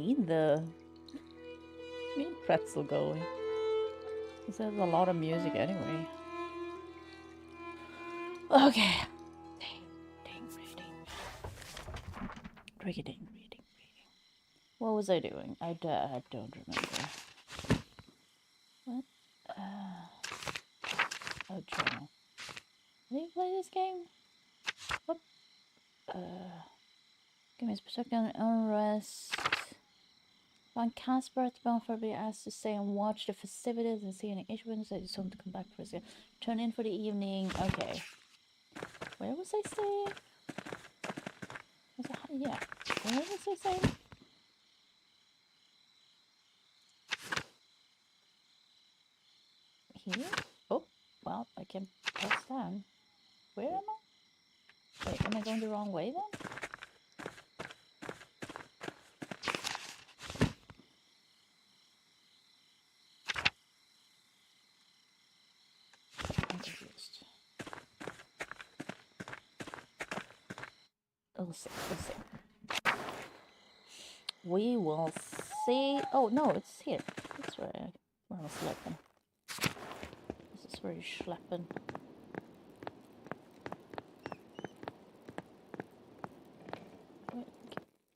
need the pretzel going. This has a lot of music anyway. Okay. Reading. What was I doing? I don't remember. What? Oh, journal. Did you play this game? What? Give me a second. Unrest. When Casper at the bonfire be asked to stay and watch the festivities and see any issues, I just want to come back for a second. Turn in for the evening. Okay. Where was I staying? Yeah. Where was I staying? Here? Oh, well, I can press down. Where am I? Wait, am I going the wrong way then? I'm confused. We'll see. We will see. Oh, no, it's here. That's where I was sleeping. This is where you're schlepping.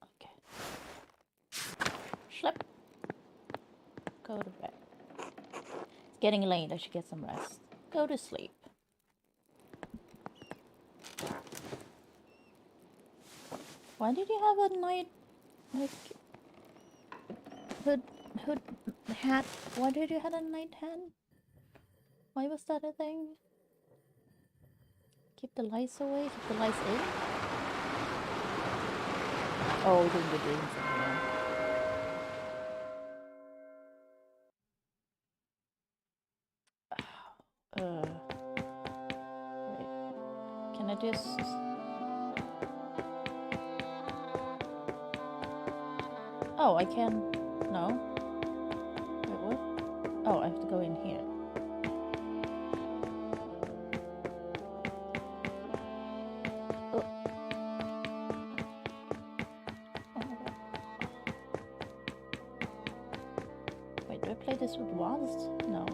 Okay. Schlep. Go to bed. It's getting late. I should get some rest. Go to sleep. Why did you have a night, like, hood hat? Why did you have a night hat? Why was that a thing? Keep the lights away? Keep the lights in? Oh, doing the dreams again. Wait. Can I just... Oh, I can... No. Wait, what? Oh, I have to go in here. Oh. Oh my god. Wait, do I play this with wands? No.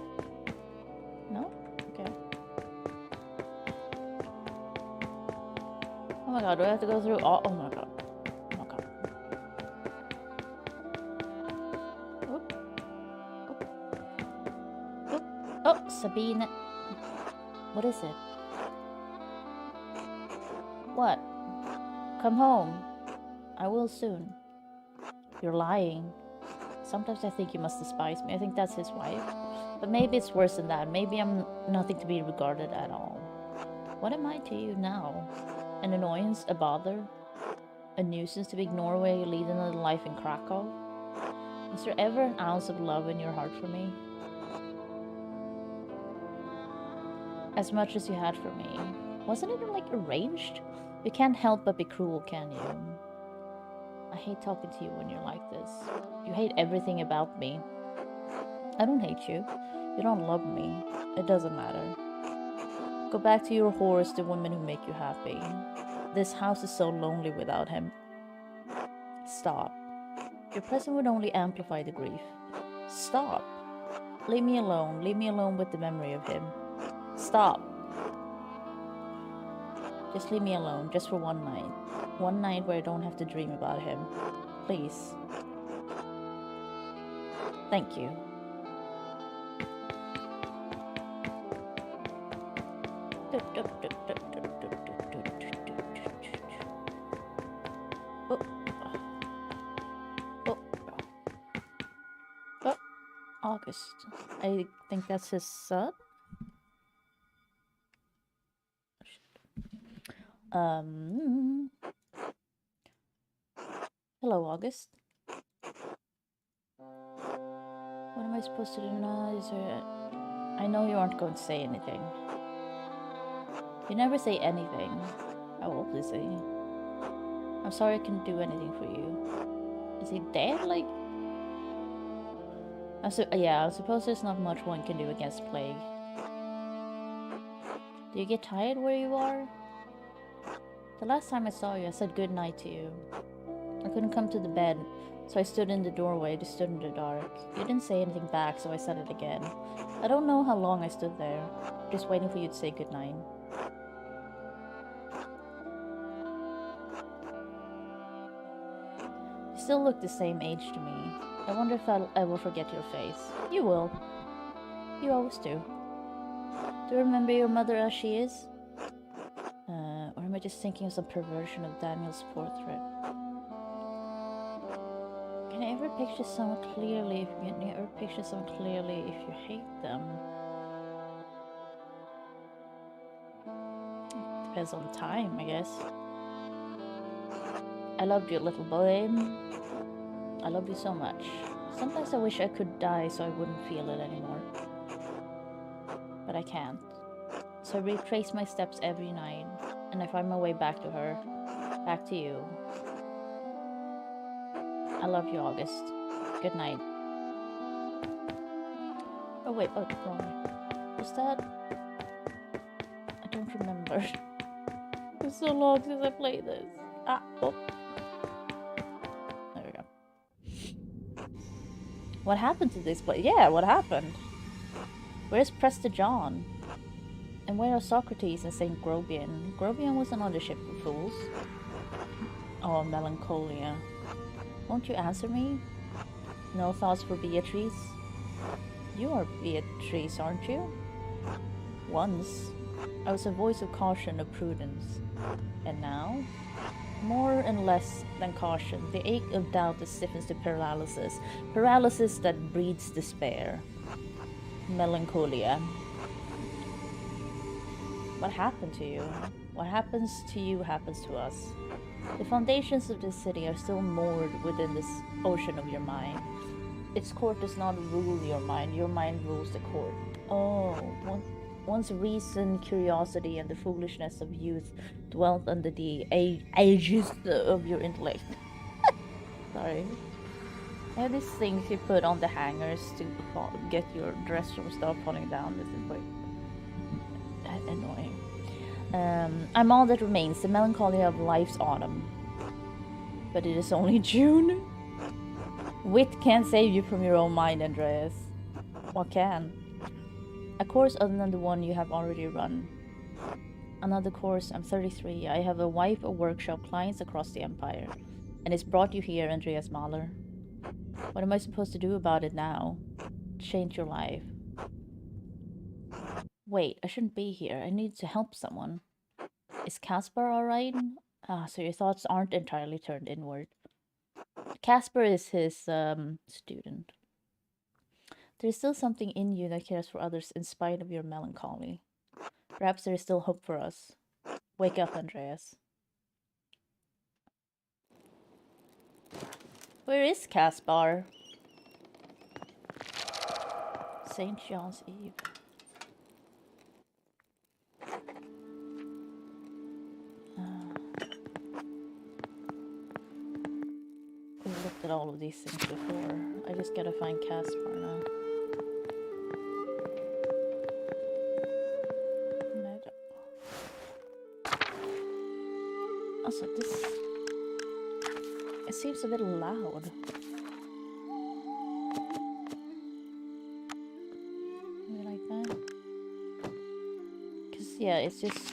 No? Okay. Oh my god, do I have to go through all... Oh my god. Sabine. What is it? What? Come home. I will soon. You're lying. Sometimes I think you must despise me. I think that's his wife. But maybe it's worse than that. Maybe I'm nothing to be regarded at all. What am I to you now? An annoyance? A bother? A nuisance to be ignored while you lead another life in Krakow? Was there ever an ounce of love in your heart for me? As much as you had for me. Wasn't it like arranged? You can't help but be cruel, can you? I hate talking to you when you're like this. You hate everything about me. I don't hate you. You don't love me. It doesn't matter. Go back to your horse, the women who make you happy. This house is so lonely without him. Stop. Your presence would only amplify the grief. Stop. Leave me alone. Leave me alone with the memory of him. Stop. Just leave me alone, just for one night. One night where I don't have to dream about him. Please. Thank you. Oh. Oh. Oh. August. I think that's his son? Hello, August. What am I supposed to do now? I know you aren't going to say anything. You never say anything. How old is he? I'm sorry I couldn't do anything for you. Is he dead? Like... yeah, I suppose there's not much one can do against plague. Do you get tired where you are? The last time I saw you, I said good night to you. I couldn't come to the bed So I stood in the doorway, just stood in the dark. You didn't say anything back, so I said it again. I don't know how long I stood there, just waiting for you to say goodnight. You still look the same age to me. I wonder if I'll ever forget your face. You will. You always do. Do you remember your mother as she is? Or am I just thinking of some perversion of Daniel's portrait? Can you ever picture someone clearly if you hate them? Depends on the time, I guess. I loved you, little boy. I love you so much. Sometimes I wish I could die so I wouldn't feel it anymore. But I can't. So I retrace my steps every night, and I find my way back to her, back to you. I love you, August. Good night. Oh wait, oh, wrong. Was that? I don't remember. It's so long since I played this. Ah, oh. There we go. What happened to this place? Yeah, what happened? Where's Prester John? And where are Socrates and Saint Grobian? Grobian wasn't on the ship of fools. Oh, Melancholia. Won't you answer me? No thoughts for Beatrice? You are Beatrice, aren't you? Once, I was a voice of caution, of prudence. And now? More and less than caution. The ache of doubt that stiffens to paralysis. Paralysis that breeds despair. Melancholia. What happened to you? What happens to you happens to us. The foundations of this city are still moored within this ocean of your mind. Its court does not rule your mind rules the court. Oh, once reason, curiosity, and the foolishness of youth dwelt under the aegis of your intellect. Sorry. I have these things you put on the hangers to get your dress from stop falling down. This is quite annoying. I'm all that remains, the melancholy of life's autumn. But it is only June. Wit can't save you from your own mind, Andreas. What can? A course other than the one you have already run. Another course. I'm 33. I have a wife, a workshop, clients across the empire. And it's brought you here, Andreas Mahler. What am I supposed to do about it now? Change your life. Wait, I shouldn't be here. I need to help someone. Is Caspar alright? Ah, so your thoughts aren't entirely turned inward. Caspar is his student. There's still something in you that cares for others in spite of your melancholy. Perhaps there is still hope for us. Wake up, Andreas. Where is Caspar? St. John's Eve. We looked at all of these things before. I just gotta find Caspar now. Also, this... It seems a little loud. You like that? Because, yeah, it's just...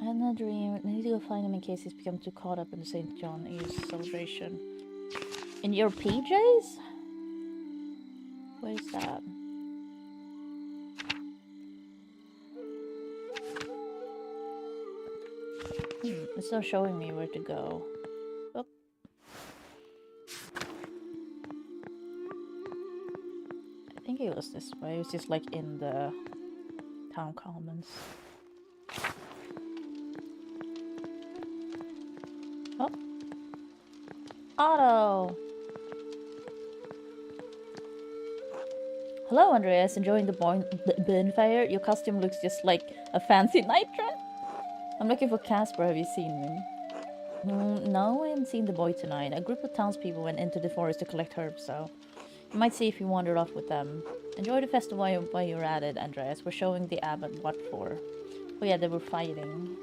I had a dream. I need to go find him in case he's become too caught up in the St. John Eve celebration. In your PJs? Where's that? It's not showing me where to go. Oh. I think it was this way. It was just like in the town commons. Oh. Otto! Hello, Andreas. Enjoying the bonfire? Your costume looks just like a fancy night dress. I'm looking for Caspar. Have you seen him? No, I haven't seen the boy tonight. A group of townspeople went into the forest to collect herbs, so you might see if you wandered off with them. Enjoy the festival while you're at it, Andreas. We're showing the abbot what for. Oh yeah, they were fighting.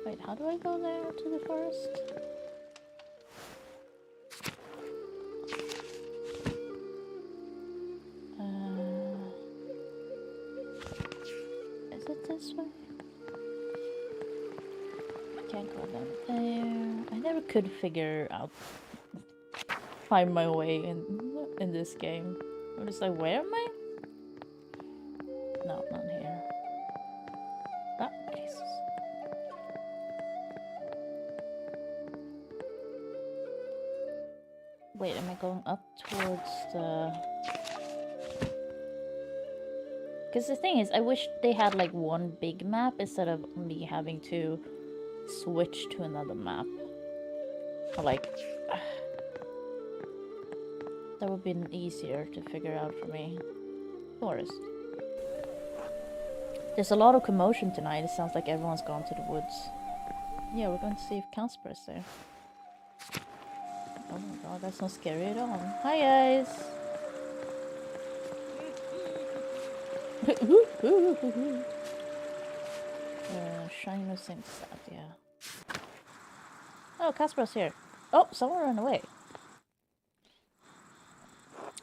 Wait, how do I go there to the forest? this way? Can't go down there. I never could find my way in this game. I'm just like, where am I? No, not here. Ah, Jesus. Wait, am I going up towards the... Because the thing is, I wish they had like one big map instead of me having to switch to another map. Or like... that would have been easier to figure out for me. Forest. There's a lot of commotion tonight. It sounds like everyone's gone to the woods. Yeah, we're going to see if Casper is there. Oh my god, that's not scary at all. Hi guys! Shiny no sense that, yeah. Oh, Casper's here. Oh, someone ran away.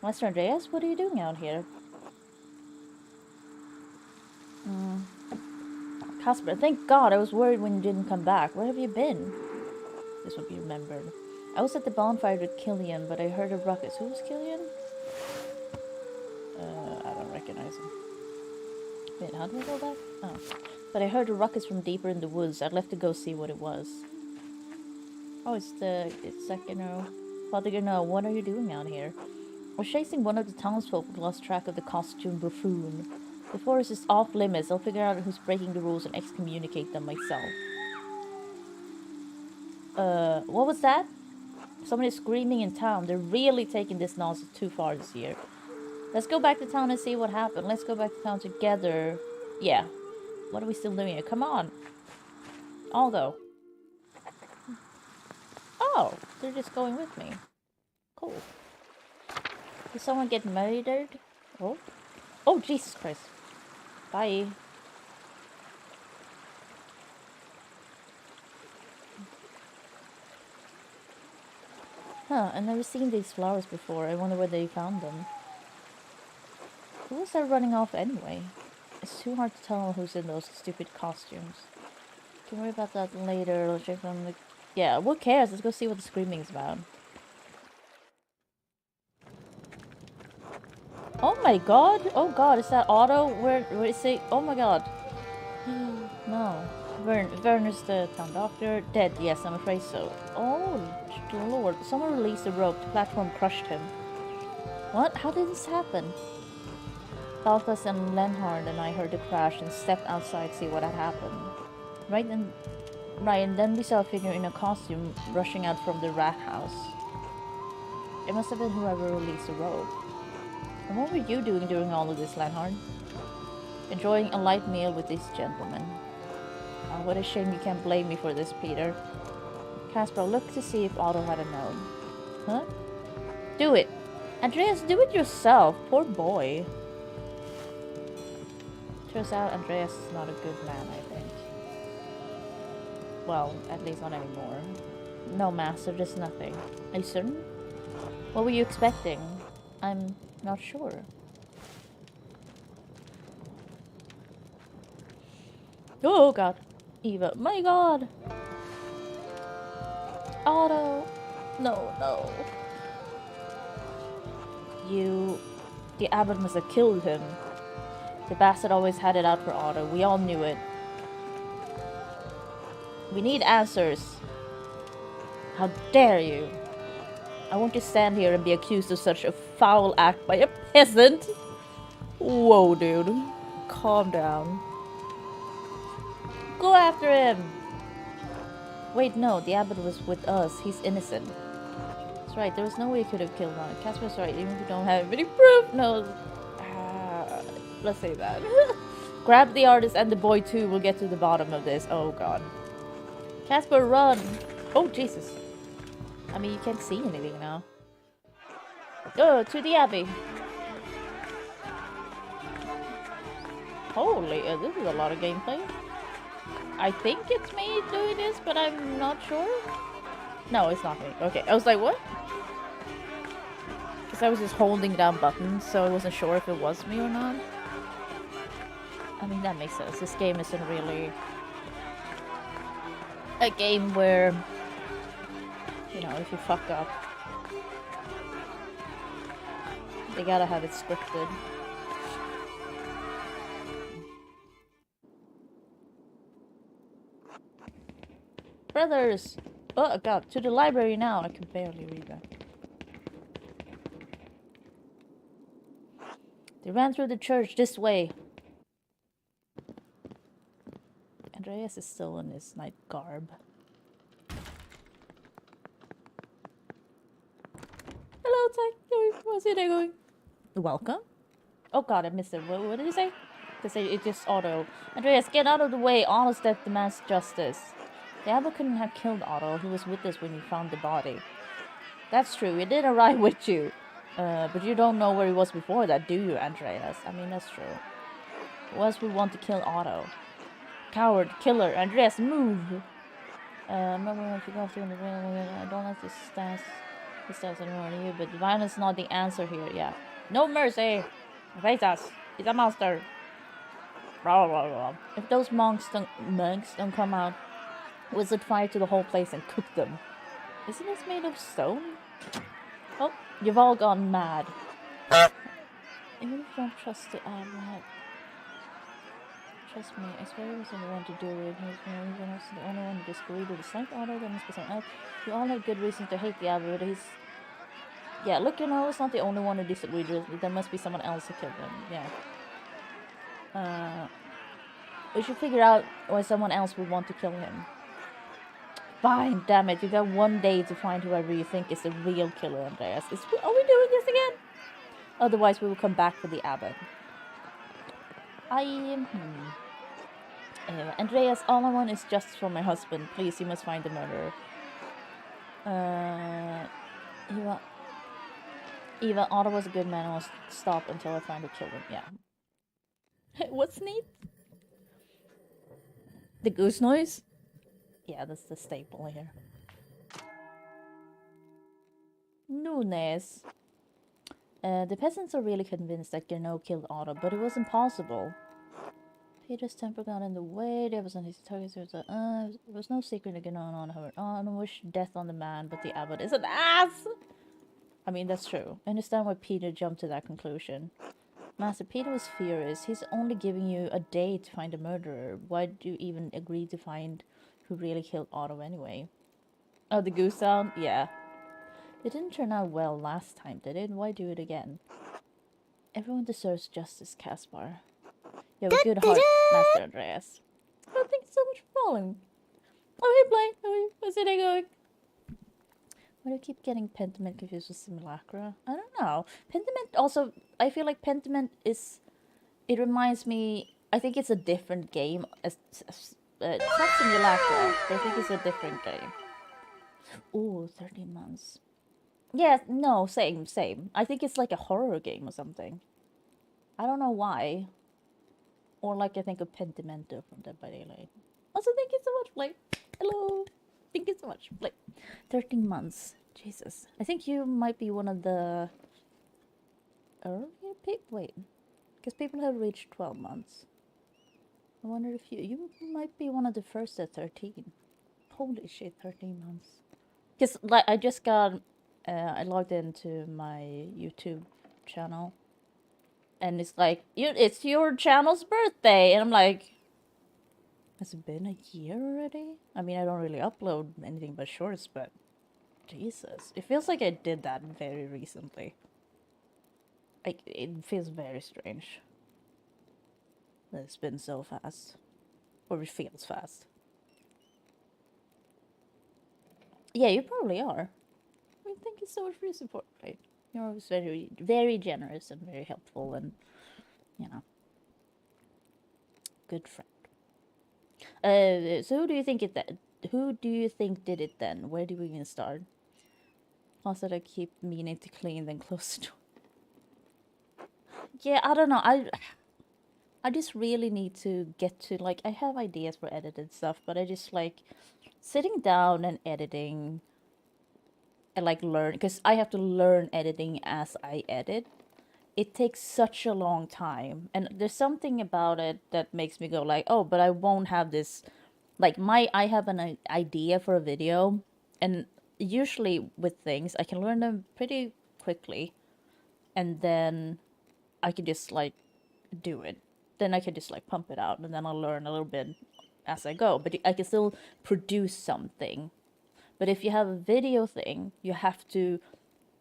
Master Andreas, what are you doing out here? Casper, thank God, I was worried when you didn't come back. Where have you been? This will be remembered. I was at the bonfire with Killian, but I heard a ruckus. Who was Killian? I don't recognize him. Wait, how do I go back? Oh. But I heard a ruckus from deeper in the woods. I'd left to go see what it was. Oh, it's Sekino. Father Gano, what are you doing out here? I was chasing one of the townsfolk but lost track of the costume buffoon. The forest is off limits. I'll figure out who's breaking the rules and excommunicate them myself. What was that? Somebody's screaming in town. They're really taking this nonsense too far this year. Let's go back to town and see what happened. Let's go back to town together. Yeah. What are we still doing here? Come on. I'll go. Oh, they're just going with me. Cool. Did someone get murdered? Oh. Oh, Jesus Christ. Bye. Huh, I've never seen these flowers before. I wonder where they found them. Who was that running off anyway? It's too hard to tell who's in those stupid costumes. Can worry about that later. I'll check on the... Yeah, who cares? Let's go see what the screaming is about. Oh my god! Oh god, is that Otto? Where is he? Oh my god. No. Vern is the town doctor. Dead, yes, I'm afraid so. Oh lord, someone released the rope. The platform crushed him. What? How did this happen? Balthas and Lenhard and I heard the crash and stepped outside to see what had happened. Right, and then we saw a figure in a costume rushing out from the rat house. It must have been whoever released the rope. And what were you doing during all of this, Lenhard? Enjoying a light meal with these gentlemen. Oh, what a shame you can't blame me for this, Peter. Casper, look to see if Otto had known. Huh? Do it! Andreas, do it yourself! Poor boy. Turns out Andreas is not a good man, I think. Well, at least not anymore. No, Master, there's nothing. Are you certain? What were you expecting? I'm not sure. Oh god. Eva. My god. Otto. No, no. The abbot must have killed him. The bastard always had it out for Otto. We all knew it. We need answers. How dare you? I want to stand here and be accused of such a foul act by a peasant. Whoa, dude. Calm down. Go after him. Wait, no. The abbot was with us. He's innocent. That's right. There was no way he could have killed him. Casper's right. Even if we don't have any proof. No. Let's say that. Grab the artist and the boy too. We'll get to the bottom of this. Oh, God. Casper, run. Oh, Jesus. I mean, you can't see anything now. Oh, to the abbey. Holy, this is a lot of gameplay. I think it's me doing this, but I'm not sure. No, it's not me. Okay, I was like, what? Because I was just holding down buttons, so I wasn't sure if it was me or not. I mean, that makes sense. This game isn't really a game where, you know, if you fuck up, they gotta have it scripted. Brothers! Oh god, to the library now! I can barely read that. They ran through the church this way. Andreas is still in his night garb. Hello, Ty. What's it going? Welcome? Oh god, I missed it. What did he say? It just auto. Andreas, get out of the way. Otto's death demands justice. The abbot couldn't have killed Otto. He was with us when we found the body. That's true. We did arrive with you. But you don't know where he was before that, do you, Andreas? I mean, that's true. Who else would want to kill Otto? Coward, killer, Andreas, move! Remember if you go through the I don't like this stance anymore to you, but violence is not the answer here, yeah. No mercy! Face us! He's a monster! Blah, blah, blah. If those monks don't come out, we'll set fire to the whole place and cook them. Isn't this made of stone? Oh, you've all gone mad. Even if you don't trust the abbot, trust me, I swear he wasn't the one to do it. He was the only one who disagreed with the slight Otto. There must be someone else. You all have good reason to hate the abbot, but he's... Yeah, look, you know, it's not the only one who disagreed with it. There must be someone else who killed him. Yeah. We should figure out why someone else would want to kill him. Fine, damn it. You got 1 day to find whoever you think is the real killer, Andreas. Are we doing this again? Otherwise, we will come back for the abbot. Andreas, all I want is justice for my husband. Please, you must find the murderer. Eva, Otto was a good man. I'll stop until I find who killed him. Yeah. What's neat? The goose noise? Yeah, that's the staple here. Nunes. The peasants are really convinced that Gernot killed Otto, but it was impossible. Peter's temper got in the way. There was his target. There was no secret that Gernot on her. Oh, I don't wish death on the man, but the abbot is an ass! I mean, that's true. I understand why Peter jumped to that conclusion. Master Peter was furious. He's only giving you a day to find a murderer. Why did you even agree to find who really killed Otto anyway? Oh, the goose sound? Yeah. It didn't turn out well last time, did it? Why do it again? Everyone deserves justice, Caspar. You have a good heart, Master Andreas. Oh, thank you so much for following. Oh, hey, Blaine. How's it going? Why do I keep getting Pentiment confused with Simulacra? I don't know. Pentiment also... I feel like Pentiment is... It reminds me... I think it's a different game. It's not Simulacra, but I think it's a different game. Ooh, 13 months. Yeah, no, same. I think it's like a horror game or something. I don't know why. Or like I think of Pentimento from Dead by Daylight. Also, thank you so much, Blake. Hello. Thank you so much, Blake. 13 months. Jesus. I think you might be one of the earlier people. Wait. Because people have reached 12 months. I wonder if you might be one of the first at 13. Holy shit, 13 months. Because like I just got... I logged into my YouTube channel. And it's like, it's your channel's birthday. And I'm like, has it been a year already? I mean, I don't really upload anything but shorts, but Jesus. It feels like I did that very recently. Like, it feels very strange. That it's been so fast. Or it feels fast. Yeah, you probably are. I mean, thank you so much for your support, right? You're always very, very generous and very helpful and, you know, good friend. So who do you think did it then? Where do we even start? Also, I keep meaning to clean, then close the door. Yeah, I don't know. I just really need to get to, like, I have ideas for edited stuff, but I just like sitting down and editing. And like learn, because I have to learn editing as I edit, it takes such a long time, and there's something about it that makes me go like, oh, but I won't have this, like, I have an idea for a video, and usually with things I can learn them pretty quickly, and then I can just like do it. Then I can just like pump it out, and then I'll learn a little bit as I go, but I can still produce something. But if you have a video thing, you have to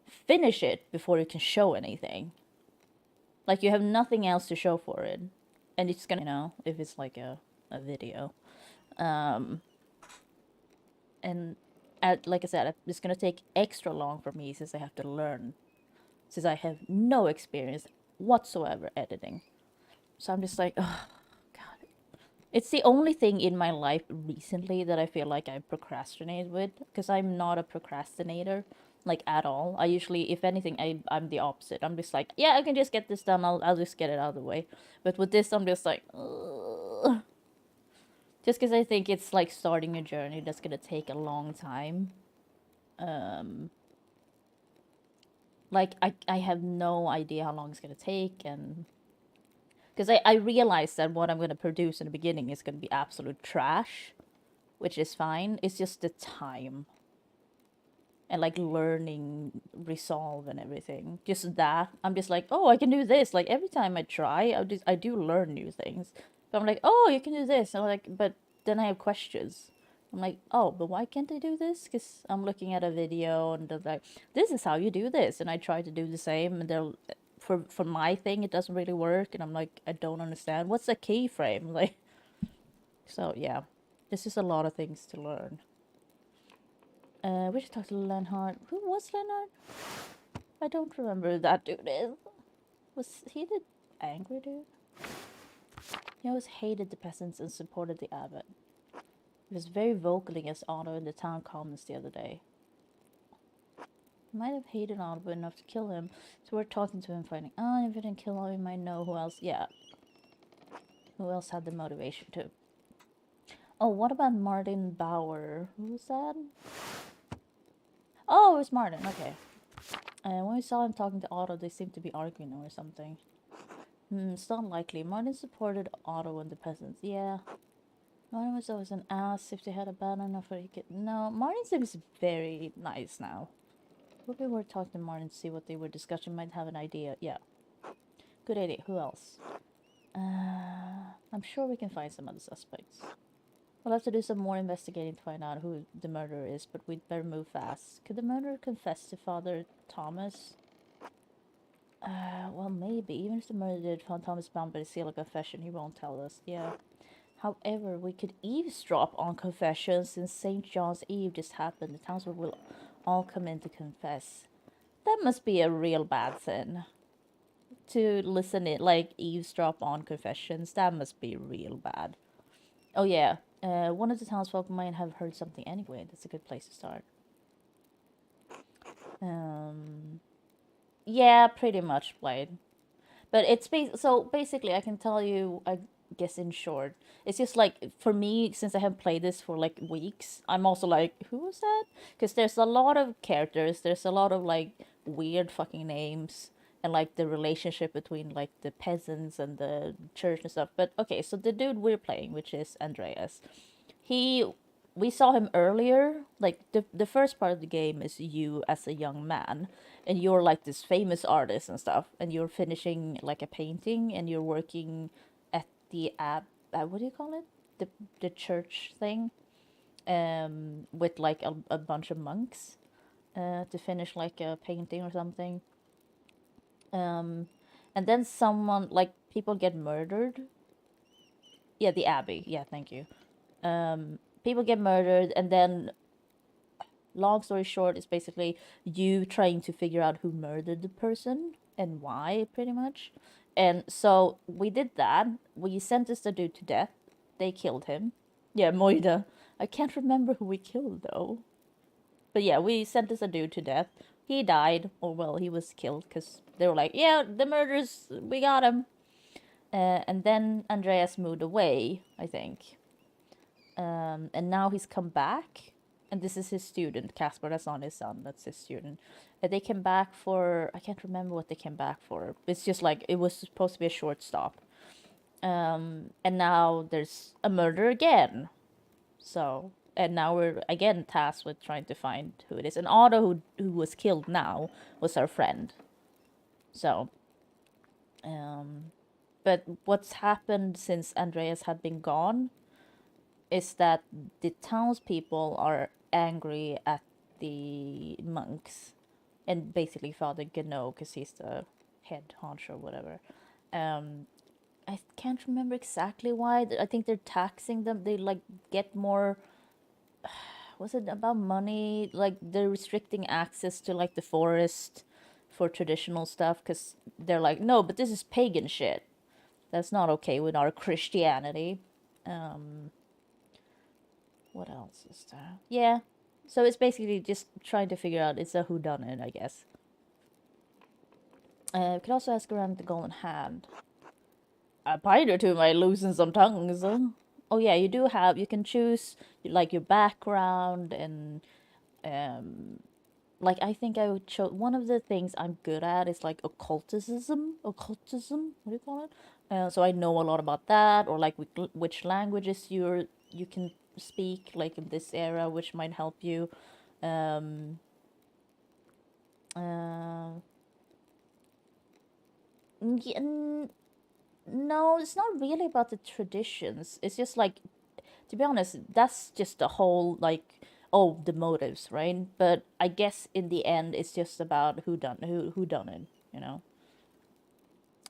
finish it before you can show anything. Like, you have nothing else to show for it, and it's gonna, if it's like a video, and like I said, it's gonna take extra long for me since I have to learn, since I have no experience whatsoever editing. So I'm just like, oh god, it's the only thing in my life recently that I feel like I procrastinate with, because I'm not a procrastinator, like, at all. I usually, if anything, I'm the opposite. I'm just like, yeah, I can just get this done. I'll just get it out of the way. But with this, I'm just like, ugh. Just because I think it's like starting a journey that's gonna take a long time. Like, I have no idea how long it's gonna take, and because I realize that what I'm gonna produce in the beginning is gonna be absolute trash, which is fine. It's just the time and like learning Resolve and everything. Just that I'm just like, oh, I can do this. Like, every time I try, I do learn new things. But I'm like, oh, you can do this. And I'm like, but then I have questions. I'm like, oh, but why can't I do this? Because I'm looking at a video and they're like, this is how you do this, and I try to do the same, and they're for my thing, it doesn't really work, and I'm like, I don't understand. What's a keyframe? Like, so yeah, this is a lot of things to learn. We should talk to Lenhard. Who was Lenhard? I don't remember who that dude is. Was he the angry dude? He always hated the peasants and supported the abbot. He was very vocal against Otto in the town commons the other day. He might have hated Otto enough to kill him, so we're talking to him, finding, oh, if he didn't kill him, we might know who else. Yeah. Who else had the motivation to? Oh, what about Martin Bauer? Who's that? Oh, it was Martin. Okay. When we saw him talking to Otto, they seemed to be arguing or something. It's not likely. Martin supported Otto and the peasants. Yeah. Martin was always an ass. If they had a bad enough where he could... No, Martin seems very nice now. Would be worth talking to Martin to see what they were discussing. Might have an idea. Yeah. Good idea. Who else? I'm sure we can find some other suspects. We'll have to do some more investigating to find out who the murderer is, but we'd better move fast. Could the murderer confess to Father Thomas? Well, maybe. Even if the murderer did find Thomas bound by the seal of confession, he won't tell us. Yeah. However, we could eavesdrop on confessions. Since St. John's Eve just happened, the townsfolk will all come in to confess. That must be a real bad sin. To listen it, like, eavesdrop on confessions, that must be real bad. Oh yeah, one of the townsfolk might have heard something anyway. That's a good place to start. Yeah, pretty much, Blade. But it's so basically, I can tell you, I guess in short, it's just like, for me, since I haven't played this for like weeks, I'm also like, who was that? Because there's a lot of characters, there's a lot of like weird fucking names, and like the relationship between like the peasants and the church and stuff. But okay, so the dude we're playing, which is Andreas, we saw him earlier. Like, the first part of the game is you as a young man, and you're like this famous artist and stuff, and you're finishing like a painting, and you're working at the what do you call it, the church thing, with like a bunch of monks, to finish like a painting or something. And then someone, like, people get murdered. Yeah, the abbey. Yeah, thank you. People get murdered, and then, long story short, is basically you trying to figure out who murdered the person and why, pretty much. And so we did that. We sentenced the dude to death. They killed him. Yeah, Moida. I can't remember who we killed, though. But yeah, we sentenced a dude to death. He died, or well, he was killed, because they were like, yeah, the murderers, we got him. And then Andreas moved away, I think. And now he's come back. and this is his student, Casper. That's not his son. That's his student. And they came back for, I can't remember what they came back for. It's just like it was supposed to be a short stop. And now there's a murder again. So, and now we're again tasked with trying to find who it is. And Otto, who was killed now, was our friend. So, but what's happened since Andreas had been gone is that the townspeople are angry at the monks and basically Father Gano, because he's the head honcho or whatever. I can't remember exactly why. I think they're taxing them. They like get more. Was it about money? Like they're restricting access to like the forest for traditional stuff because they're like, no, but this is pagan shit. That's not okay with our Christianity. What else is there? Yeah. So it's basically just trying to figure out, it's a whodunit, I guess. We could also ask around the golden hand. A pint or two might loosen some tongues. Oh yeah, you can choose like your background and like I think I would choose one of the things I'm good at is like occultism, what do you call it? So I know a lot about that, or like which languages you can speak like in this era, which might help you. Um, uh, yeah, no, it's not really about the traditions. It's just like, to be honest, that's just the whole like, oh, the motives, right? But I guess in the end, it's just about who done it, you know.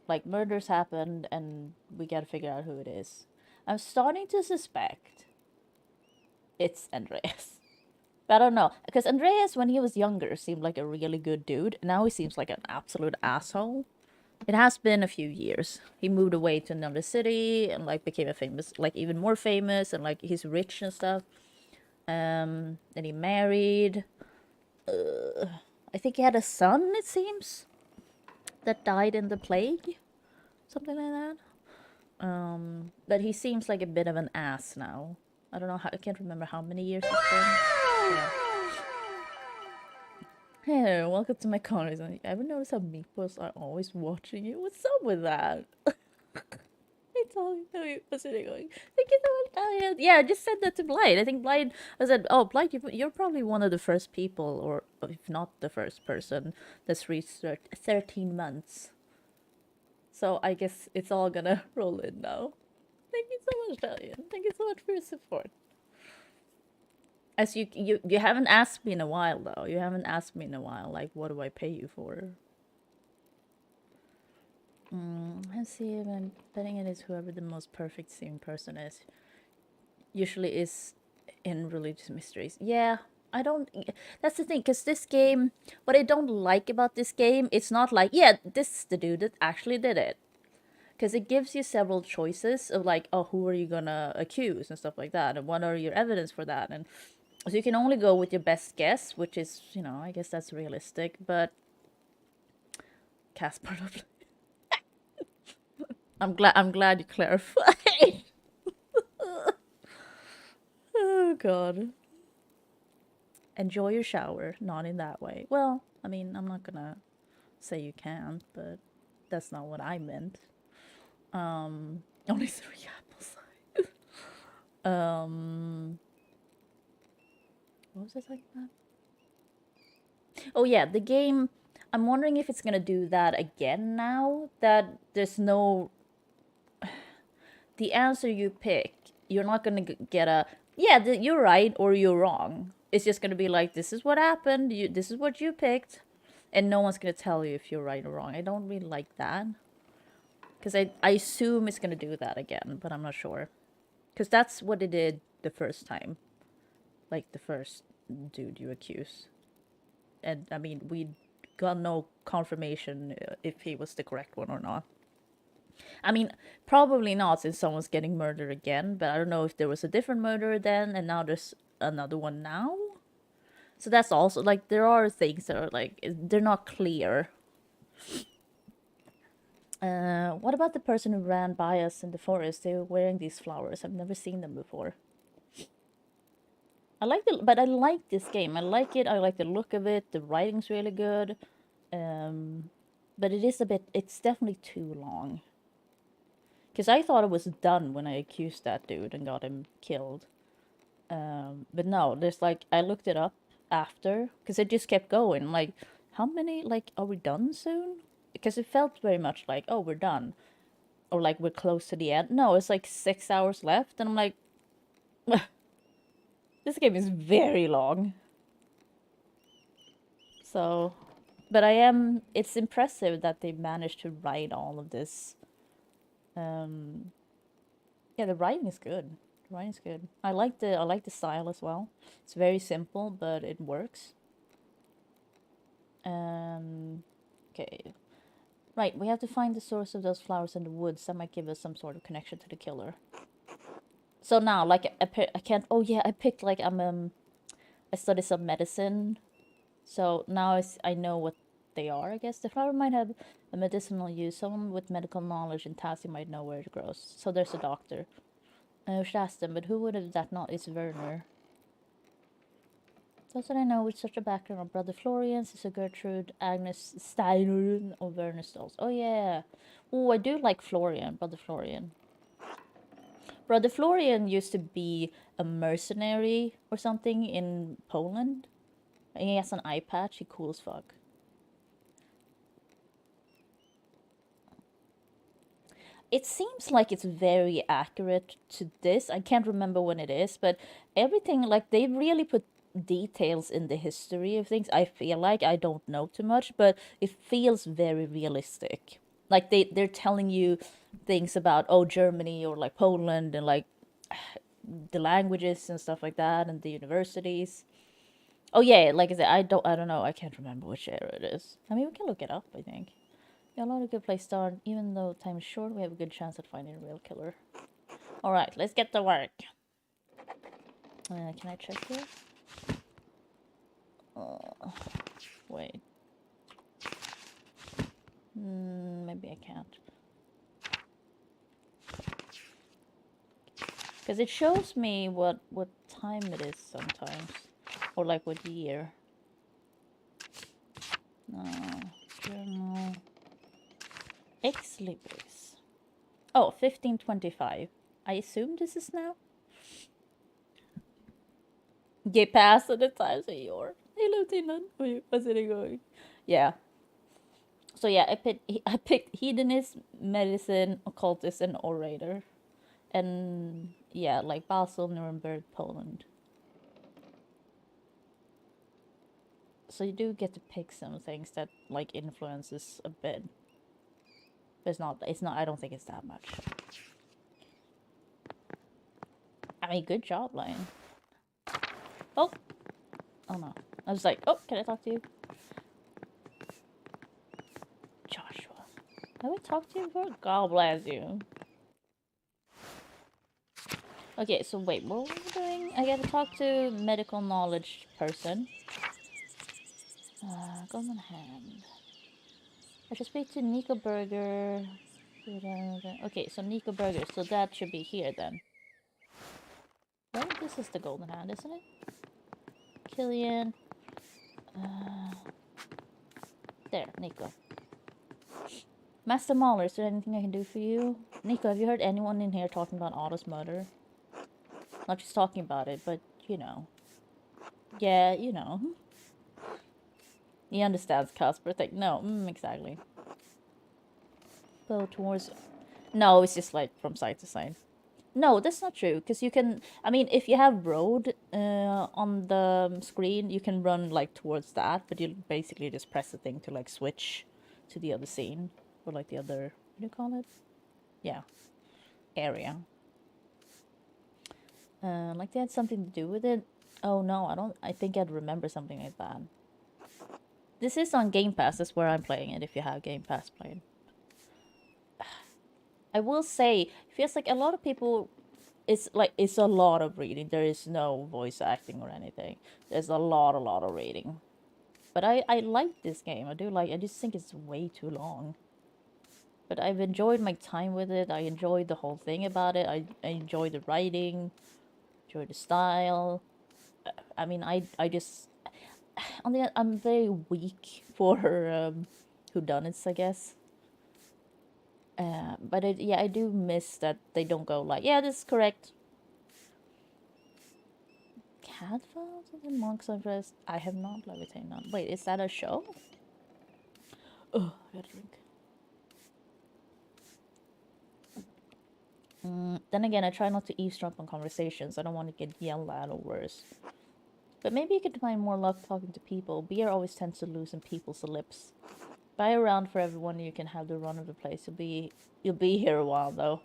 Like murders happened, and we gotta figure out who it is. I'm starting to suspect it's Andreas. But I don't know, because Andreas, when he was younger, seemed like a really good dude. Now he seems like an absolute asshole. It has been a few years. He moved away to another city and like became a famous, like even more famous, and like he's rich and stuff. Then he married. I think he had a son. It seems that died in the plague, something like that. But he seems like a bit of an ass now. I don't know how. I can't remember how many years it's been. Yeah. Hey, welcome to my corner. Ever notice how meepos are always watching you? What's up with that? It's all sitting going. Thank you so much, Diane. Yeah, I just said that to Blight. I think Blight. I said, "Oh, Blight, you're probably one of the first people, or if not the first person, that's reached 13 months." So I guess it's all gonna roll in now. Thank you so much, Diane. Thank you so much for your support. As you haven't asked me in a while though. You haven't asked me in a while. Like, what do I pay you for? Let's see. I'm betting it is whoever the most perfect seeming person is. Usually is in religious mysteries. Yeah, I don't. That's the thing, because this game, what I don't like about this game, it's not like, yeah, this is the dude that actually did it. Because it gives you several choices of like, oh, who are you gonna accuse and stuff like that, and what are your evidence for that, and so you can only go with your best guess, which is, I guess that's realistic, but Casper. I'm glad you clarified. Oh god. Enjoy your shower, not in that way. Well, I mean, I'm not gonna say you can't, but that's not what I meant. Only 3 apples. What was I talking about? Oh yeah, the game. I'm wondering if it's gonna do that again now that there's no. The answer you pick, you're not gonna get a yeah, you're right or you're wrong. It's just gonna be like, this is what happened. This is what you picked, and no one's gonna tell you if you're right or wrong. I don't really like that, because I assume it's gonna do that again, but I'm not sure, because that's what it did the first time, like the first dude you accuse, and I mean we got no confirmation if he was the correct one or not. I mean, probably not, since someone's getting murdered again, but I don't know if there was a different murderer then and now there's another one now. So that's also, like, there are things that are, like, they're not clear. What about the person who ran by us in the forest? They were wearing these flowers. I've never seen them before. I like it, but I like this game. I like it. I like the look of it. The writing's really good. But it is a bit. It's definitely too long. Because I thought it was done when I accused that dude and got him killed. But no, there's like I looked it up after because it just kept going. Like, how many? Like, are we done soon? Because it felt very much like, oh, we're done, or like we're close to the end. No, it's like 6 hours left, and I'm like, this game is very long. So, but I am. It's impressive that they managed to write all of this. Um, yeah, the writing is good. The writing's good. I like the style as well. It's very simple, but it works. Okay. Right, we have to find the source of those flowers in the woods. That might give us some sort of connection to the killer. So now, like, I can't. Oh yeah, I picked like I studied some medicine, so now I know what they are. I guess the flower might have a medicinal use. Someone with medical knowledge and tasking might know where it grows. So there's a doctor. I should ask them, but who would have that not? It's Werner. That's what I know with such a background of Brother Florian, Sister Gertrude, Agnes Steiner, or Werner Stolz. Oh yeah. Oh, I do like Florian, Brother Florian. Brother Florian used to be a mercenary or something in Poland. He has an eye patch. He cool as fuck. It seems like it's very accurate to this. I can't remember when it is, but everything, like, they really put details in the history of things. I feel like I don't know too much, but it feels very realistic. Like they're telling you things about, oh, Germany or like Poland and like the languages and stuff like that and the universities. Oh yeah, like I said, I don't know. I can't remember which era it is. I mean, we can look it up, I think. Yeah, a lot of good place start. Even though time is short, we have a good chance at finding a real killer. All right, let's get to work. Can I check here? Wait. Maybe I can't. Because it shows me what time it is sometimes. Or like what year. No. Journal. Ex Libris. Oh, 1525. I assume this is now? Get past the times of your. Hey, Lieutenant. What's it going? Yeah. So yeah, I picked hedonist, medicine, occultist, and orator. And yeah, like Basel, Nuremberg, Poland. So you do get to pick some things that like influences a bit. But it's not I don't think it's that much. I mean, good job, Lion. Oh no. I was like, oh, can I talk to you? Joshua. Have I talked to you before? God bless you. Okay, so wait, what were we doing? I gotta talk to medical knowledge person. Golden hand. I should speak to Nico Burger. Okay, so Nico Burger, so that should be here then. Right? This is the golden hand, isn't it? Killian. There, Nico. Master Mahler, is there anything I can do for you? Nico, have you heard anyone in here talking about Otto's murder? Not just talking about it, but, you know. Yeah, you know. He understands Casper thing. No, exactly. Go towards... No, it's just like from side to side. No, that's not true, because you can... I mean, if you have road on the screen, you can run, like, towards that, but you basically just press the thing to, like, switch to the other scene. Or, like, the other... What do you call it? Yeah. Area. Like they had something to do with it. Oh, no, I don't... I think I'd remember something like that. This is on Game Pass. That's where I'm playing it, if you have Game Pass playing. I will say, it feels like a lot of people... It's a lot of reading. There is no voice acting or anything. There's a lot of reading. But I like this game. I just think it's way too long. But I've enjoyed my time with it. I enjoyed the whole thing about it. I enjoy the writing. Enjoy the style. I mean, I just on the I'm very weak for whodunits, I guess. But yeah, I do miss that they don't go like, yeah, this is correct. Cat files and monks I've dressed. I have not levitated none. Wait, is that a show? Oh, I gotta drink. Then again, I try not to eavesdrop on conversations. I don't want to get yelled at or worse. But maybe you could find more luck talking to people. Beer always tends to loosen people's lips. Buy a round for everyone. You can have the run of the place. You'll be here a while though.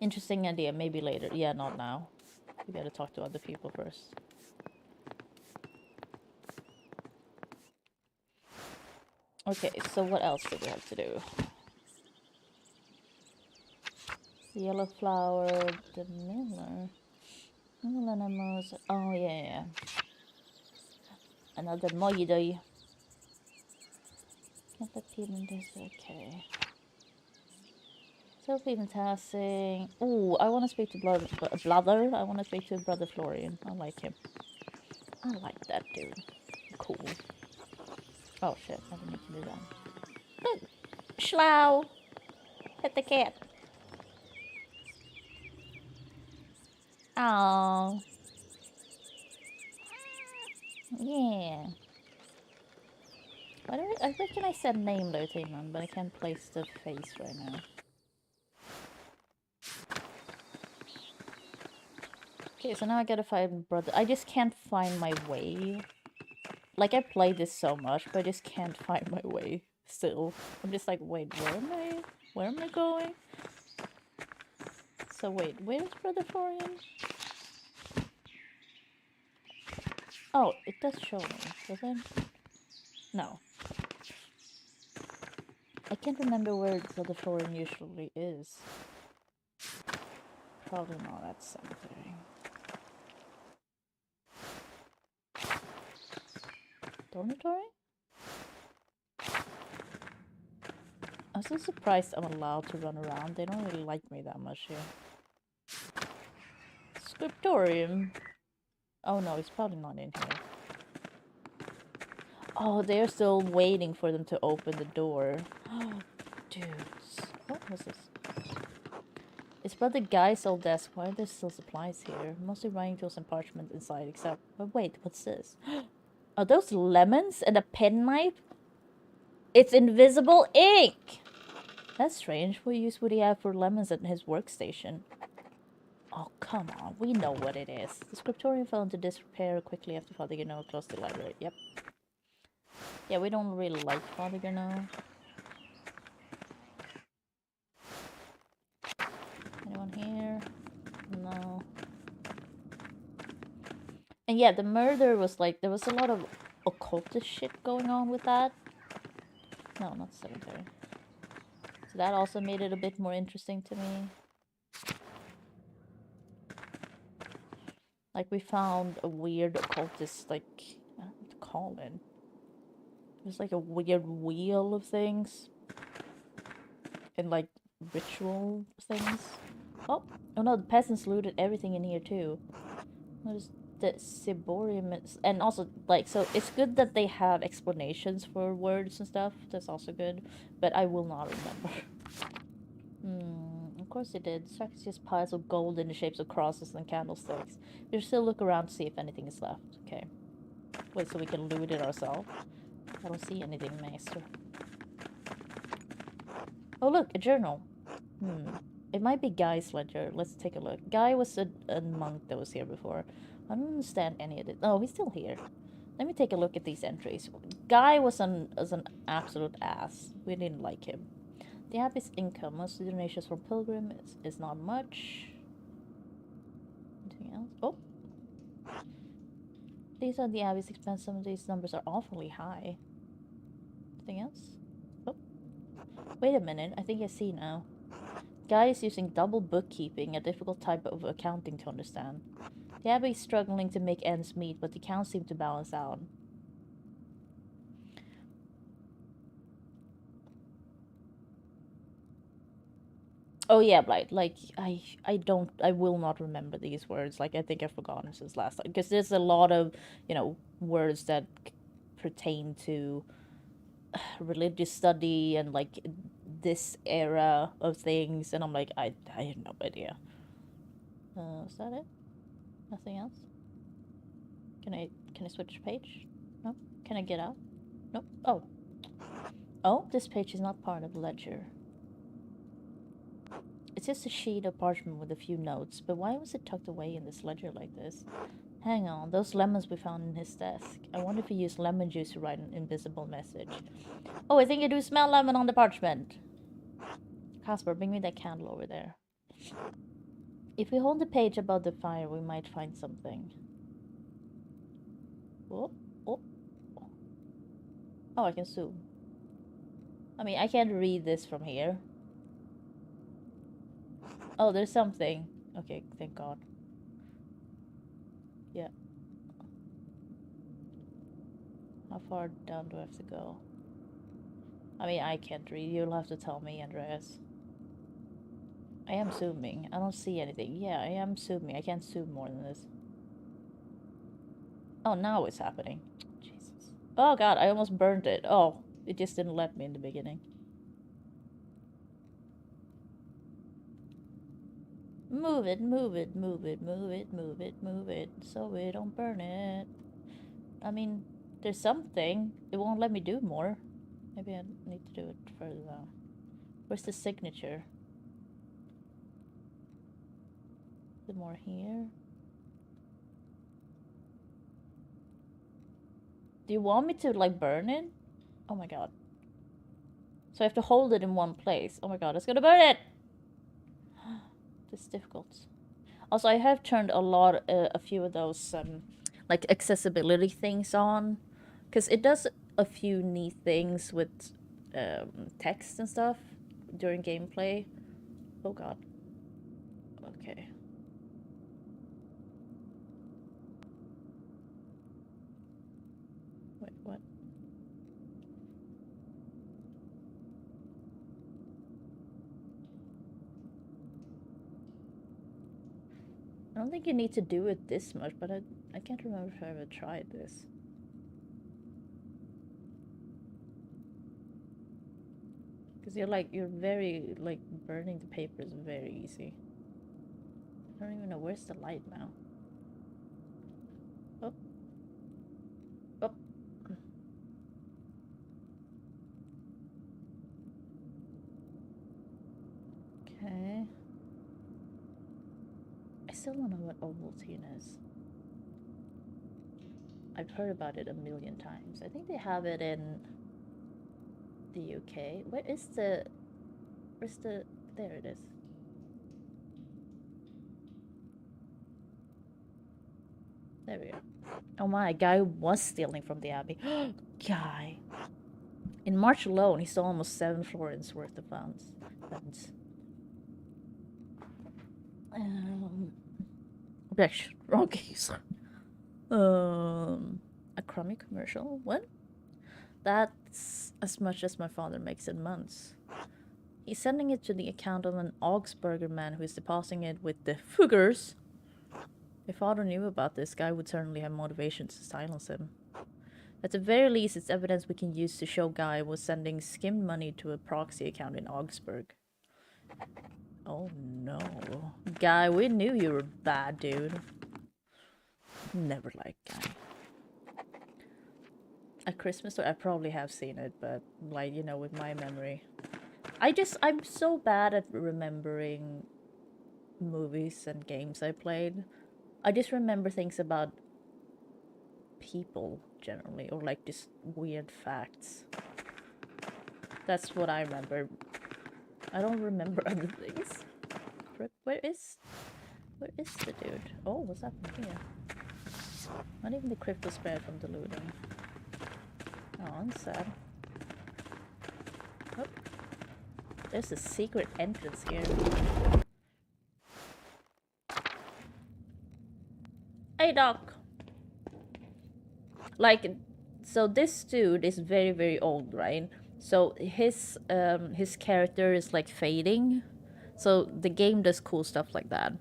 Interesting idea. Maybe later. Yeah, not now. We gotta talk to other people first. Okay, so what else do we have to do? The yellow flower, the miller. Oh, yeah. Another moiday. Get the payment is okay. So payment passing. Ooh, I want to speak to Blather. I want to speak to Brother Florian. I like him. I like that dude. Cool. Oh shit, I didn't need to do that. Look! Schlau! Hit the cat. Oh. Yeah. I reckon I said name though, Timon, but I can't place the face right now. Okay, so now I gotta find brother. I just can't find my way. Like, I played this so much, but I just can't find my way still. I'm just like, wait, where am I? Where am I going? So wait, where's Brother Florian? Oh, it does show me, does it? No. I can't remember where Brother Florian usually is. Probably not at cemetery. Dormitory? I'm so surprised I'm allowed to run around. They don't really like me that much here. Scriptorium. Oh no, he's probably not in here. Oh, they're still waiting for them to open the door. Oh, dudes. What was this? It's Brother Guy's old desk. Why are there still supplies here? Mostly writing tools and parchment inside, except... But wait, what's this? Are those lemons and a penknife? It's invisible ink! That's strange. What use would he have for lemons at his workstation? Oh, come on. We know what it is. The scriptorium fell into disrepair quickly after Father Gano closed the library. Yep. Yeah, we don't really like Father Gano. Anyone here? No. And yeah, the murder was like, there was a lot of occultist shit going on with that. No, not cemetery. So that also made it a bit more interesting to me. Like, we found a weird occultist, like, I don't know what to call it. It was like a weird wheel of things. And like, ritual things. Oh no, the peasants looted everything in here too. There's the Ciborium, and also, like, so it's good that they have explanations for words and stuff. That's also good. But I will not remember. Of course it did. It's just piles of gold in the shapes of crosses and candlesticks. You should still look around to see if anything is left. Okay. Wait, so we can loot it ourselves? I don't see anything, Maester. Oh look, a journal. It might be Guy's ledger. Let's take a look. Guy was a monk that was here before. I don't understand any of it. Oh, he's still here. Let me take a look at these entries. Guy was an absolute ass. We didn't like him. The abbey's income, most of the donations from pilgrim is not much. Anything else? Oh! These are the abbey's expense. Some of these numbers are awfully high. Anything else? Oh. Wait a minute. I think I see now. Guy is using double bookkeeping, a difficult type of accounting to understand. The abbey is struggling to make ends meet, but the accounts seem to balance out. Oh yeah, Blight. Like I will not remember these words. Like I think I've forgotten since last time because there's a lot of words that pertain to religious study and like this era of things, and I'm like I have no idea. Is that it? Nothing else? Can I switch page? No. Can I get out? Nope. Oh, this page is not part of the ledger. It's just a sheet of parchment with a few notes, but why was it tucked away in this ledger like this? Hang on, those lemons we found in his desk. I wonder if he used lemon juice to write an invisible message. Oh, I think I do smell lemon on the parchment. Casper, bring me that candle over there. If we hold the page above the fire, we might find something. Oh, oh. Oh, I can zoom. I mean, I can't read this from here. Oh, there's something. Okay, thank God. Yeah. How far down do I have to go? I mean, I can't read. You'll have to tell me, Andreas. I am zooming. I don't see anything. Yeah, I am zooming. I can't zoom more than this. Oh, now it's happening. Jesus. Oh God, I almost burned it. Oh, it just didn't let me in the beginning. Move it, move it, move it, move it, move it, move it, so we don't burn it. I mean, there's something. It won't let me do more. Maybe I need to do it further down. Where's the signature? Is it more here? Do you want me to, like, burn it? Oh my God. So I have to hold it in one place. Oh my God, it's gonna burn it! This is difficult. Also, I have turned a few of those, like, accessibility things on. Because it does a few neat things with text and stuff during gameplay. Oh God. Okay. Wait, what? I don't think you need to do it this much, but I can't remember if I ever tried this. Because you're very, like, burning the paper is very easy. I don't even know, where's the light now? Oh. Oh. Okay. I still don't know what Ovaltine is. I've heard about it a million times. I think they have it in the UK. Where's the... There it is. There we go. Oh my, guy was stealing from the Abbey. Guy. In March alone, he stole almost 7 florins worth of funds. Wrong case. A crummy commercial? What? That's as much as my father makes in months. He's sending it to the account of an Augsburger man who is depositing it with the Fuggers. If father knew about this, guy would certainly have motivation to silence him. At the very least, it's evidence we can use to show Guy was sending skimmed money to a proxy account in Augsburg. Oh no. Guy, we knew you were bad, dude. Never liked Guy. A Christmas Story? I probably have seen it, but, like, you know, with my memory. I'm so bad at remembering movies and games I played. I just remember things about people, generally, or, like, just weird facts. That's what I remember. I don't remember other things. Where is the dude? Oh, what's happening here? Not even the crypt was spared from the looting. Oh, I'm sad. Oh. There's a secret entrance here. Hey, Doc! Like, so this dude is very, very old, right? So his character is, like, fading. So the game does cool stuff like that.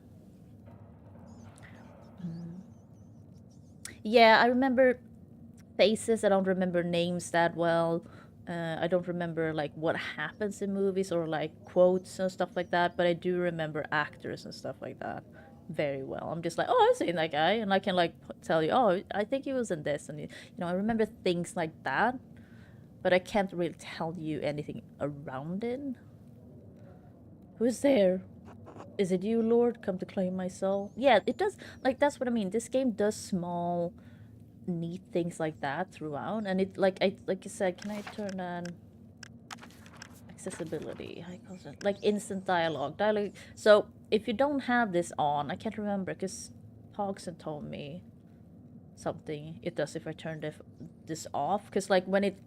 Yeah, I remember faces. I don't remember names that well. I don't remember like what happens in movies or like quotes and stuff like that. But I do remember actors and stuff like that very well. I'm just like, oh, I've seen that guy, and I can like tell you, oh, I think he was in this, and I remember things like that. But I can't really tell you anything around it. Who's there? Is it you, Lord? Come to claim my soul? Yeah, it does. Like that's what I mean. This game does small neat things like that throughout, and it like you said, can I turn on accessibility, high constant, like instant dialogue. So if you don't have this on, I can't remember because Pogson told me something it does if I turn this off, because like when it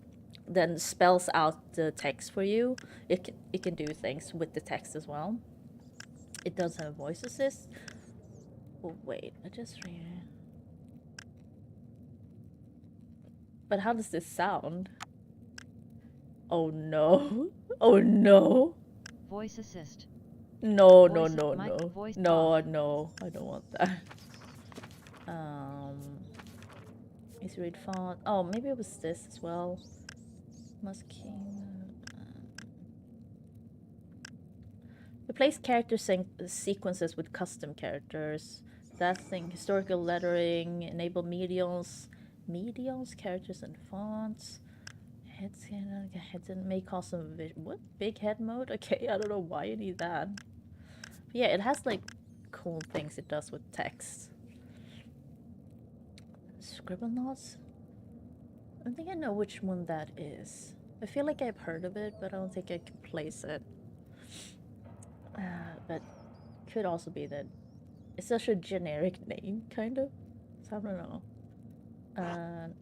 then spells out the text for you, it can do things with the text as well. It does have voice assist. Oh wait, I just but how does this sound? Oh no. Oh no. Voice assist. No, no, Voice no, mic, no. voice No, off. no. I don't want that. Easy read font. Oh, maybe it was this as well. Musking. Replace character sequences with custom characters. That thing. Historical lettering. Enable medials. Medials, characters, and fonts. Heads may cause some vision. What? Big head mode? Okay, I don't know why you need that. But yeah, it has like cool things it does with text. Scribble notes? I don't think I know which one that is. I feel like I've heard of it, but I don't think I can place it. But could also be that it's such a generic name, kind of. So I don't know.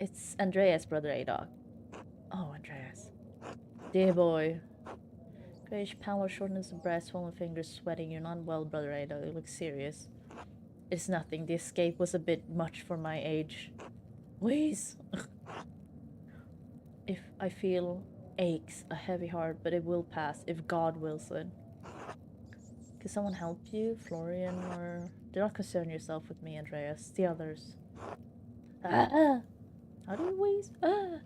It's Andreas, brother Adog. Oh, Andreas. Dear boy. Grayish pallor, shortness of breath, swollen fingers, sweating. You're not well, brother Adog. You look serious. It's nothing. The escape was a bit much for my age. Please. If I feel aches, a heavy heart, but it will pass if God wills it. Can someone help you, Florian, or do not concern yourself with me, Andreas. The others. Ah! How do you wheeze? Ah!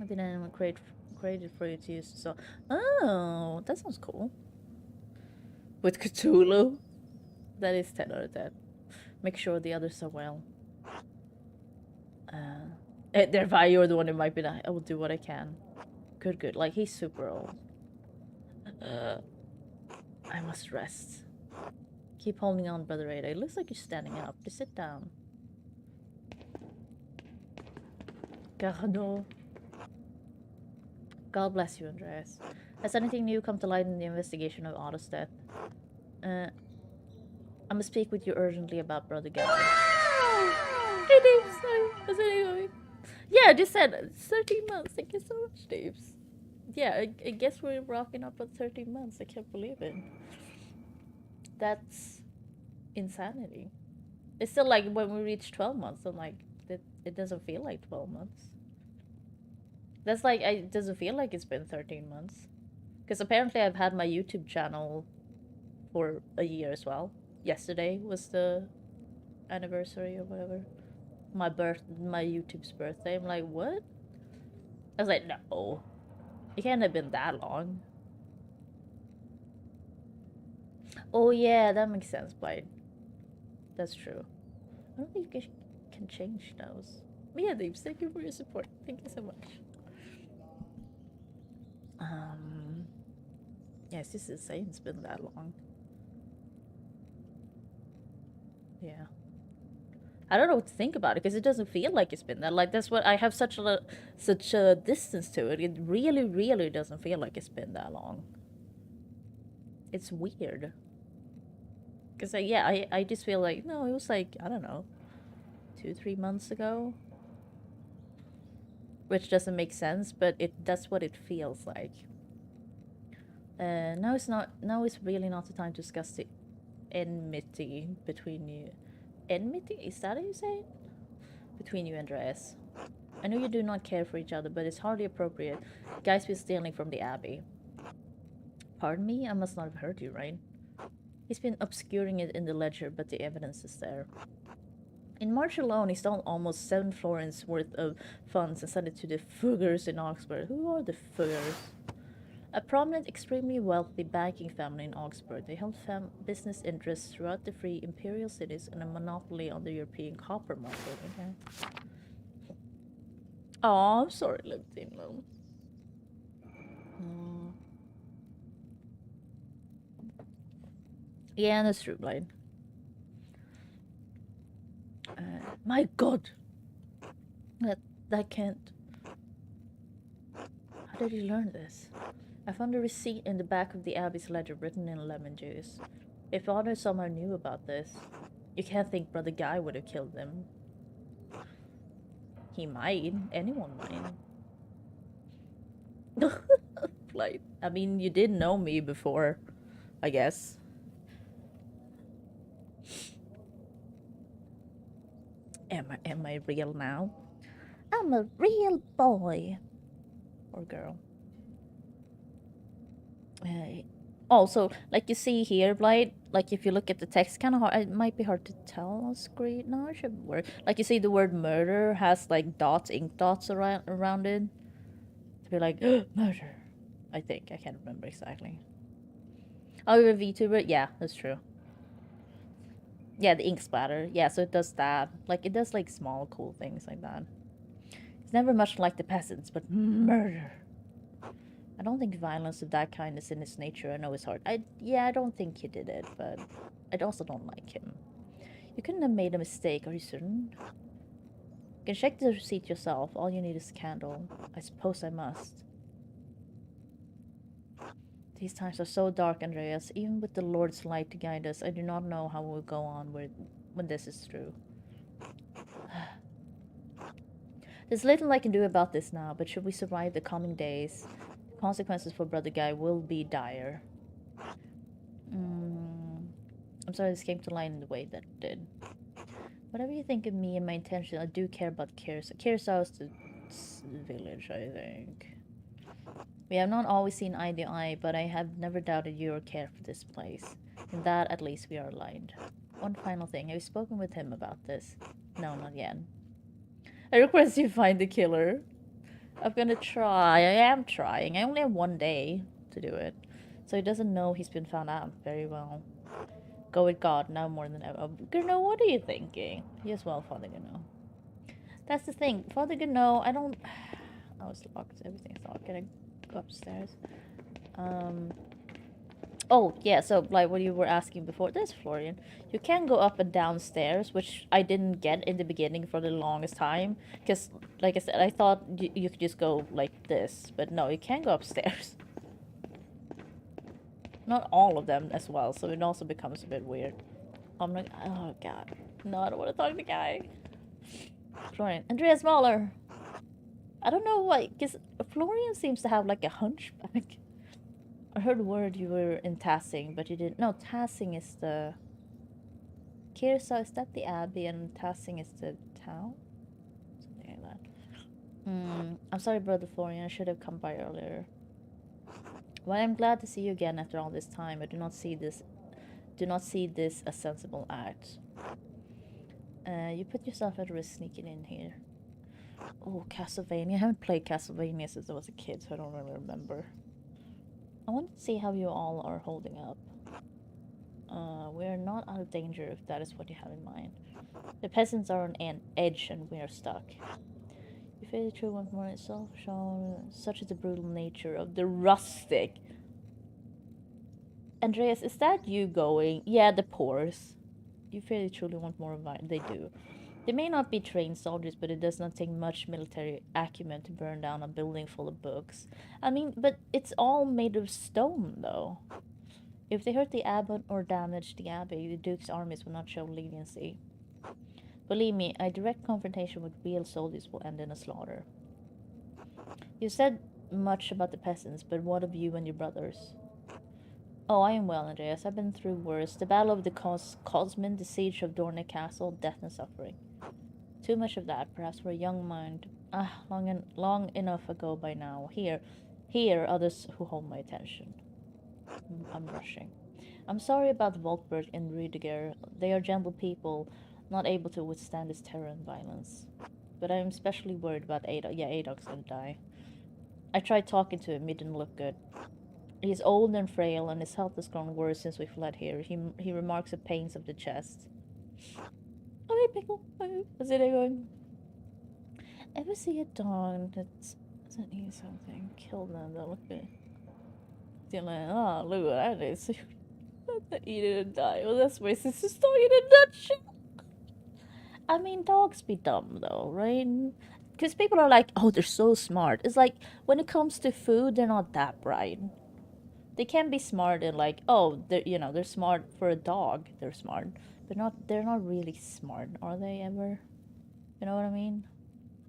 I didn't anyone created for you to use. So, oh, that sounds cool. With Cthulhu, that is 10 out of 10. Make sure the others are well. Thereby, you're the one who might be. I will do what I can. Good, good. Like he's super old. I must rest. Keep holding on, brother Ada. It looks like you're standing up. Just sit down. Garno. God bless you, Andreas. Has anything new come to light in the investigation of Otto's death? I must speak with you urgently about Brother Gavin. Hey, Dave. Sorry. How's it going? Yeah, I just said 13 months. Thank you so much, Dave. Yeah, I guess we're rocking up at 13 months. I can't believe it. That's insanity. It's still like when we reach 12 months, I'm like, it doesn't feel like 12 months. That's like, it doesn't feel like it's been 13 months. Because apparently I've had my YouTube channel for a year as well. Yesterday was the anniversary or whatever. My YouTube's birthday. I'm like, what? I was like, no. It can't have been that long. Oh yeah, that makes sense, Blight. That's true. I don't think you can change those. But yeah, Dave, thank you for your support. Thank you so much. Yes, this is insane. It's been that long. Yeah. I don't know what to think about it because it doesn't feel like it's been that. Like that's what I have such a distance to it. It really, really doesn't feel like it's been that long. It's weird. Because I just feel like no, it was like I don't know, 2-3 months ago. Which doesn't make sense, but that's what it feels like. Now it's not. Now it's really not the time to discuss the enmity between you. Enmity? Is that how you say it? Between you and Andreas. I know you do not care for each other, but it's hardly appropriate. Guys be stealing from the Abbey. Pardon me? I must not have heard you right. He's been obscuring it in the ledger, but the evidence is there. In March alone, he stole almost 7 florins worth of funds and sent it to the Fuggers in Augsburg. Who are the Fuggers? A prominent, extremely wealthy banking family in Augsburg. They held business interests throughout the free imperial cities and a monopoly on the European copper market. Okay. Oh, I'm sorry, Latino. Oh. Yeah, that's true, Blind. My God, that can't. How did he learn this? I found a receipt in the back of the Abbey's ledger written in lemon juice. If Father somehow knew about this, you can't think Brother Guy would have killed him. He might. Anyone might. Like, I mean, you did know me before, I guess. Am I real now? I'm a real boy. Or girl. Also, like you see here, Blight, like if you look at the text, kind of hard, it might be hard to tell on screen. No, it should work. Like you see the word murder has like dots, ink dots around it. To be like, murder. I think. I can't remember exactly. Oh, you're a VTuber? Yeah, that's true. Yeah, the ink splatter. Yeah, so it does that. Like, it does like small, cool things like that. It's never much like the peasants, but murder. I don't think violence of that kind is in its nature. I know it's hard. I don't think he did it, but I also don't like him. You couldn't have made a mistake, are you certain? You can check the receipt yourself. All you need is a candle. I suppose I must. These times are so dark, Andreas. Even with the Lord's light to guide us, I do not know how we'll go on when this is true. There's little I can do about this now, but should we survive the coming days, the consequences for Brother Guy will be dire. I'm sorry this came to light in the way that it did. Whatever you think of me and my intention, I do care about Kyrsa. Kyrsa is the village, I think. We have not always seen eye to eye, but I have never doubted your care for this place. In that, at least, we are aligned. One final thing. Have you spoken with him about this? No, not yet. I request you find the killer. I'm gonna try. I am trying. I only have 1 day to do it. So he doesn't know he's been found out. Very well. Go with God, now more than ever. Gurno, what are you thinking? Yes, well, Father Gurno. That's the thing. Father Gurno, I don't... Oh, it's locked. Everything's locked. Can I go upstairs? Oh, yeah, so, like, what you were asking before. There's Florian. You can go up and down stairs, which I didn't get in the beginning for the longest time. Because, like I said, I thought you could just go like this. But no, you can go upstairs. Not all of them as well, so it also becomes a bit weird. I'm like, oh god. No, I don't want to talk to the guy. Florian. Andreas Mahler! I don't know why, because Florian seems to have like a hunchback. I heard word you were in Tassing, but you didn't. No, Tassing is the... Kyrsa, is that the abbey, and Tassing is the town? Something like that. I'm sorry, Brother Florian, I should have come by earlier. Well, I'm glad to see you again after all this time. I do not see this a sensible act. You put yourself at risk sneaking in here. Oh, Castlevania. I haven't played Castlevania since I was a kid, so I don't really remember. I want to see how you all are holding up. We are not out of danger if that is what you have in mind. The peasants are on an edge and we are stuck. You feel the true once more itself shown, such is the brutal nature of the rustic. Andreas, is that you going? Yeah, the pores. You fairly truly want more of mine. They do. They may not be trained soldiers, but it does not take much military acumen to burn down a building full of books. I mean, but it's all made of stone, though. If they hurt the abbot or damage the abbey, the Duke's armies will not show leniency. Believe me, a direct confrontation with real soldiers will end in a slaughter. You said much about the peasants, but what of you and your brothers? Oh, I am well, Andreas. I've been through worse. The Battle of the Cosmin, the Siege of Dorne Castle, death and suffering. Too much of that, perhaps for a young mind. Long enough ago by now. Here, others who hold my attention. I'm rushing. I'm sorry about Volkbert and Rüdiger. They are gentle people, not able to withstand this terror and violence. But I'm especially worried about Adok. Yeah, Adok's gonna die. I tried talking to him, he didn't look good. He's old and frail, and his health has grown worse since we fled here. He remarks of pains of the chest. Oh, hey, Pickle. Oh, how's it going? Ever see a dog that doesn't eat something? Kill them, they'll look at they're like, oh, look at that is. Eat it and die. Well, that's racist. Just dog in a nutshell. I mean, dogs be dumb, though, right? Because people are like, oh, they're so smart. It's like, when it comes to food, they're not that bright. They can be smart and like, oh, they're smart for a dog. They're smart, but they're not really smart, are they ever? You know what I mean?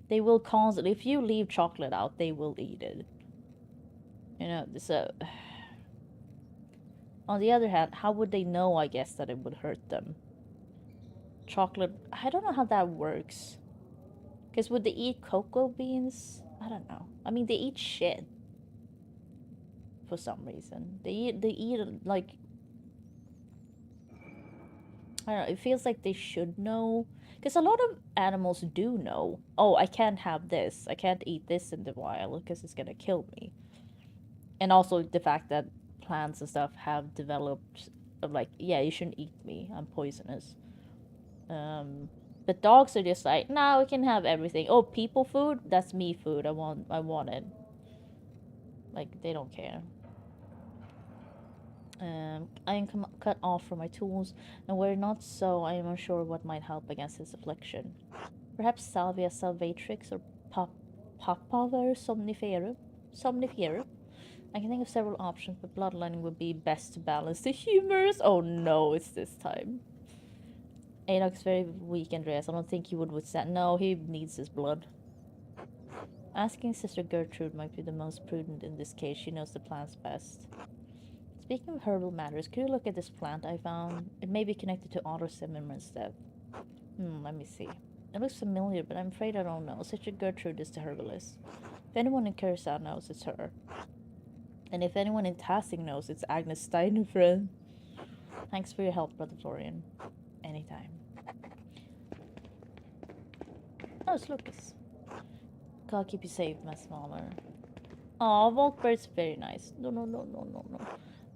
They will constantly, if you leave chocolate out, they will eat it. You know, so on the other hand, how would they know, I guess, that it would hurt them? Chocolate, I don't know how that works. Because would they eat cocoa beans? I don't know. I mean, they eat shit for some reason. They eat like, I don't know, it feels like they should know. Because a lot of animals do know, oh, I can't have this. I can't eat this in the wild because it's gonna kill me. And also the fact that plants and stuff have developed, like, yeah, you shouldn't eat me. I'm poisonous. But dogs are just like, nah, we can have everything. Oh, people food? That's me food. I want it. Like, they don't care. I am cut off from my tools, and were it not so, I am unsure what might help against this affliction. Perhaps Salvia salvatrix or Papaver somniferum? Somniferum? I can think of several options, but bloodletting would be best to balance the humors. Oh no, it's this time. Adok's very weak, Andreas. I don't think he would withstand. No, he needs his blood. Asking Sister Gertrude might be the most prudent in this case. She knows the plants best. Speaking of herbal matters, could you look at this plant I found? It may be connected to Otto Zimmerman's death. Let me see. It looks familiar, but I'm afraid I don't know. Sister Gertrude is the herbalist. If anyone in Curacao knows, it's her. And if anyone in Tassing knows, it's Agnes Steinfriend. Thanks for your help, Brother Florian. Anytime. Oh, it's Lucas. God keep you safe, my smaller. Aw, Volkbert's very nice. No.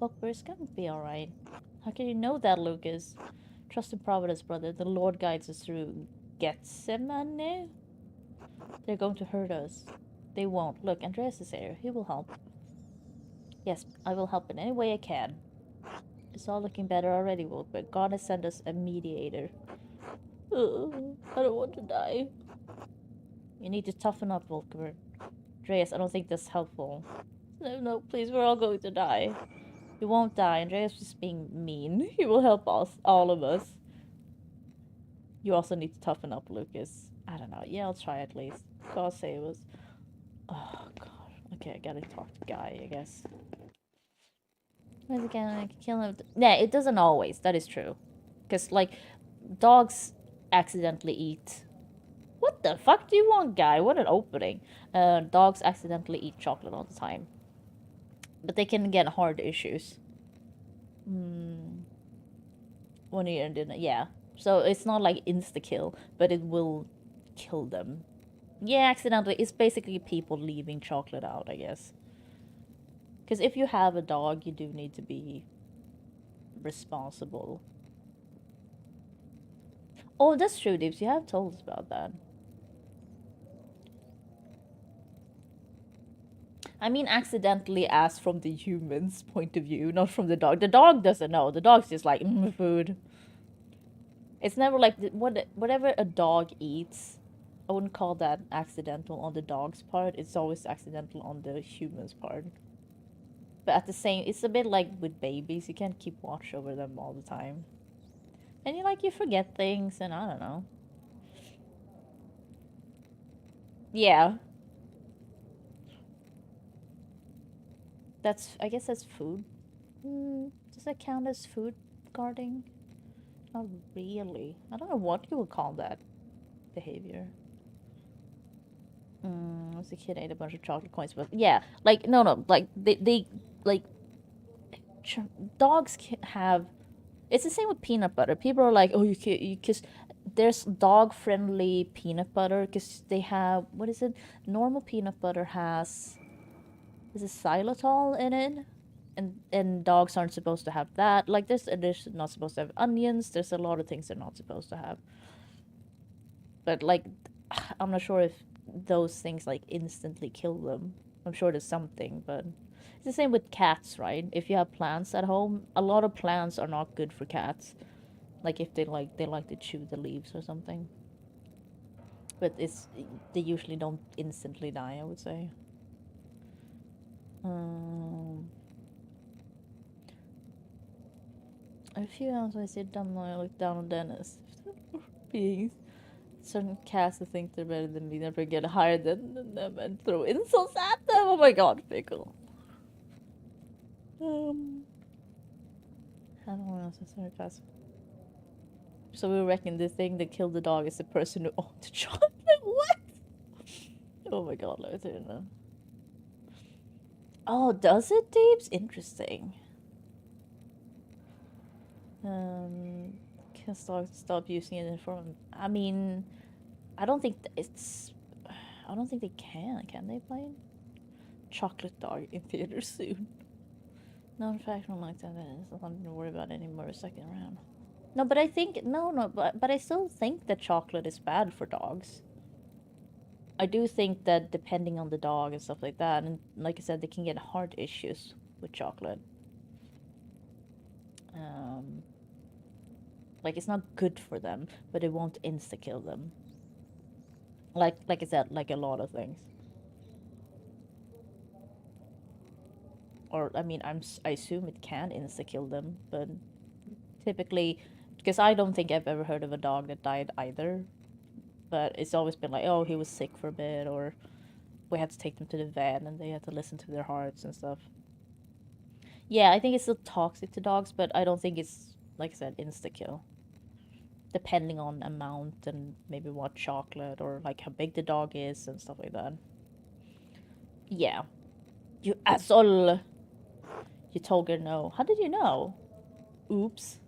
Volkbert's gonna be alright. How can you know that, Lucas? Trust in Providence, brother. The Lord guides us through Gethsemane. They're going to hurt us. They won't. Look, Andreas is here. He will help. Yes, I will help in any way I can. It's all looking better already, Volkbert. God has sent us a mediator. I don't want to die. You need to toughen up, Volkbert. Andreas, I don't think that's helpful. No, please, we're all going to die. You won't die. Andreas is being mean. He will help us, all of us. You also need to toughen up, Lucas. I don't know. Yeah, I'll try at least. God save us. Oh, God. Okay, I gotta talk to Guy, I guess. Once again, I can kill him. Yeah, it doesn't always. That is true. Because, like, dogs accidentally eat. What the fuck do you want, Guy? What an opening. Dogs accidentally eat chocolate all the time. But they can get heart issues. 1 year and didn't. Yeah. So it's not like insta kill, but it will kill them. Yeah, accidentally. It's basically people leaving chocolate out, I guess. Because if you have a dog, you do need to be responsible. Oh, that's true, Dips. You have told us about that. I mean, accidentally, as from the human's point of view, not from the dog. The dog doesn't know. The dog's just like, food. It's never like whatever a dog eats. I wouldn't call that accidental on the dog's part. It's always accidental on the human's part. But at the same, it's a bit like with babies. You can't keep watch over them all the time. And you forget things, and I don't know. Yeah. I guess that's food. Does that count as food guarding? Not really. I don't know what you would call that behavior. The kid ate a bunch of chocolate coins, but yeah, like no, like they like dogs have. It's the same with peanut butter. People are like, oh, you can't, because there's dog-friendly peanut butter because they have, what is it? Normal peanut butter has, is it xylitol in it? And dogs aren't supposed to have that. Like this, and they're not supposed to have onions. There's a lot of things they're not supposed to have. But like, I'm not sure if those things like instantly kill them. I'm sure there's something, but it's the same with cats, right? If you have plants at home, a lot of plants are not good for cats. Like if they like to chew the leaves or something. But they usually don't instantly die, I would say. A few times I sit down and I look down on Dennis. Beings. Certain cats who think they're better than me never get higher than them and throw insults at them. Oh my god, Pickle. I don't know what else is sarcasm. So we reckon the thing that killed the dog is the person who owned the chocolate. What? Oh my god, let me turn that. Oh, does it, Deeps? Interesting. Can stop using it in form. I mean, I don't think it's. I don't think they can. Can they play Chocolate Dog in theaters soon? No, in fact, not like that. It's nothing to worry about anymore. Second round. No, but I think no, but I still think that chocolate is bad for dogs. I do think that depending on the dog and stuff like that, and like I said, they can get heart issues with chocolate. Like it's not good for them, but it won't insta kill them. Like I said, like a lot of things. Or I mean, I assume it can insta kill them, but typically, because I don't think I've ever heard of a dog that died either. But it's always been like, oh, he was sick for a bit, or we had to take them to the vet and they had to listen to their hearts and stuff. Yeah, I think it's still toxic to dogs, but I don't think it's, like I said, insta kill. Depending on amount and maybe what chocolate or like how big the dog is and stuff like that. Yeah. You asshole! You told her no. How did you know? Oops.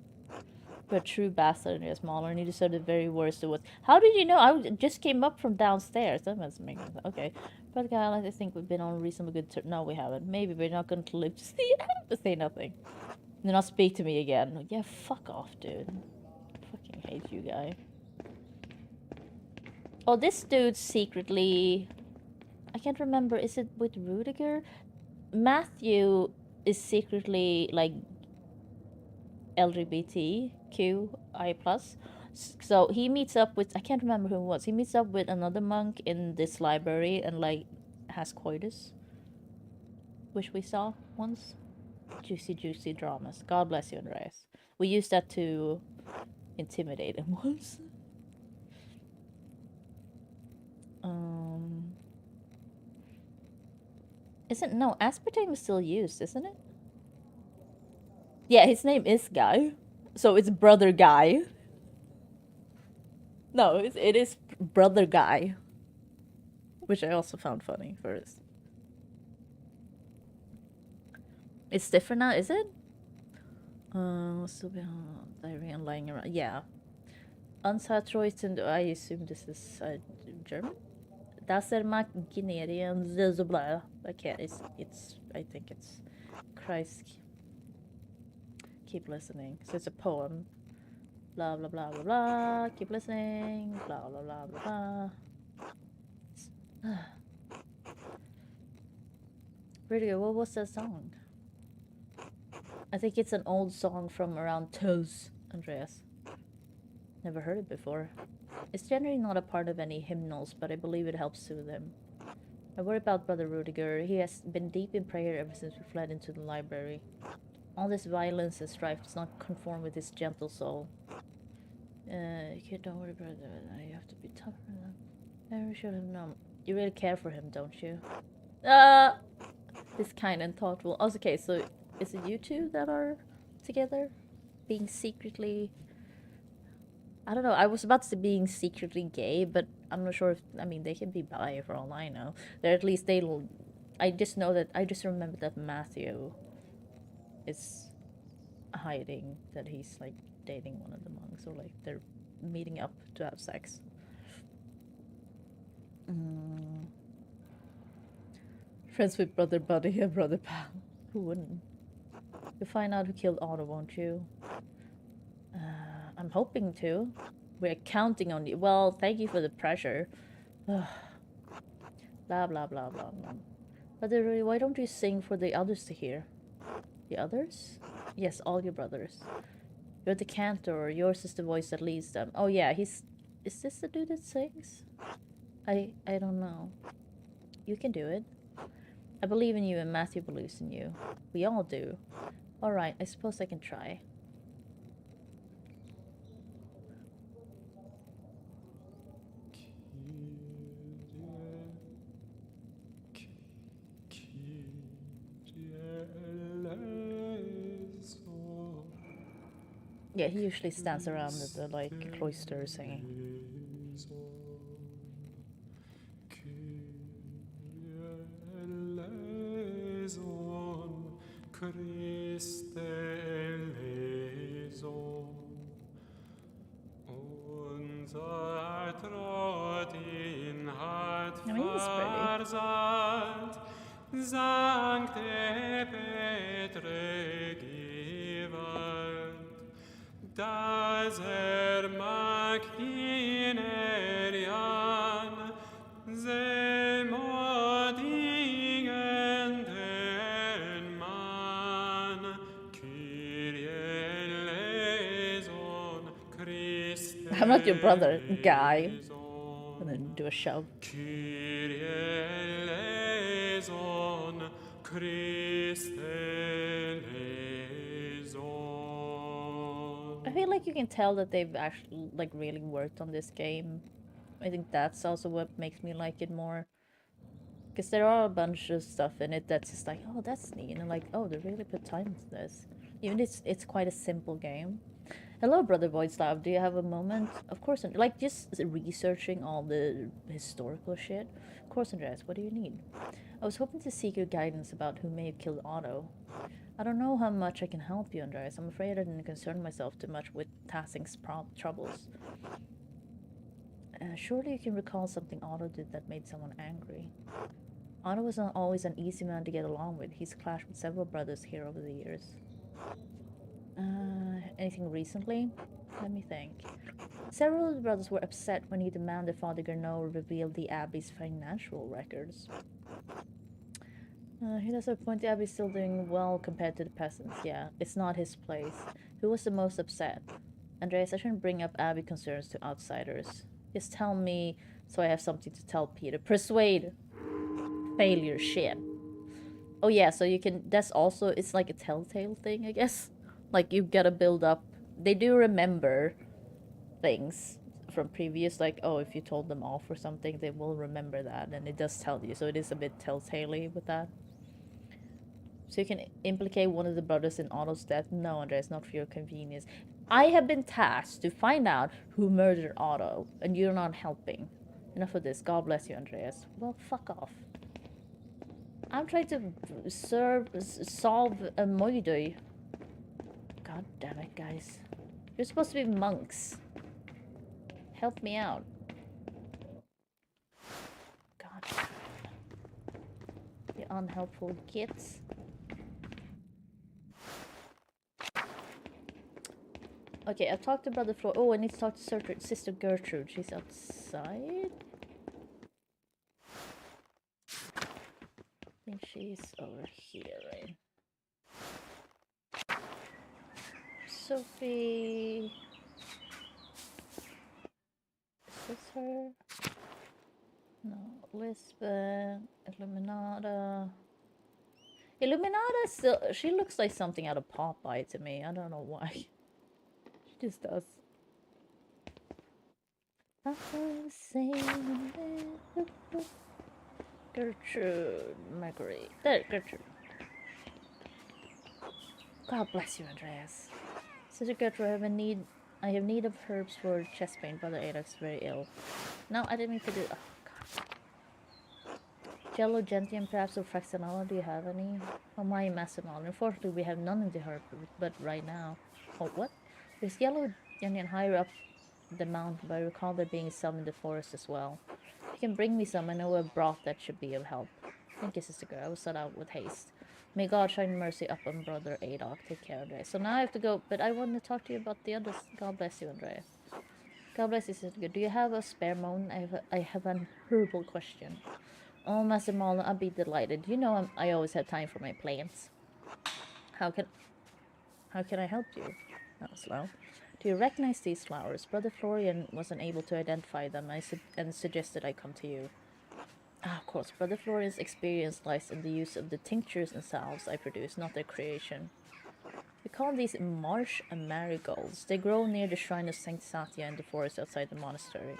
But a true bastard and you're smaller and you deserve the very worst it was. How did you know? I just came up from downstairs. That must make sense. Okay. But guy, I think we've been on a reasonably good term. No, we haven't. Maybe we're not going to live to see it. To say nothing. Do not speak to me again. Yeah, fuck off, dude. I fucking hate you, guy. Oh, this dude's secretly... I can't remember. Is it with Rudiger? Matthew is secretly, like, LGBTQI+. So he meets up with... I can't remember who it was. He meets up with another monk in this library and, like, has coitus. Which we saw once. Juicy dramas. God bless you, Andreas. We used that to intimidate him once. No, aspartame is still used, isn't it? Yeah, his name is Guy. So it's Brother Guy. No, it is Brother Guy. Which I also found funny first. It's different now, is it? Still behind diarrhea and lying around. Yeah. Unsaturated, I assume this is German? Das är Magnerian blah. I can't. It's. I think it's Christ. Keep listening. So it's a poem. Blah blah blah blah blah. Keep listening. Blah blah blah blah blah. Rudiger, what was that song? I think it's an old song from around Toes, Andreas. Never heard it before. It's generally not a part of any hymnals, but I believe it helps soothe him. I worry about Brother Rudiger. He has been deep in prayer ever since we fled into the library. All this violence and strife does not conform with his gentle soul. Don't worry about that. You have to be tougher than that. Never should have known. You really care for him, don't you? This kind and thoughtful. Oh, okay, so is it you two that are together? Being secretly... I don't know, I was about to say being secretly gay, but I'm not sure if... I mean, they can be bi for all I know. They're at least I just know that... I just remember that Matthew is hiding that he's like dating one of the monks, or like they're meeting up to have sex. Friends with brother buddy and brother pal. Who wouldn't? You'll find out who killed Otto, won't you? I'm hoping to. We're counting on you. Well, thank you for the pressure. Blah, blah, blah, blah, blah. But why don't you sing for the others to hear? The others? Yes, all your brothers. You're the cantor. Yours is the voice that leads them. Oh yeah, he's... Is this the dude that sings? I don't know. You can do it. I believe in you and Matthew believes in you. We all do. Alright, I suppose I can try. Yeah, he usually stands around the like cloister singing. I mean, he's pretty. Sancte Petre Gewalt, das mag in Erian, Selmodigenden man, Kyrie eleison, Christe. I'm not your brother, guy. And then do a shove. Kyrie eleison, Christe eleison. I feel like you can tell that they've actually like really worked on this game. I think that's also what makes me like it more. Because there are a bunch of stuff in it that's just like, oh, that's neat. And like, oh, they really put time into this. Even it's quite a simple game. Hello, Brother Voidslav. Do you have a moment? Of course, like just researching all the historical shit. Of course, Andreas. What do you need? I was hoping to seek your guidance about who may have killed Otto. I don't know how much I can help you, Andreas. I'm afraid I didn't concern myself too much with Tassing's troubles. Surely you can recall something Otto did that made someone angry. Otto was not always an easy man to get along with. He's clashed with several brothers here over the years. Anything recently? Let me think. Several of the brothers were upset when he demanded Father Gernot reveal the Abbey's financial records. He does have a point. The Abbey's still doing well compared to the peasants. Yeah, it's not his place. Who was the most upset? Andreas, I shouldn't bring up Abbey concerns to outsiders. Just tell me so I have something to tell Peter. Persuade! Failure shit. Oh yeah, so you can... That's also... It's like a telltale thing, I guess. Like, you've got to build up... They do remember things from previous, like, oh, if you told them off or something, they will remember that, and it does tell you, so it is a bit telltale-y with that. So you can implicate one of the brothers in Otto's death? No, Andreas, not for your convenience. I have been tasked to find out who murdered Otto, and you're not helping. Enough of this. God bless you, Andreas. Well, fuck off. I'm trying to solve a moidoi. God damn it, guys. You're supposed to be monks. Help me out. God. You unhelpful kids. Okay, I've talked to Brother Flo. Oh, I need to talk to Sister Gertrude. She's outside? I think she's over here, right? Sophie. Is this her? No. Lisbeth. Illuminata. Illuminata still. She looks like something out of Popeye to me. I don't know why. She just does. Gertrude. Marguerite. There, Gertrude. God bless you, Andreas. Sister Gertrude, I have need of herbs for chest pain. Brother Alex is very ill. No, I didn't mean to do. Oh, God. Jello, Gentian, perhaps, or Fraxinella, do you have any? Oh, my Massimal. Unfortunately, we have none in the herb, but right now. Oh, what? There's Yellow Gentian higher up the mountain, but I recall there being some in the forest as well. If you can bring me some, I know a broth that should be of help. Thank you, sister girl. I will set out with haste. May God shine mercy upon brother Adok. Take care, Andreas. So now I have to go, but I want to talk to you about the others. God bless you, Andreas. God bless you, sister girl. Do you have a spare moment? I have an herbal question. Oh, Master Marlon, I'll be delighted. You know I always have time for my plants. How can I help you? That was slow. Do you recognize these flowers? Brother Florian wasn't able to identify them and suggested I come to you. Ah, of course, Brother Florian's experience lies in the use of the tinctures and salves I produce, not their creation. We call these marsh marigolds. They grow near the shrine of Saint Satya in the forest outside the monastery.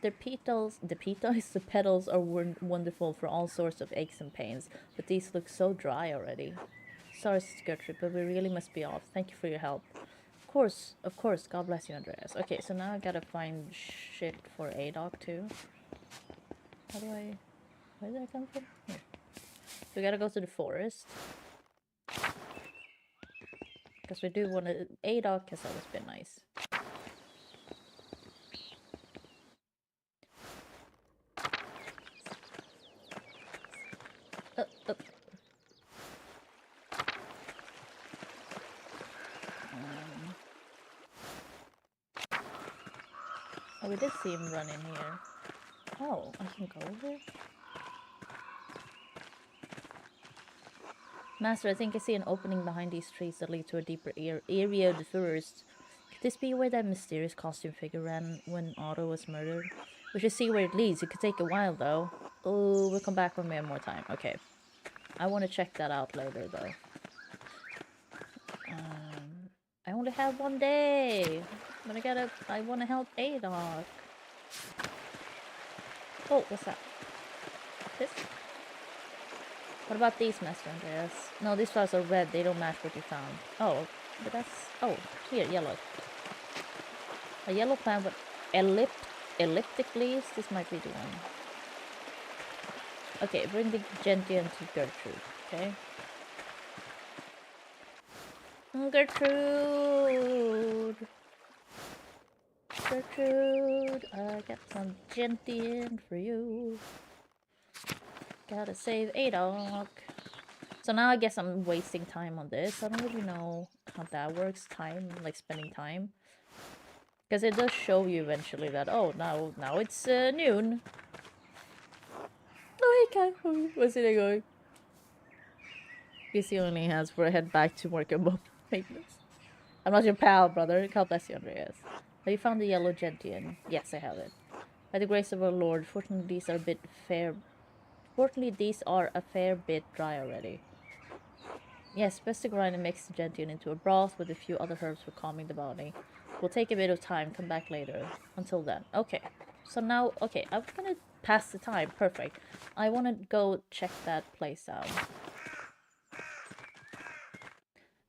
The petals are wonderful for all sorts of aches and pains, but these look so dry already. Sorry, Sister Gertrude, but we really must be off. Thank you for your help. Of course. God bless you, Andreas. Okay, so now I gotta find shit for Adok too. Where did I come from? Here. So we gotta go to the forest. Because we do want to... Adok has always been nice. Oh, we did see him run in here. Oh, I can go over? Master, I think I see an opening behind these trees that lead to a deeper area of the forest. Could this be where that mysterious costume figure ran when Otto was murdered? We should see where it leads. It could take a while, though. Oh, we'll come back when we have more time. Okay. I want to check that out later, though. I only have 1 day. But I want to help Adok. Oh, what's that? This? What about these, Master Andreas? No, these flowers are red. They don't match what you found. Oh, but that's... Oh, here, yellow. A yellow plant with elliptic leaves. This might be the one. Okay, bring the gentian to Gertrude. Okay. Gertrude! Gertrude, I got some gentian for you. Gotta save Adok. So now I guess I'm wasting time on this. I don't really know how that works. Time, like spending time. Because it does show you eventually that, oh, now it's noon. Oh, hey, Kai. What's it going? Guess he only has for a head back to work above maintenance. I'm not your pal, brother. God bless you, Andreas. Have you found the yellow gentian? Yes, I have it. By the grace of our Lord, fortunately these are a fair bit dry already. Yes, best to grind and mix the gentian into a broth with a few other herbs for calming the body. Will take a bit of time. Come back later. Until then. Okay. So now, okay, I'm gonna pass the time. Perfect. I want to go check that place out.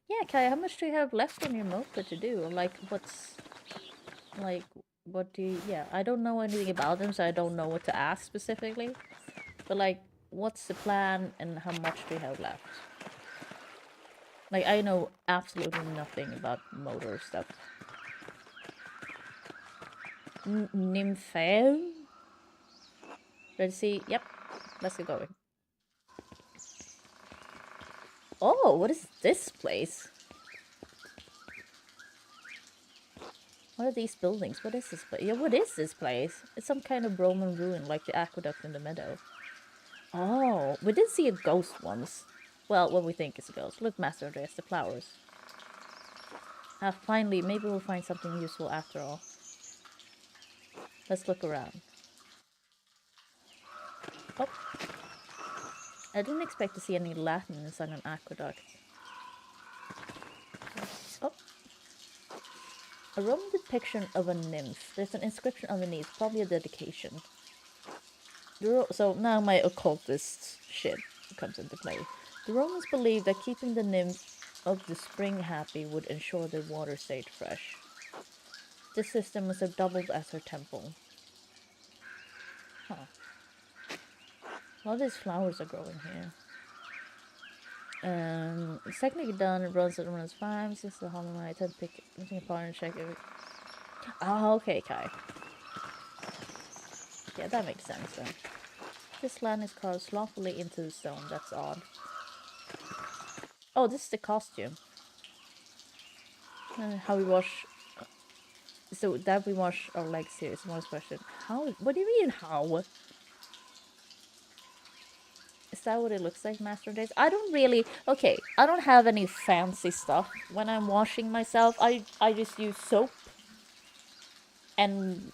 Yeah, Kai, how much do you have left on your moped to do? Like, what do you... Yeah, I don't know anything about them, so I don't know what to ask specifically. But, like, what's the plan and how much do you have left? Like, I know absolutely nothing about motor stuff. Nymphaeum? Let's see. Yep. Let's get going. Oh, what is this place? What are these buildings? What is this place? Yeah, what is this place? It's some kind of Roman ruin, like the aqueduct in the meadow. Oh, we did see a ghost once. Well, what we think is a ghost. Look, Master Andreas, the flowers. Ah, finally, maybe we'll find something useful after all. Let's look around. Oh. I didn't expect to see any Latin inside an aqueduct. Oh. A Roman depiction of a nymph. There's an inscription underneath, probably a dedication. So now my occultist shit comes into play. The Romans believed that keeping the nymph of the spring happy would ensure their water stayed fresh. This system must have doubled as her temple. Huh. A lot of these flowers are growing here. It's technically done. It runs at runs 5 since the home I tend to pick everything apart and check it. Oh, okay, Kai. Yeah, that makes sense then. This land is carved slothfully into the stone. That's odd. Oh, this is the costume. How we wash. So that we wash our legs here is one question. How? What do you mean how? Is that what it looks like, Master Days? I don't really. Okay, I don't have any fancy stuff when I'm washing myself. I just use soap and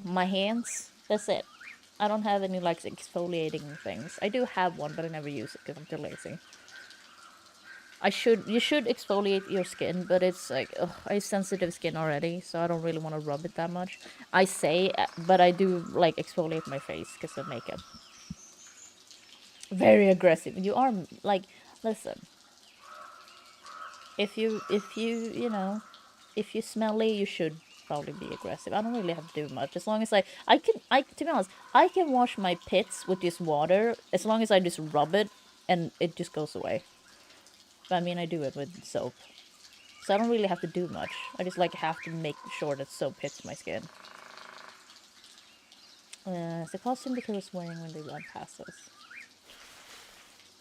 my hands. That's it. I don't have any like exfoliating things. I do have one, but I never use it because I'm too lazy. You should exfoliate your skin, but it's like, ugh, I have sensitive skin already, so I don't really want to rub it that much. I say, but I do like exfoliate my face because of makeup. Very aggressive. You are like, listen. If you smelly, you should probably be aggressive. I don't really have to do much as long as I to be honest, I can wash my pits with this water as long as I just rub it and it just goes away. But I mean, I do it with soap. So I don't really have to do much. I just like have to make sure that soap hits my skin. It's a costume because I was wearing when they run past us.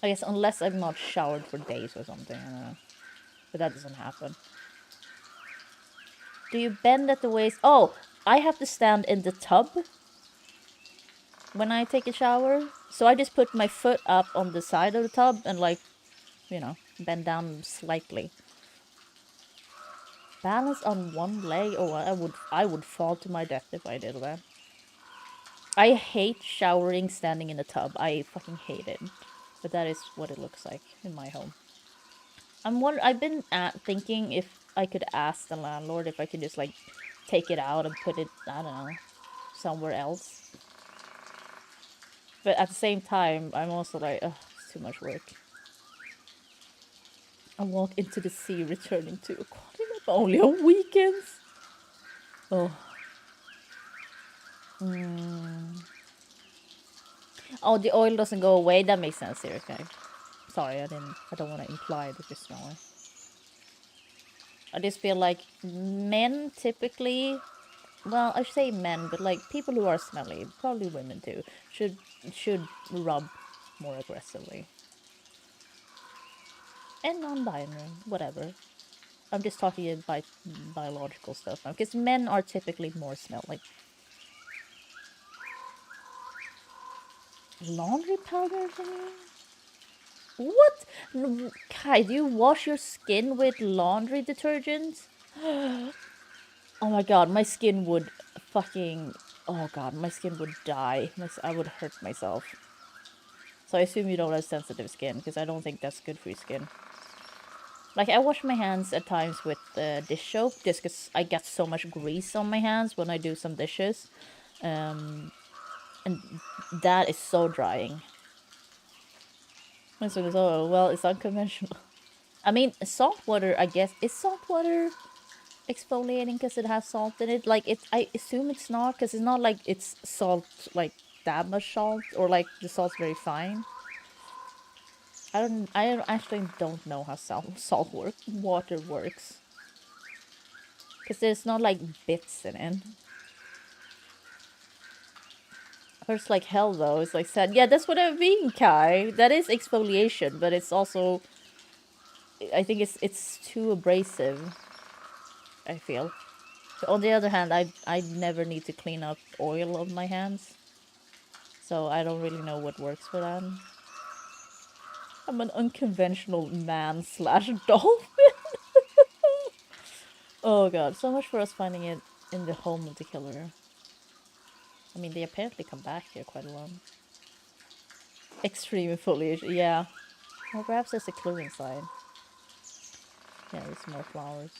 I guess unless I've not showered for days or something. I don't know. But that doesn't happen. Do you bend at the waist? Oh, I have to stand in the tub when I take a shower. So I just put my foot up on the side of the tub and bend down slightly. Balance on one leg? Oh, I would fall to my death if I did that. I hate showering standing in a tub. I fucking hate it. But that is what it looks like in my home. I've been thinking if I could ask the landlord if I could just like take it out and put it, I don't know, somewhere else. But at the same time, I'm also like, ugh, it's too much work. I walk into the sea returning to aquarium only on weekends. Oh. Oh, the oil doesn't go away. That makes sense here, okay. Sorry, I don't want to imply that you're smelling. I just feel like men typically, well, I say men, but like people who are smelly, probably women too, should rub more aggressively. And non-binary, whatever. I'm just talking about biological stuff now, because men are typically more smelly. Laundry powder thingy? What? Kai, do you wash your skin with laundry detergent? Oh my god, my skin would fucking... Oh god, my skin would die. I would hurt myself. So I assume you don't have sensitive skin, because I don't think that's good for your skin. Like, I wash my hands at times with dish soap, just because I get so much grease on my hands when I do some dishes. And that is so drying. Oh, well, it's unconventional. I mean, salt water, I guess. Is salt water exfoliating because it has salt in it? Like, I assume it's not, because it's not like it's salt, like, that much salt, or like the salt's very fine. I actually don't know how salt water works. Because there's not like bits in it. Hurts like hell though, it's like sad. Yeah, that's what I mean, Kai. That is exfoliation, but it's also... I think it's too abrasive, I feel. But on the other hand, I never need to clean up oil on my hands. So I don't really know what works for that. I'm an unconventional man / dolphin. Oh god, so much for us finding it in the home of the killer. I mean, they apparently come back here quite a lot. Extreme foliage, yeah. Well, perhaps there's a clue inside. Yeah, there's more flowers.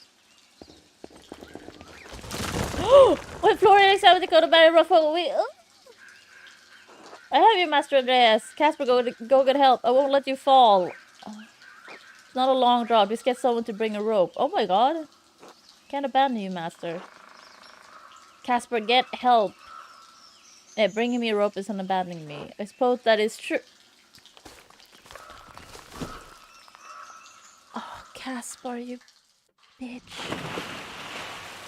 When Florian examined the coat of Barry Ruffle, I have you, Master Andreas. Casper, go get help. I won't let you fall. It's not a long drop. Just get someone to bring a rope. Oh my god. Can't abandon you, Master. Casper, get help. Yeah, bringing me a rope isn't abandoning me. I suppose that is true. Oh, Caspar, you bitch.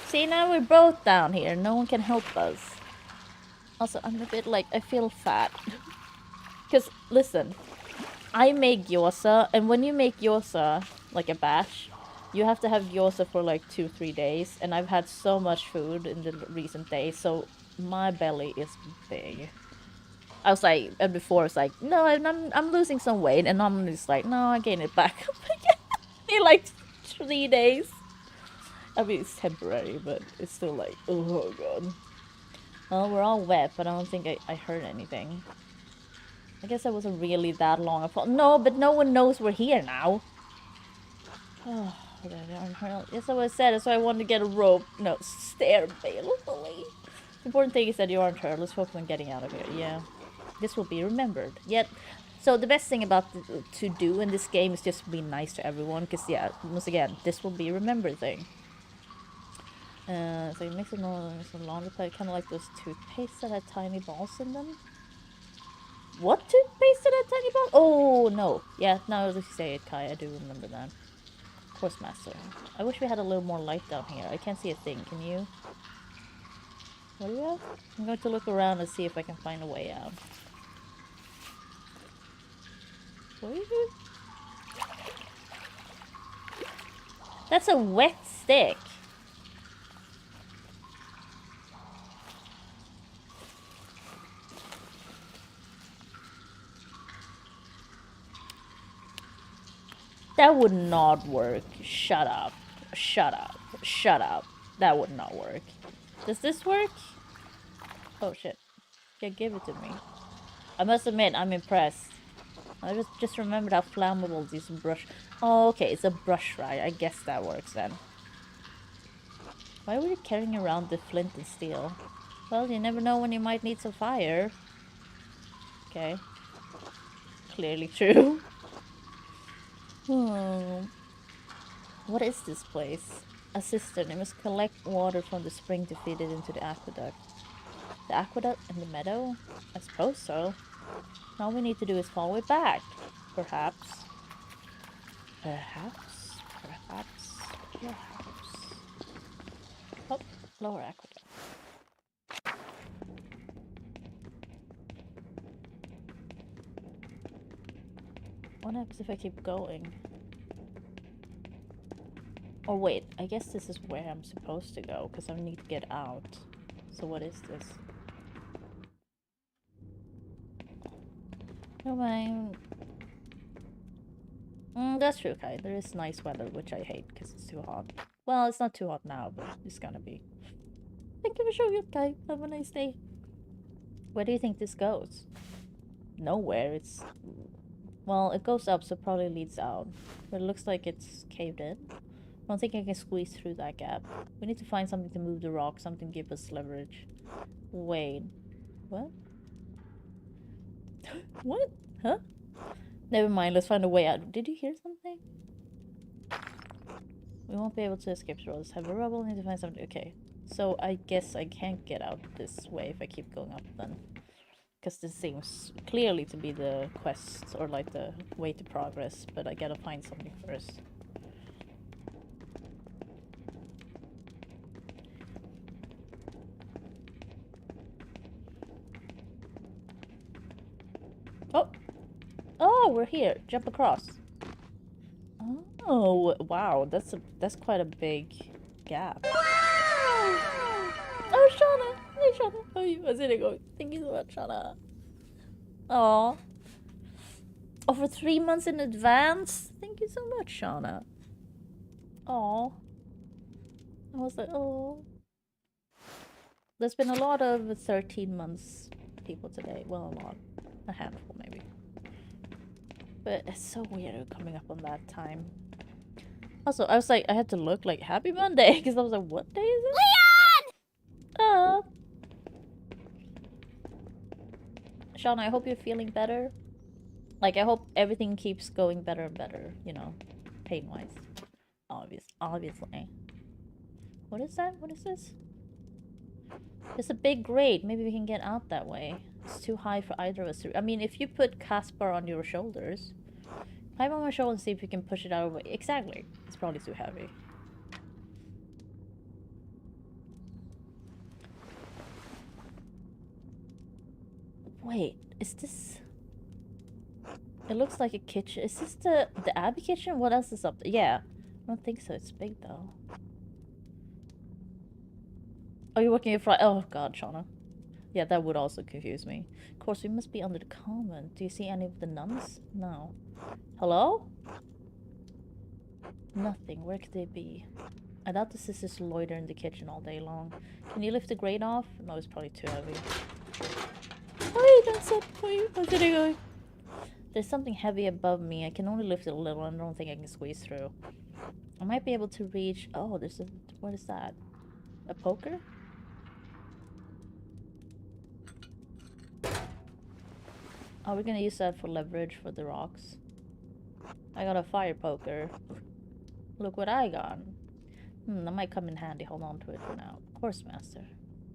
See, now we're both down here. No one can help us. Also, I'm a bit like, I feel fat. Because, listen, I make gyoza, and when you make gyoza, like a batch, you have to have gyoza for like 2-3 days, and I've had so much food in the recent days, so my belly is big. I was like, and before it's like, no, I'm losing some weight, and I'm just like, no, I gain it back up again in like 3 days. I mean, it's temporary, but it's still like, oh god. Well, we're all wet, but I don't think I heard anything. I guess it wasn't really that long a fall. No, but no one knows we're here now. Oh, that's what I said. That's why I wanted to get a rope. No, stair balefully. The important thing is that you aren't hurt. Let's focus on getting out of here. Yeah. This will be remembered. Yet, so the best thing about to do in this game is just be nice to everyone. Because, yeah, once again, this will be a remembered thing. So you mix it in some laundry plate, kind of like those toothpaste that had tiny balls in them. What toothpaste that had tiny balls? Oh, no. Yeah, now that you say it, Kai, I do remember that. Of course, Master. I wish we had a little more light down here. I can't see a thing. Can you? What do you have? I'm going to look around and see if I can find a way out. What are you doing? That's a wet stick. That would not work. Shut up. Shut up. Shut up. That would not work. Does this work? Oh shit. Yeah, give it to me. I must admit, I'm impressed. I just remembered how flammable these brush... Oh, okay, it's a brush, right? I guess that works then. Why were you carrying around the flint and steel? Well, you never know when you might need some fire. Okay. Clearly true. What is this place? A cistern. It must collect water from the spring to feed it into the aqueduct. The aqueduct in the meadow? I suppose so. All we need to do is follow it back. Perhaps. Perhaps. Perhaps. Perhaps. Oh, lower aqueduct. What happens if I keep going? Oh wait, I guess this is where I'm supposed to go, because I need to get out. So what is this? No mind. That's true, Kai. There is nice weather, which I hate, because it's too hot. Well, it's not too hot now, but it's gonna be. Thank you for showing up, Kai. Have a nice day. Where do you think this goes? Nowhere. It's... Well, it goes up, so it probably leads out. But it looks like it's caved in. I don't think I can squeeze through that gap. We need to find something to move the rock, something to give us leverage. Wait. What? What? Huh? Never mind, let's find a way out. Did you hear something? We won't be able to escape through all this heavy rubble. Need to find something. Okay. So I guess I can't get out this way if I keep going up then. Because this seems clearly to be the quest, or like the way to progress, but I gotta find something first. Oh! Oh, we're here. Jump across. Oh, wow. That's quite a big gap. Oh, Shauna! Hey, Shauna! How are you? How's it going? Thank you so much, Shauna. Aw. Oh, for 3 months in advance? Thank you so much, Shauna. Aw. I was like, oh. There's been a lot of 13 months people today. Well, a lot. A handful, maybe. But it's so weird coming up on that time. Also, I was like, I had to look like Happy Monday because I was like, what day is it? Leon! Sean, I hope you're feeling better. Like, I hope everything keeps going better and better, you know, pain-wise. Obviously. What is that? What is this? There's a big grate. Maybe we can get out that way. It's too high for either of us to... I mean, if you put Caspar on your shoulders... Climb on my shoulder and see if you can push it out of the way. Exactly. It's probably too heavy. Wait, is this... It looks like a kitchen. Is this the Abbey kitchen? What else is up there? Yeah. I don't think so. It's big, though. Oh, you're working in front. Oh, God, Shauna. Yeah, that would also confuse me. Of course, we must be under the convent. Do you see any of the nuns? No. Hello? Nothing. Where could they be? I doubt the sisters loiter in the kitchen all day long. Can you lift the grate off? No, it's probably too heavy. Wait, that's it. Wait, where's it going? There's something heavy above me. I can only lift it a little and I don't think I can squeeze through. I might be able to reach... Oh, there's a... What is that? A poker? Oh, we're gonna use that for leverage for the rocks. I got a fire poker. Look what I got. That might come in handy. Hold on to it for now. Of course, master.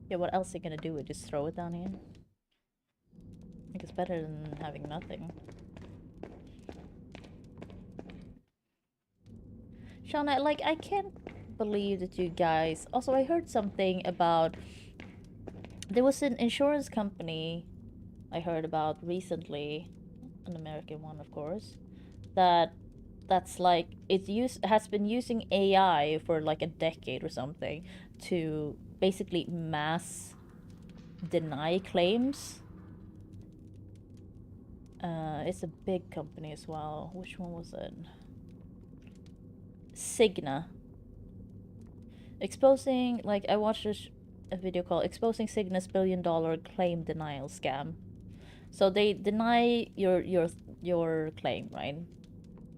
Yeah, what else are you gonna do? Just throw it down here? I think it's better than having nothing. Shauna, like, I can't believe that you guys... Also, I heard something about... There was an insurance company I heard about recently, an American one, of course, that's like, has been using AI for like a decade or something to basically mass deny claims. It's a big company as well. Which one was it? Cigna. Exposing, like, I watched a video called Exposing Cigna's $1 billion claim denial scam. So they deny your claim, right?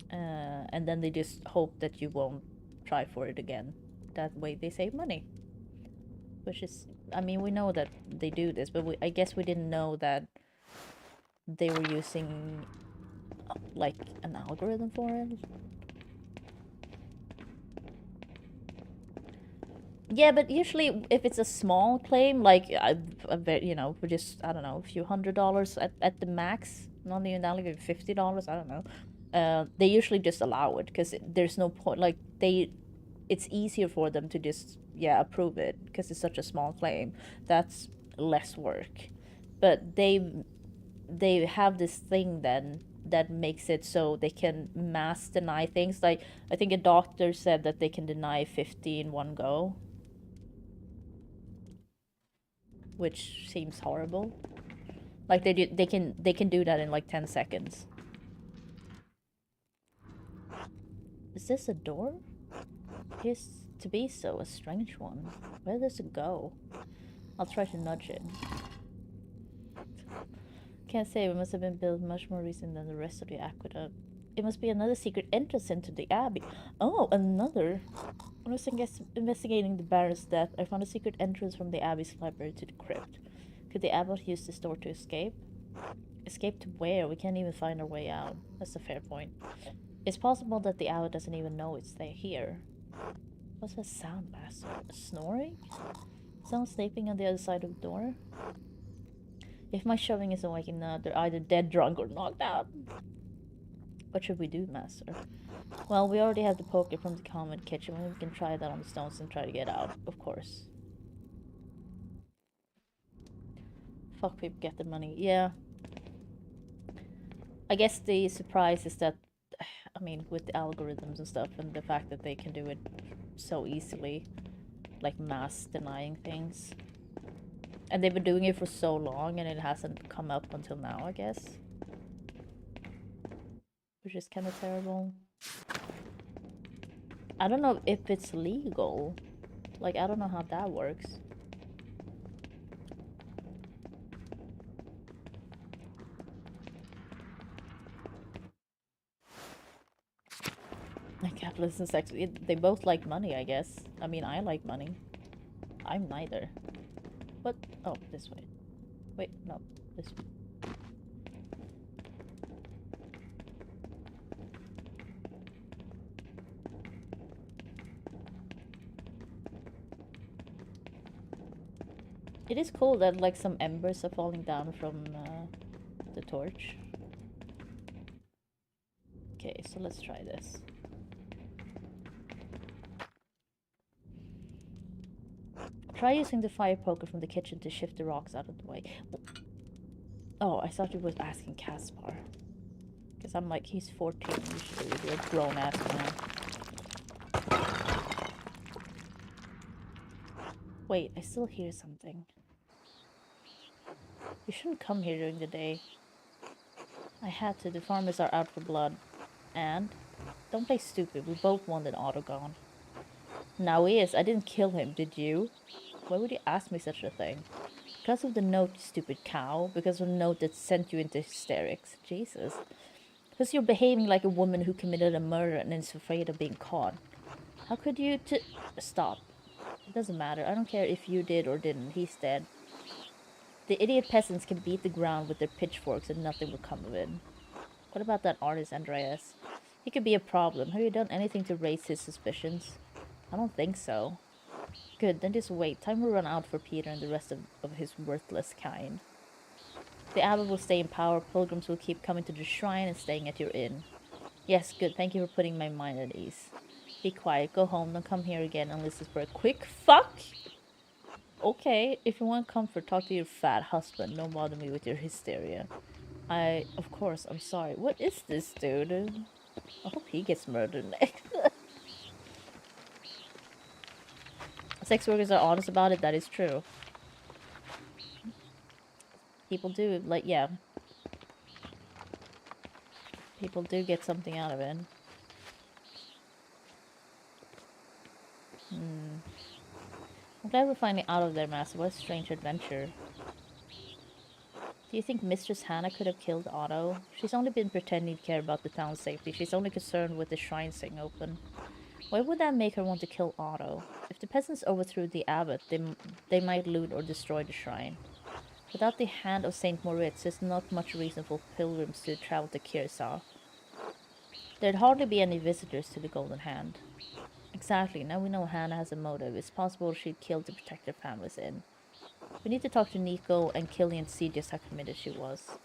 And then they just hope that you won't try for it again. That way they save money. Which is, I mean, we know that they do this, but I guess we didn't know that they were using like an algorithm for it. Yeah, but usually if it's a small claim, like you know, for just, I don't know, a few $100 at the max, not even that, like $50, I don't know. They usually just allow it because there's no point. Like it's easier for them to just approve it because it's such a small claim. That's less work, but they have this thing then that makes it so they can mass deny things. Like, I think a doctor said that they can deny 50 in one go, which seems horrible. Like, they can do that in like 10 seconds. Is this a door? Appears to be so, a strange one. Where does it go? I'll try to nudge it. Can't say, it must have been built much more recent than the rest of the aqueduct. It must be another secret entrance into the abbey. Oh, another. When I was investigating the Baron's death, I found a secret entrance from the abbey's library to the crypt. Could the abbot use this door to escape? Escape to where? We can't even find our way out. That's a fair point. It's possible that the abbot doesn't even know it's here. What's that sound, master? Snoring? Someone sleeping on the other side of the door? If my shoving isn't waking up, they're either dead drunk or knocked out. What should we do, master? Well, we already have the poker from the convent kitchen. We can try that on the stones and try to get out, of course. Fuck, people get the money. Yeah. I guess the surprise is that, I mean, with the algorithms and stuff, and the fact that they can do it so easily, like mass denying things. And they've been doing it for so long, and it hasn't come up until now, I guess. Which is kind of terrible. I don't know if it's legal. Like, I don't know how that works. Capitalists and sex, they both like money, I guess. I mean, I like money. I'm neither. What? Oh, this way. Wait, no, this way. It is cool that like some embers are falling down from the torch. Okay, so let's try this. Try using the fire poker from the kitchen to shift the rocks out of the way. Oh, I thought you was asking Caspar. Because I'm like, he's 14, usually you're a grown-ass man. Wait, I still hear something. You shouldn't come here during the day. I had to, the farmers are out for blood. And? Don't play stupid, we both wanted Otto gone. Now he is, I didn't kill him, did you? Why would you ask me such a thing? Because of the note, you stupid cow. Because of the note that sent you into hysterics. Jesus. Because you're behaving like a woman who committed a murder and is afraid of being caught. How could you Stop. It doesn't matter. I don't care if you did or didn't. He's dead. The idiot peasants can beat the ground with their pitchforks and nothing will come of it. What about that artist, Andreas? He could be a problem. Have you done anything to raise his suspicions? I don't think so. Good, then just wait. Time will run out for Peter and the rest of his worthless kind. The abbot will stay in power. Pilgrims will keep coming to the shrine and staying at your inn. Yes, good. Thank you for putting my mind at ease. Be quiet. Go home. Don't come here again unless it's for a quick fuck. Okay, if you want comfort, talk to your fat husband. Don't bother me with your hysteria. Of course, I'm sorry. What is this, dude? I hope he gets murdered next. Sex workers are honest about it. That is true. People do, like, yeah. People do get something out of it. I'm glad we're finally out of there, Master. What a strange adventure. Do you think Mistress Hannah could have killed Otto? She's only been pretending to care about the town's safety. She's only concerned with the shrine staying open. Why would that make her want to kill Otto? If the peasants overthrew the abbot, they might loot or destroy the shrine. Without the hand of Saint Moritz, there's not much reason for pilgrims to travel to Kiersau. There'd hardly be any visitors to the Golden Hand. Exactly, now we know Hannah has a motive. It's possible she'd kill to protect her family's inn. We need to talk to Nico and Killian to see just how committed she was.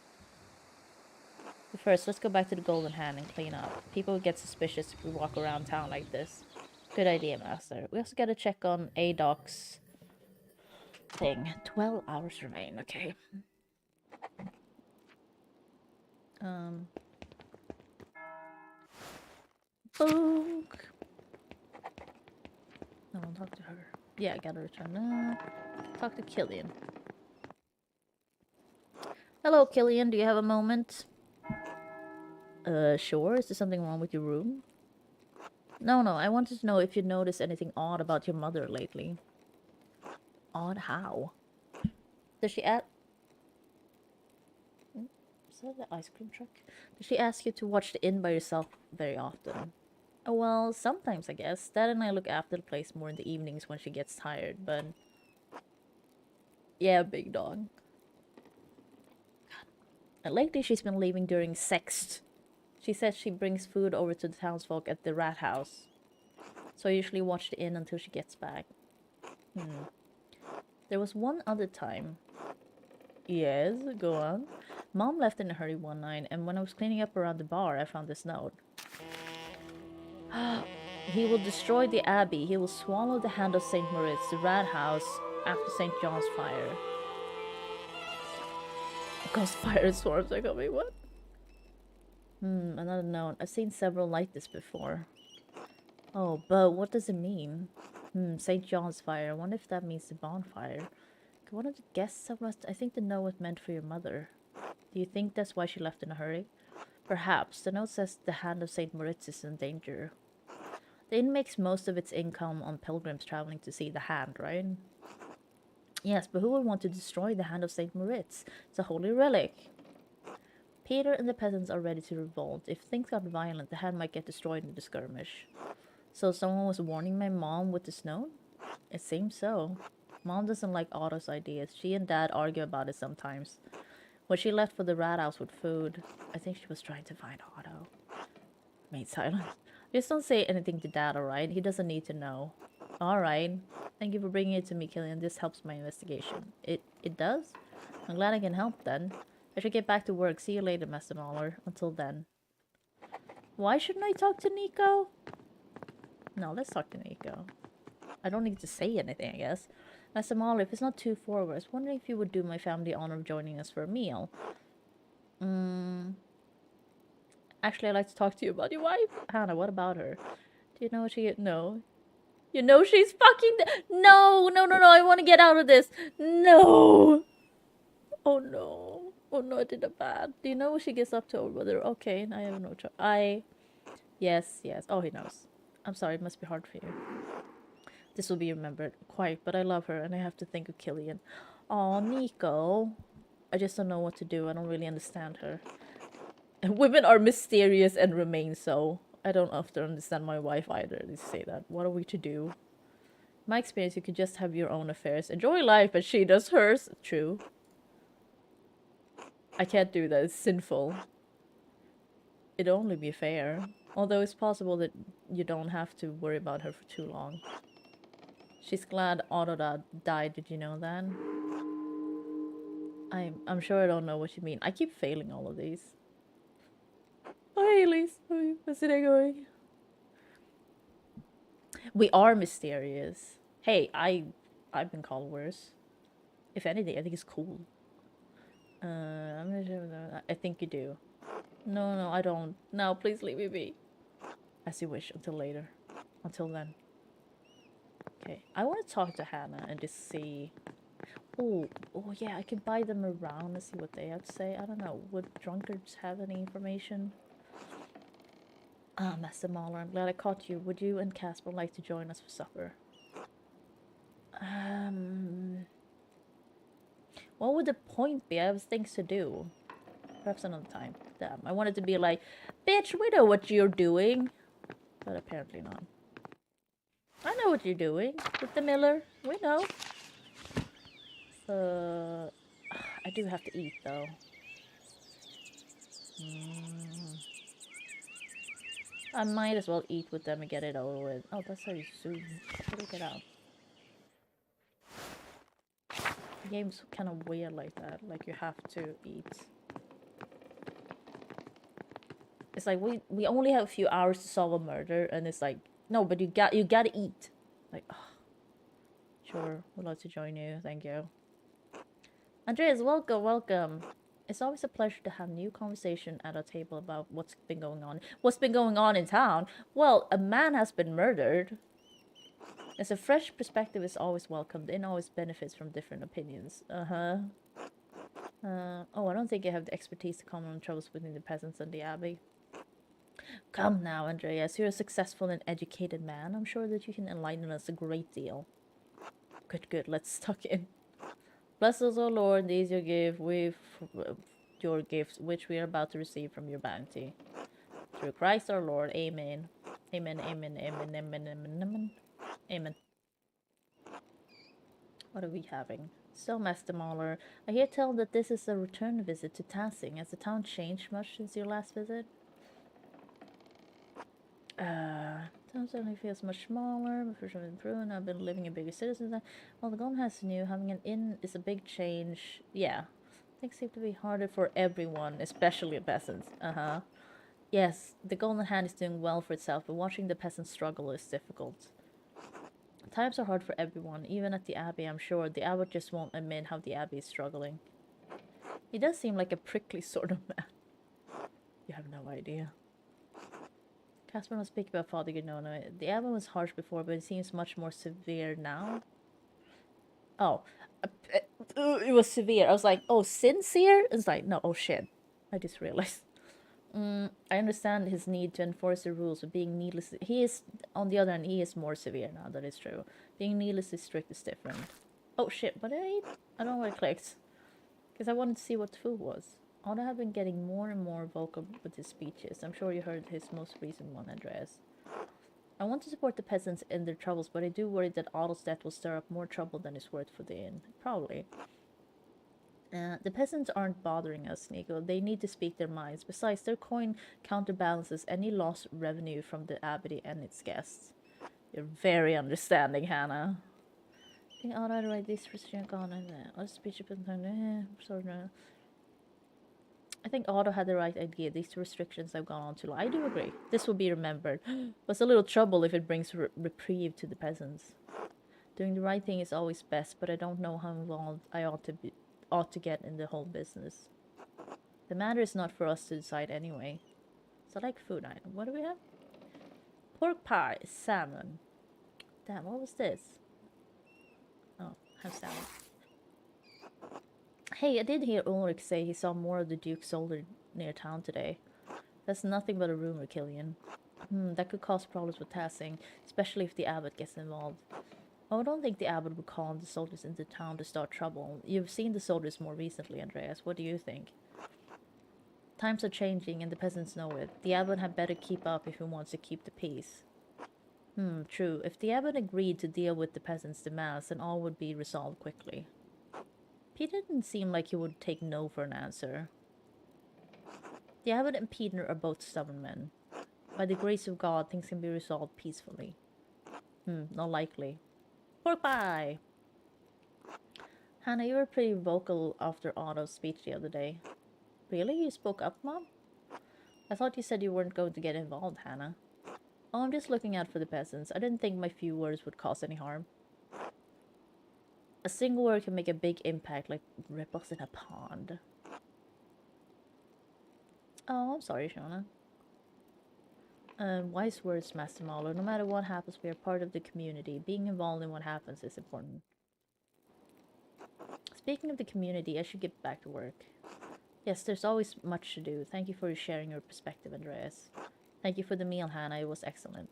But first, let's go back to the Golden Hand and clean up. People would get suspicious if we walk around town like this. Good idea, Master. We also gotta check on Adoc's thing. 12 hours remain, okay. Book. No, I'll talk to her. Yeah, I gotta return. Talk to Killian. Hello, Killian. Do you have a moment? Sure. Is there something wrong with your room? No, I wanted to know if you noticed anything odd about your mother lately. Odd how? Does she ask... Is that the ice cream truck? Does she ask you to watch the inn by yourself very often? Oh, well, sometimes, I guess. Dad and I look after the place more in the evenings when she gets tired, but... Yeah, big dog. And lately she's been leaving during sext. She says she brings food over to the townsfolk at the rat house. So I usually watch the inn until she gets back. There was one other time. Yes, go on. Mom left in a hurry one night, and when I was cleaning up around the bar, I found this note. He will destroy the abbey. He will swallow the hand of St. Moritz, the rat house, after St. John's fire. Because fire storms are coming, what? Another note. I've seen several like this before. Oh, but what does it mean? St. John's fire. I wonder if that means the bonfire. One of the guests I think the note was meant for your mother. Do you think that's why she left in a hurry? Perhaps. The note says the hand of St. Moritz is in danger. The inn makes most of its income on pilgrims traveling to see the hand, right? Yes, but who would want to destroy the hand of St. Moritz? It's a holy relic. Peter and the peasants are ready to revolt. If things got violent, the hand might get destroyed in the skirmish. So someone was warning my mom with this note? It seems so. Mom doesn't like Otto's ideas. She and Dad argue about it sometimes. When she left for the rat house with food, I think she was trying to find Otto. Made silent. Just don't say anything to Dad, alright? He doesn't need to know. Alright. Thank you for bringing it to me, Killian. This helps my investigation. It does? I'm glad I can help then. I should get back to work. See you later, Master Mahler. Until then. Why shouldn't I talk to Nico? No, let's talk to Nico. I don't need to say anything, I guess. Master Mahler, if it's not too forward, I was wondering if you would do my family honor of joining us for a meal. Actually, I'd like to talk to you about your wife. Hannah, what about her? Do you know what she... No. You know she's fucking... No, no, no, no, I want to get out of this. No. Oh, no. Oh, no, I did a bad. Do you know what she gets up to over there? Okay, I have no choice. Yes, yes. Oh, he knows. I'm sorry, it must be hard for you. This will be remembered. Quite, but I love her, and I have to think of Killian. Oh, Nico. I just don't know what to do. I don't really understand her. Women are mysterious and remain so. I don't often understand my wife either. They say that. What are we to do? In my experience, you could just have your own affairs. Enjoy life, but she does hers. True. I can't do that. It's sinful. It'd only be fair. Although it's possible that you don't have to worry about her for too long. She's glad Autoda died. Did you know that? I'm sure I don't know what you mean. I keep failing all of these. Oh, hey, Elise. How's it going? We are mysterious. Hey, I've been called worse. If anything, I think it's cool. I'm not sure. I think you do. No, no, I don't. No, please leave me be. As you wish. Until later. Until then. Okay, I want to talk to Hannah and just see. Oh, yeah, I can buy them around and see what they have to say. I don't know. Would drunkards have any information? Ah, Master Mahler, I'm glad I caught you. Would you and Casper like to join us for supper? What would the point be? I have things to do. Perhaps another time. Damn, I wanted to be like, bitch, we know what you're doing. But apparently not. I know what you're doing with the Miller. We know. I do have to eat, though. I might as well eat with them and get it over with. Oh, that's very soon. How do I get out? The game's kind of weird like that. Like, you have to eat. It's like, we only have a few hours to solve a murder, and it's like, no, but you gotta eat. Like, oh. Sure, would love to join you. Thank you. Andreas, welcome, welcome. It's always a pleasure to have new conversation at our table about what's been going on. What's been going on in town? Well, a man has been murdered. As a fresh perspective is always welcomed and always benefits from different opinions. Oh, I don't think I have the expertise to comment on troubles between the peasants and the abbey. Come now, Andreas. You're a successful and educated man. I'm sure that you can enlighten us a great deal. Good. Let's tuck in. Bless us, O Lord, these your gift, your gifts, which we are about to receive from your bounty. Through Christ our Lord. Amen. Amen. What are we having? So, Master Mahler, I hear tell that this is a return visit to Tassing. Has the town changed much since your last visit? Town certainly feels much smaller, but for sure improved. I've been living in bigger cities since then. Well, the Golden Hand is new. Having an inn is a big change. Yeah. Things seem to be harder for everyone, especially peasants. Yes, the Golden Hand is doing well for itself, but watching the peasants struggle is difficult. Times are hard for everyone, even at the Abbey, I'm sure. The abbot just won't admit how the Abbey is struggling. He does seem like a prickly sort of man. You have no idea. Casper must speak about Father Gnona. The abbot was harsh before, but it seems much more severe now. Oh. It was severe. I was like, oh, sincere? It's like, no, oh shit. I just realized. I understand his need to enforce the rules, but being needlessly... He is, on the other hand, he is more severe now, that is true. Being needlessly strict is different. Oh shit, what did I eat? I don't know what I clicked. Because I wanted to see what the food was. Otto have been getting more and more vocal with his speeches. I'm sure you heard his most recent one, Andreas. I want to support the peasants in their troubles, but I do worry that Otto's death will stir up more trouble than is worth for the inn. Probably. The peasants aren't bothering us, Nico. They need to speak their minds. Besides, their coin counterbalances any lost revenue from the abbey and its guests. You're very understanding, Hannah. I think Otto had right this restriction gone in there. Or speech sort of. I think Otto had the right idea. These restrictions have gone on too long. I do agree. This will be remembered. What's a little trouble if it brings reprieve to the peasants? Doing the right thing is always best, but I don't know how involved I ought to get in the whole business. The matter is not for us to decide anyway. So like food item. What do we have? Pork pie, salmon. Damn, what was this? Oh, have salmon. Hey, I did hear Ulrich say he saw more of the Duke's soldier near town today. That's nothing but a rumor, Killian. That could cause problems with tassing, especially if the abbot gets involved. Oh, I don't think the abbot would call the soldiers into town to start trouble. You've seen the soldiers more recently, Andreas. What do you think? Times are changing and the peasants know it. The abbot had better keep up if he wants to keep the peace. True. If the abbot agreed to deal with the peasants' demands, then all would be resolved quickly. Peter didn't seem like he would take no for an answer. The abbot and Peter are both stubborn men. By the grace of God, things can be resolved peacefully. Not likely. Pork pie! Hannah, you were pretty vocal after Otto's speech the other day. Really? You spoke up, Mom? I thought you said you weren't going to get involved, Hannah. Oh, I'm just looking out for the peasants. I didn't think my few words would cause any harm. A single word can make a big impact, like ripples in a pond. Oh, I'm sorry, Shona. Wise words, Master Mahler. No matter what happens, we are part of the community. Being involved in what happens is important. Speaking of the community, I should get back to work. Yes, there's always much to do. Thank you for sharing your perspective, Andreas. Thank you for the meal, Hannah. It was excellent.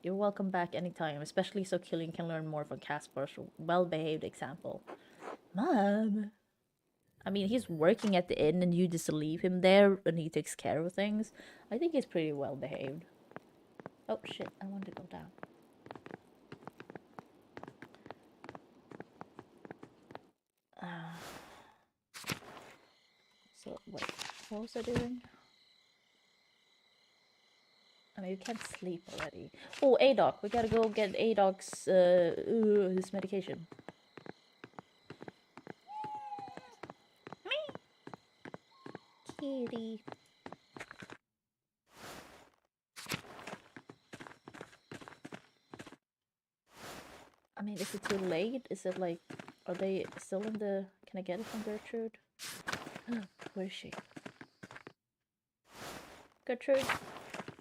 You're welcome back anytime, especially so Killian can learn more from Caspar's well-behaved example. Mom! I mean, he's working at the inn and you just leave him there and he takes care of things. I think he's pretty well-behaved. Oh, shit. I want to go down. So, wait. What was I doing? I mean, you can't sleep already. Oh, Adoc. We gotta go get Adoc's, his medication. Me! Kitty. I mean, is it too late? Is it like, are they still in the, can I get it from Gertrude? Where is she? Gertrude?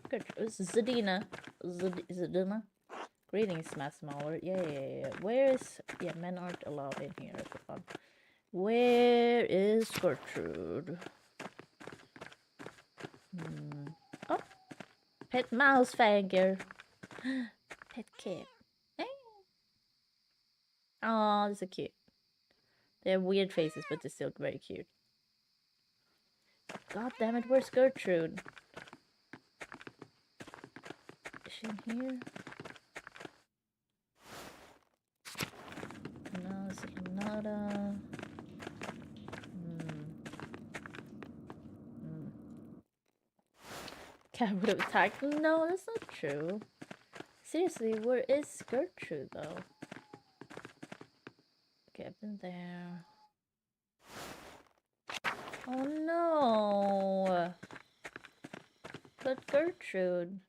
Gertrude, Zadina. Zadina? Greetings, Master Mahler. Yeah. Where is, yeah, men aren't allowed in here for fun. Where is Gertrude? Oh, pet mouse fagger. Pet kid. Hey. Oh, they're so cute. They have weird faces, but they're still very cute. God damn it, where's Gertrude? Is she in here? No, this is nada. Cat would have attacked. No, that's not true. Seriously, where is Gertrude though? Okay, I've been there. Oh no! But Gertrude.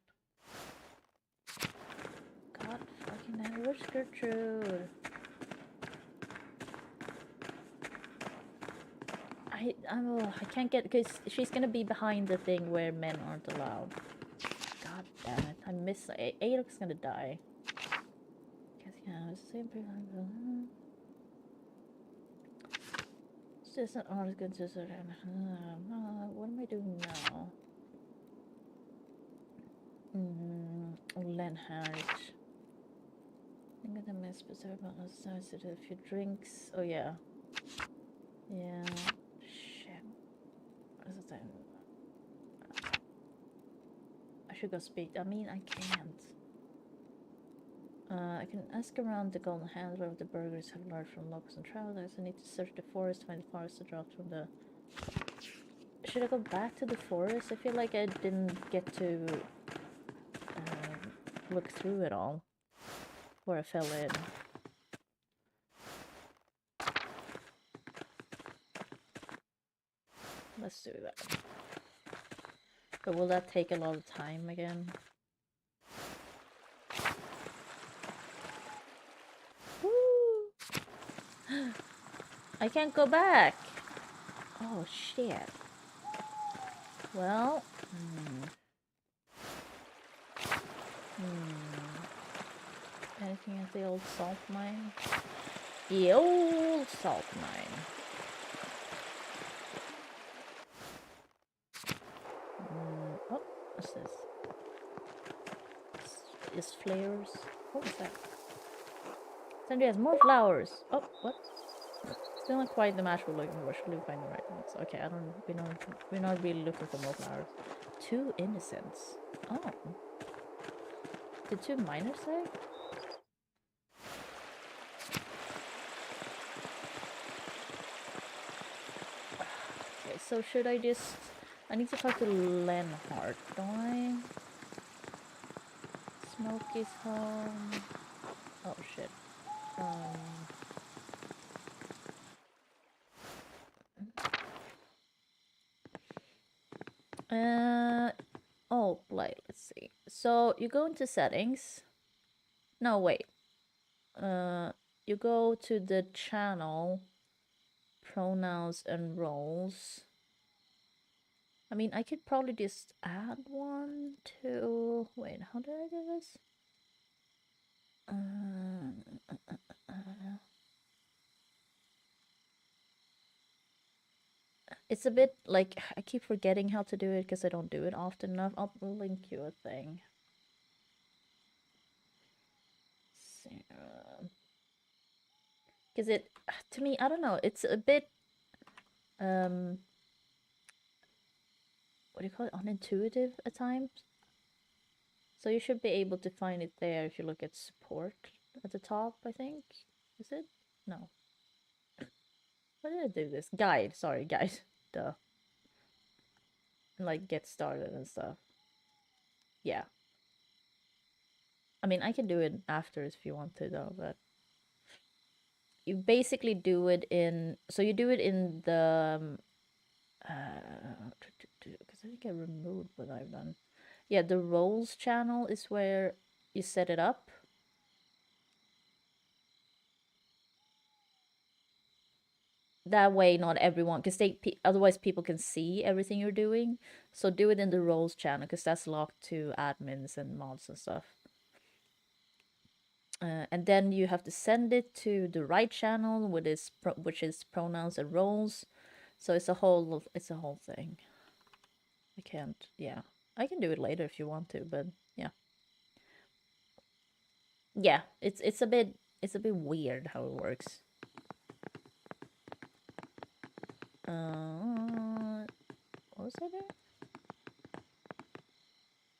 God fucking hell, where's Gertrude? I can't get, because she's gonna be behind the thing where men aren't allowed. God damn it, I miss, Adoc's gonna die. It's just an honest good sister. What am I doing now? Lenhart. I'm gonna miss specific about a few drinks. Oh yeah. Yeah. Shit. What is the time? I should go speak. I mean, I can't. I can ask around the golden handler if the burgers have learned from locals and travelers. I need to search the forest, find the forest dropped from the... Should I go back to the forest? I feel like I didn't get to look through it all. before I fell in. Let's do that. But will that take a lot of time again? Woo! I can't go back! Oh shit. Well... Anything at the old salt mine? The old salt mine. Oh, what's this? Is flares. What was that? Sandra has more flowers. Oh, what? Still not quite the match we're looking for. Should we find the right ones? Okay, I don't. We're not really looking for more flowers. 2 innocents. Oh. Did 2 miners say? Okay, so should I just... I need to talk to Lenhart, don't I? Smokey's home. Oh shit. Oh, like, let's see. So you go into settings. No, wait. You go to the channel, pronouns and roles. I mean, I could probably just add one to... Wait, how did I do this? It's a bit like, I keep forgetting how to do it because I don't do it often enough. I'll link you a thing. Because it, to me, I don't know, it's a bit, what do you call it, unintuitive at times. So you should be able to find it there if you look at support at the top, I think. Is it? No. Why did I do this? Guide, sorry, guide. Duh. And like get started and stuff. Yeah. I mean, I can do it after if you want to though, but you basically do it in, so you do it in the, because I think I removed what I've done. Yeah, the roles channel is where you set it up. That way not everyone, because otherwise people can see everything you're doing. So do it in the roles channel because that's locked to admins and mods and stuff. And then you have to send it to the right channel, which is pronouns and roles. So it's a whole thing. I can't. Yeah, I can do it later if you want to, but yeah, yeah. It's a bit weird how it works. What was I there?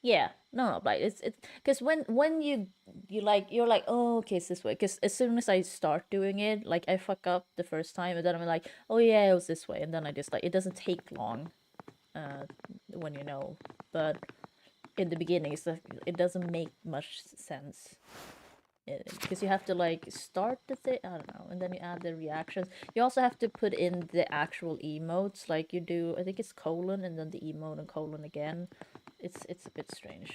Yeah, no, but it's because when you're like, oh, okay, it's this way. Because as soon as I start doing it, like I fuck up the first time, and then I'm like, oh yeah, it was this way, and then I just like, it doesn't take long, when you know, but in the beginning, it's like, it doesn't make much sense. Because you have to like start the thing, I don't know, and then you add the reactions. You also have to put in the actual emotes, like you do. I think it's colon and then the emote and colon again. It's a bit strange.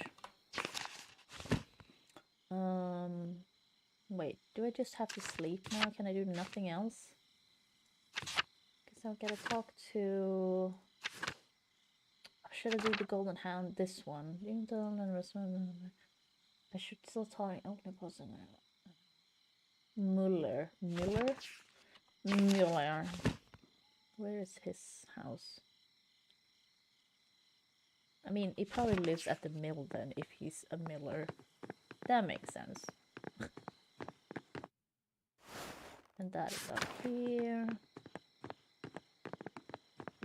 Wait, do I just have to sleep now? Can I do nothing else? Because I'll get to talk to... Should I do the golden hound? This one. I should still talk only person. Muller. Where is his house? I mean, he probably lives at the mill then, if he's a miller. That makes sense. And that is up here.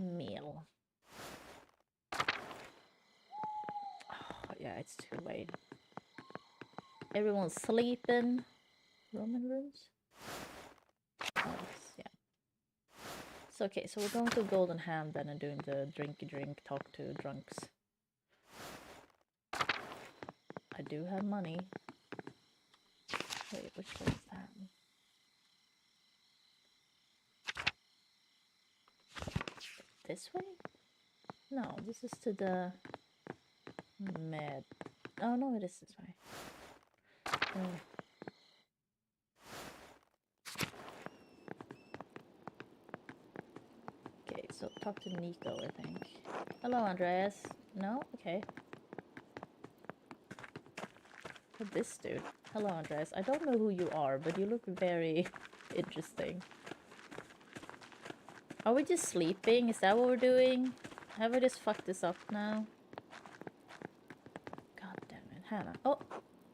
Mill. Oh, yeah, it's too late. Everyone's sleeping. Roman rooms? Oh, yeah. So, okay, so we're going to Golden Hand then and doing the drinky drink, talk to drunks. I do have money. Wait, which way is that? This way? No, this is to the med. Oh no, it is this way. Okay, so talk to Nico, I think. Hello, Andreas. No? Okay. But this dude. Hello, Andreas. I don't know who you are, but you look very interesting. Are we just sleeping? Is that what we're doing? Have I just fucked this up now? God damn it. Hannah. Oh!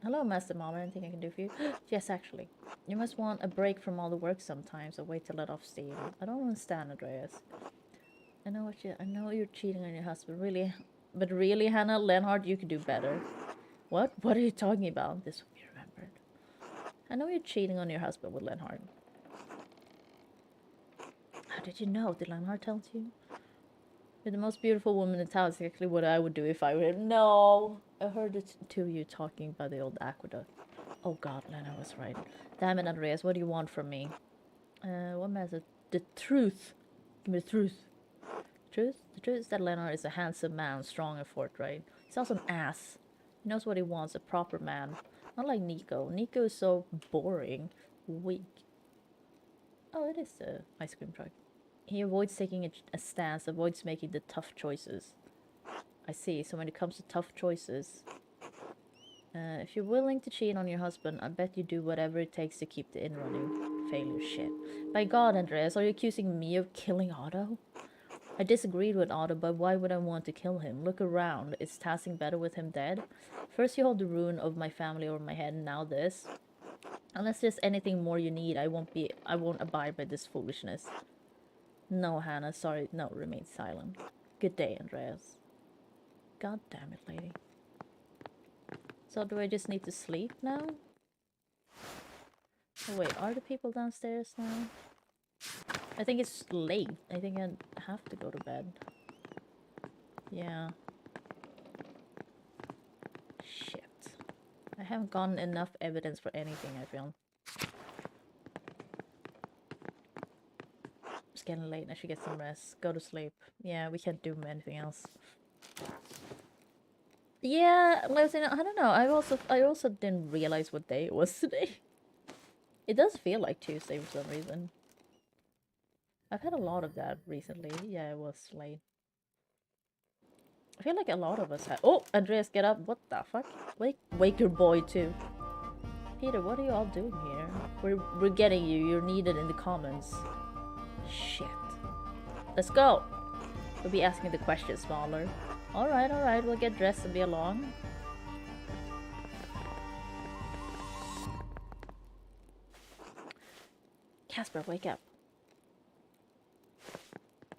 Hello, Master Mom. Anything I can do for you? Yes, actually. You must want a break from all the work sometimes, or wait to let off steam. I don't understand, Andreas. I know you're cheating on your husband, really. But really, Hannah, Leonhard, you could do better. What? What are you talking about? This will be remembered. I know you're cheating on your husband with Leonhard. How did you know? Did Leonhard tell you? You're the most beautiful woman in town. It's exactly what I would do if I were him. No! I heard the two of you talking by the old aqueduct. Oh god, Leonhard was right. Damn it, Andreas, what do you want from me? What matters? The truth. Give me the truth. Truth? The truth is that Leonhard is a handsome man, strong and forthright. He's also an ass. He knows what he wants, a proper man. Not like Nico. Nico is so boring. Weak. Oh, it is the ice cream truck. He avoids taking a stance, avoids making the tough choices. I see, so when it comes to tough choices... if you're willing to cheat on your husband, I bet you do whatever it takes to keep the inn running. Failure shit. By God, Andreas, are you accusing me of killing Otto? I disagreed with Otto, but why would I want to kill him? Look around. Is Tassing better with him dead? First you hold the ruin of my family over my head, and now this. Unless there's anything more you need, I won't abide by this foolishness. No, Hannah, sorry. No, remain silent. Good day, Andreas. God damn it, lady. So do I just need to sleep now? Oh wait, are the people downstairs now? I think it's late. I think I have to go to bed. Yeah. Shit. I haven't gotten enough evidence for anything, I feel. It's getting late. I should get some rest. Go to sleep. Yeah, we can't do anything else. Yeah, I don't know. I also didn't realize what day it was today. It does feel like Tuesday for some reason. I've had a lot of that recently. Yeah, it was late. I feel like a lot of us have. Oh, Andreas, get up. What the fuck? Wake your boy too. Peter, what are you all doing here? We're getting you. You're needed in the commons. Shit. Let's go. We'll be asking the questions smaller. Alright. We'll get dressed and be along. Casper, wake up.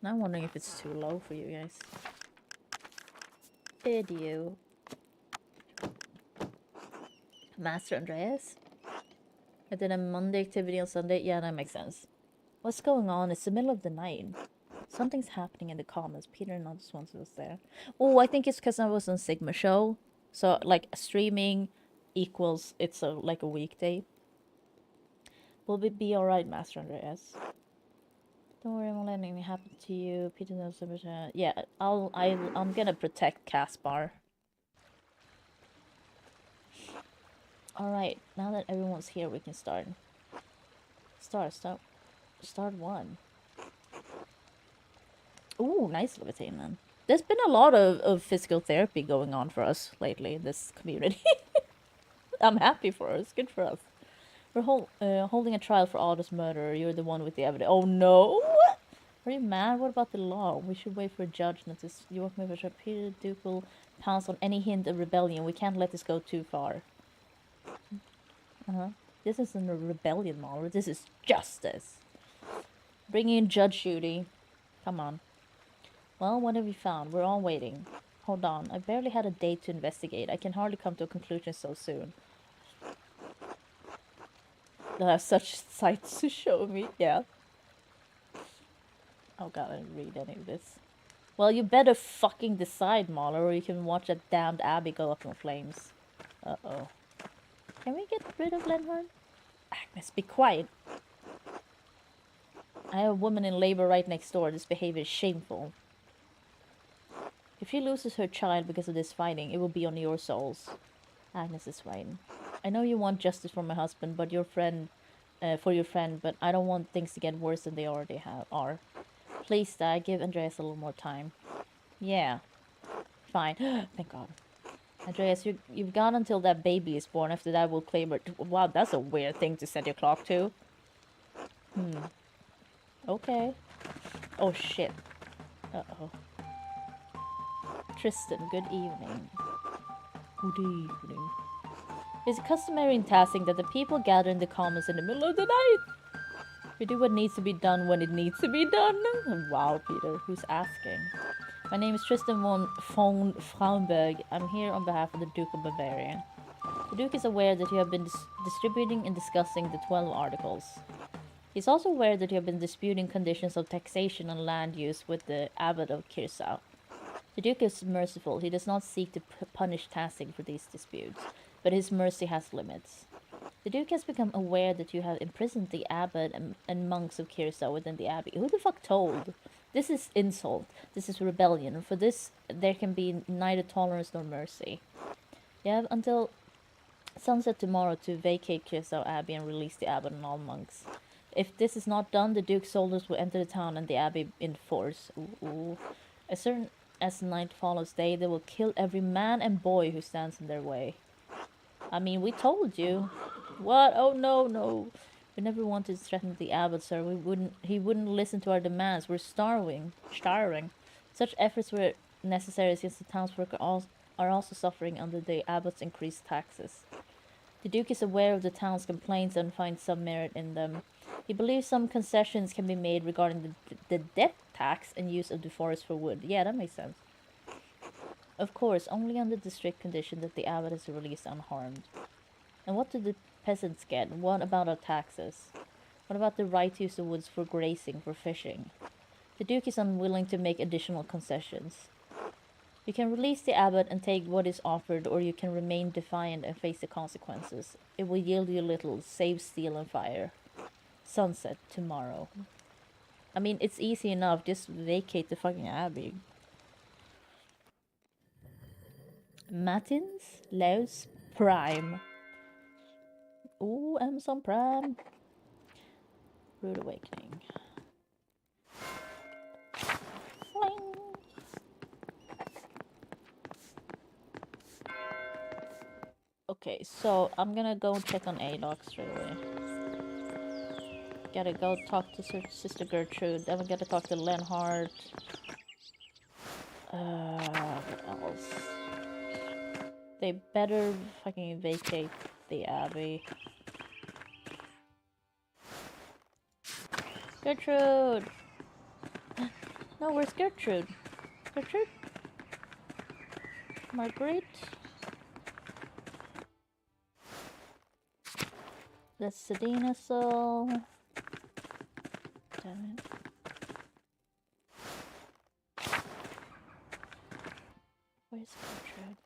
Now I'm wondering if it's too low for you guys. Video. Master Andreas? I did a Monday activity on Sunday. Yeah, that makes sense. What's going on? It's the middle of the night. Something's happening in the comments. Peter and others once was there. Oh, I think it's because I was on Sigma show. So, like, streaming equals it's like a weekday. Will it be alright, Master Andreas? Don't worry, I won't let anything happen to you. Peter knows so much. Yeah, I'm gonna protect Caspar. Alright, now that everyone's here, we can start. Start one. Ooh, nice levitate, man. There's been a lot of physical therapy going on for us lately in this community. I'm happy for us. Good for us. We're holding a trial for Otto's murder. You're the one with the evidence. Oh no! Are you mad? What about the law? We should wait for a judge. Not this. You walk me over. Peter Duke will pounce on any hint of rebellion. We can't let this go too far. This isn't a rebellion, Mahler. This is justice. Bring in Judge Judy. Come on. Well, what have you found? We're all waiting. Hold on. I barely had a date to investigate. I can hardly come to a conclusion so soon. They'll have such sights to show me. Yeah. Oh god, I didn't read any of this. Well, you better fucking decide, Mahler, or you can watch that damned Abbey go up in flames. Uh-oh. Can we get rid of Lenhorn? Let's be quiet. I have a woman in labor right next door. This behavior is shameful. If she loses her child because of this fighting, it will be on your souls. Agnes is right. I know you want justice for my husband, but for your friend, but I don't want things to get worse than they already are. Please, Dad, give Andreas a little more time. Yeah. Fine. Thank God. Andreas, you've got until that baby is born. After that, we'll claim it. Wow, that's a weird thing to set your clock to. Okay. Oh, shit. Uh-oh. Tristan, good evening. Good evening. It's customary in Tassing that the people gather in the commons in the middle of the night. We do what needs to be done when it needs to be done. Wow, Peter, who's asking? My name is Tristan von Frauenberg. I'm here on behalf of the Duke of Bavaria. The Duke is aware that you have been distributing and discussing the 12 articles. He's also aware that you have been disputing conditions of taxation on land use with the Abbot of Kirsau. The Duke is merciful. He does not seek to punish Tassing for these disputes, but his mercy has limits. The Duke has become aware that you have imprisoned the abbot and monks of Kirsau within the abbey. Who the fuck told? This is insult. This is rebellion. For this, there can be neither tolerance nor mercy. You have until sunset tomorrow to vacate Kirsau Abbey and release the abbot and all monks. If this is not done, the Duke's soldiers will enter the town and the abbey in force. Ooh. As certain as night follows day, they will kill every man and boy who stands in their way. I mean, we told you. What? Oh no, no. We never wanted to threaten the abbot, sir. He wouldn't listen to our demands. We're starving. Such efforts were necessary since the townsfolk are also suffering under the abbot's increased taxes. The Duke is aware of the town's complaints and finds some merit in them. He believes some concessions can be made regarding the death tax and use of the forest for wood. Yeah, that makes sense. Of course, only under the strict condition that the abbot is released unharmed. And what do the peasants get? What about our taxes? What about the right to use the woods for grazing, for fishing? The Duke is unwilling to make additional concessions. You can release the abbot and take what is offered, or you can remain defiant and face the consequences. It will yield you little, save steel and fire. Sunset tomorrow. I mean, it's easy enough. Just vacate the fucking abbey. Matins, Laos, Prime. Ooh, Amazon Prime. Rude Awakening. Fling. Okay, so I'm gonna go check on Adok straight away. Gotta go talk to Sister Gertrude. Then we gotta talk to Lenhart. What else? They better fucking vacate the abbey. Gertrude! No, where's Gertrude? Gertrude? Marguerite? That's Sedina Soul. Damn it. Where's Gertrude?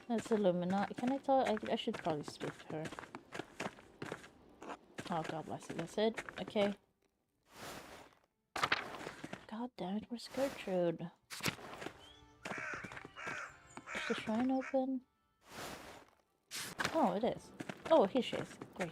That's Illuminati. Can I talk? I should probably speak to her. Oh, God bless it. That's it? Okay. God damn it, where's Gertrude? Is the shrine open? Oh, it is. Oh, here she is. Great.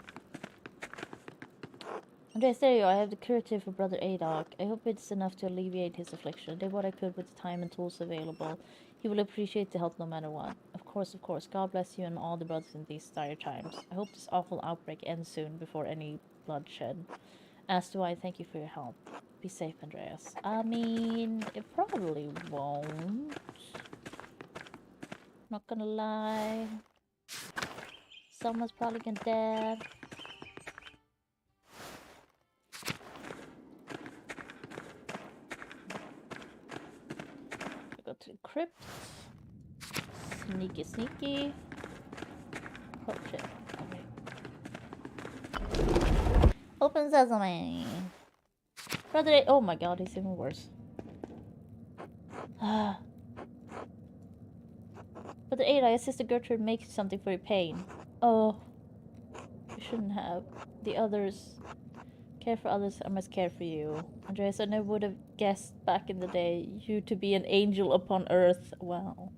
Andreas, there you are. I have the curative for Brother Adok. I hope it's enough to alleviate his affliction. I did what I could with the time and tools available. He will appreciate the help no matter what. Of course, of course. God bless you and all the brothers in these dire times. I hope this awful outbreak ends soon before any bloodshed. As do I, thank you for your help. Be safe, Andreas. I mean, it probably won't. Not gonna lie. Someone's probably gonna die. Go to the crypt. Sneaky, sneaky. Oh shit. Okay. Open sesame. Brother, oh my god, he's even worse. Brother Ada, Sister Gertrude makes something for your pain. Oh. You shouldn't have. The others. Care for others, I must care for you. Andreas, I never would have guessed back in the day you to be an angel upon earth. Wow.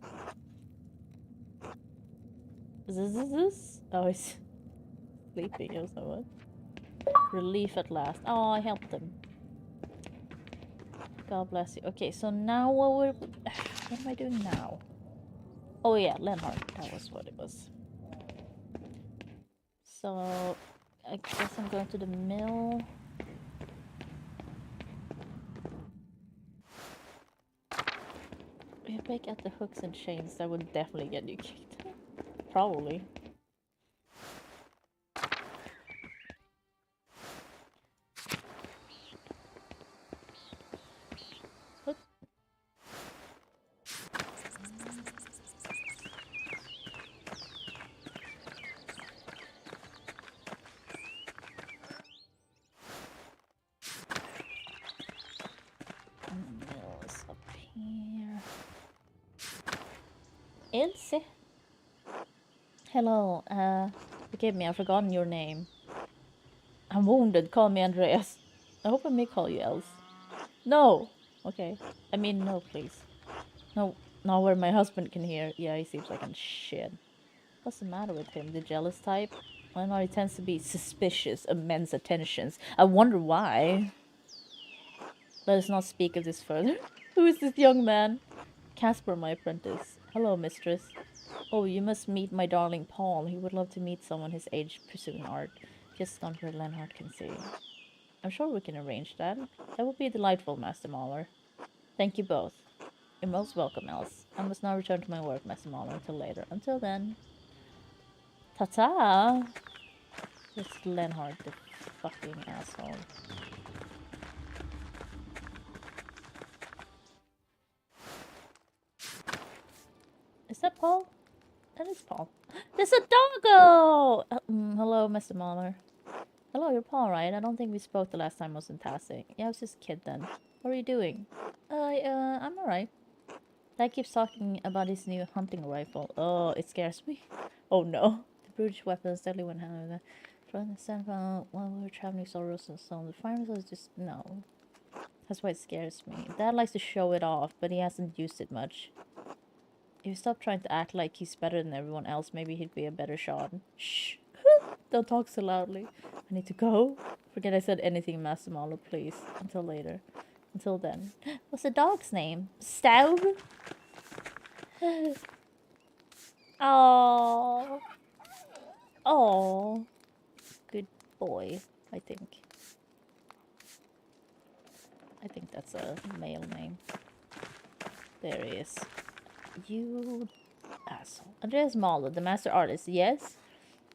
This? Oh, he's sleeping or something. Relief at last. Oh, I helped him. God bless you. Okay, so now what am I doing now? Oh yeah, Lenhart. That was what it was. So I guess I'm going to the mill. If you break out the hooks and chains, that would definitely get you kicked. Probably. What? Mill is up here. Ilse? Hello, forgive me, I've forgotten your name. I'm wounded, call me Andreas. I hope I may call you Else. No! Okay. I mean, no, please. No, not where my husband can hear. Yeah, he seems like a shit. What's the matter with him? The jealous type? I know he tends to be suspicious of men's attentions. I wonder why. Let us not speak of this further. Who is this young man? Casper, my apprentice. Hello, mistress. Oh, you must meet my darling Paul. He would love to meet someone his age pursuing art. Just not where Leonhard can see. I'm sure we can arrange that. That would be delightful, Master Mahler. Thank you both. You're most welcome, Else. I must now return to my work, Master Mahler, until later. Until then. Ta-ta! It's Leonhard, the fucking asshole. Is that Paul? That is Paul. There's a doggo! Hello, Mr. Mahler. Hello, you're Paul, right? I don't think we spoke the last time I was in Tassie. Yeah, I was just a kid then. What are you doing? I'm alright. Dad keeps talking about his new hunting rifle. Oh, it scares me. Oh no. The brutish weapon is deadly when handled with a from the stand while we were traveling sorrows and so on. The firearms is just no. That's why it scares me. Dad likes to show it off, but he hasn't used it much. If you stop trying to act like he's better than everyone else, maybe he'd be a better shot. Shh! Don't talk so loudly. I need to go. Forget I said anything, Master Mahler, please. Until later. Until then. What's the dog's name? Staub? Oh. Oh. Good boy, I think. I think that's a male name. There he is. You asshole. Andreas Mahler, the master artist, yes?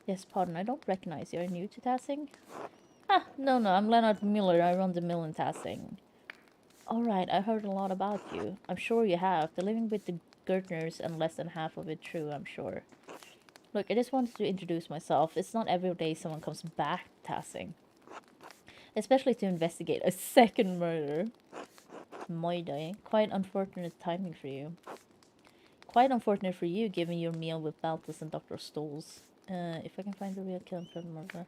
Yes, pardon, I don't recognize you. Are you new to Tassing? Ah, no, I'm Leonard Miller. I run the mill in Tassing. Alright, I heard a lot about you. I'm sure you have. The living with the Gertners and less than half of it true, I'm sure. Look, I just wanted to introduce myself. It's not every day someone comes back to Tassing. Especially to investigate a second murder. Moide. Quite unfortunate timing for you. Quite unfortunate for you, given your meal with Baltus and Dr. Stolz. If I can find the real killer for the murder.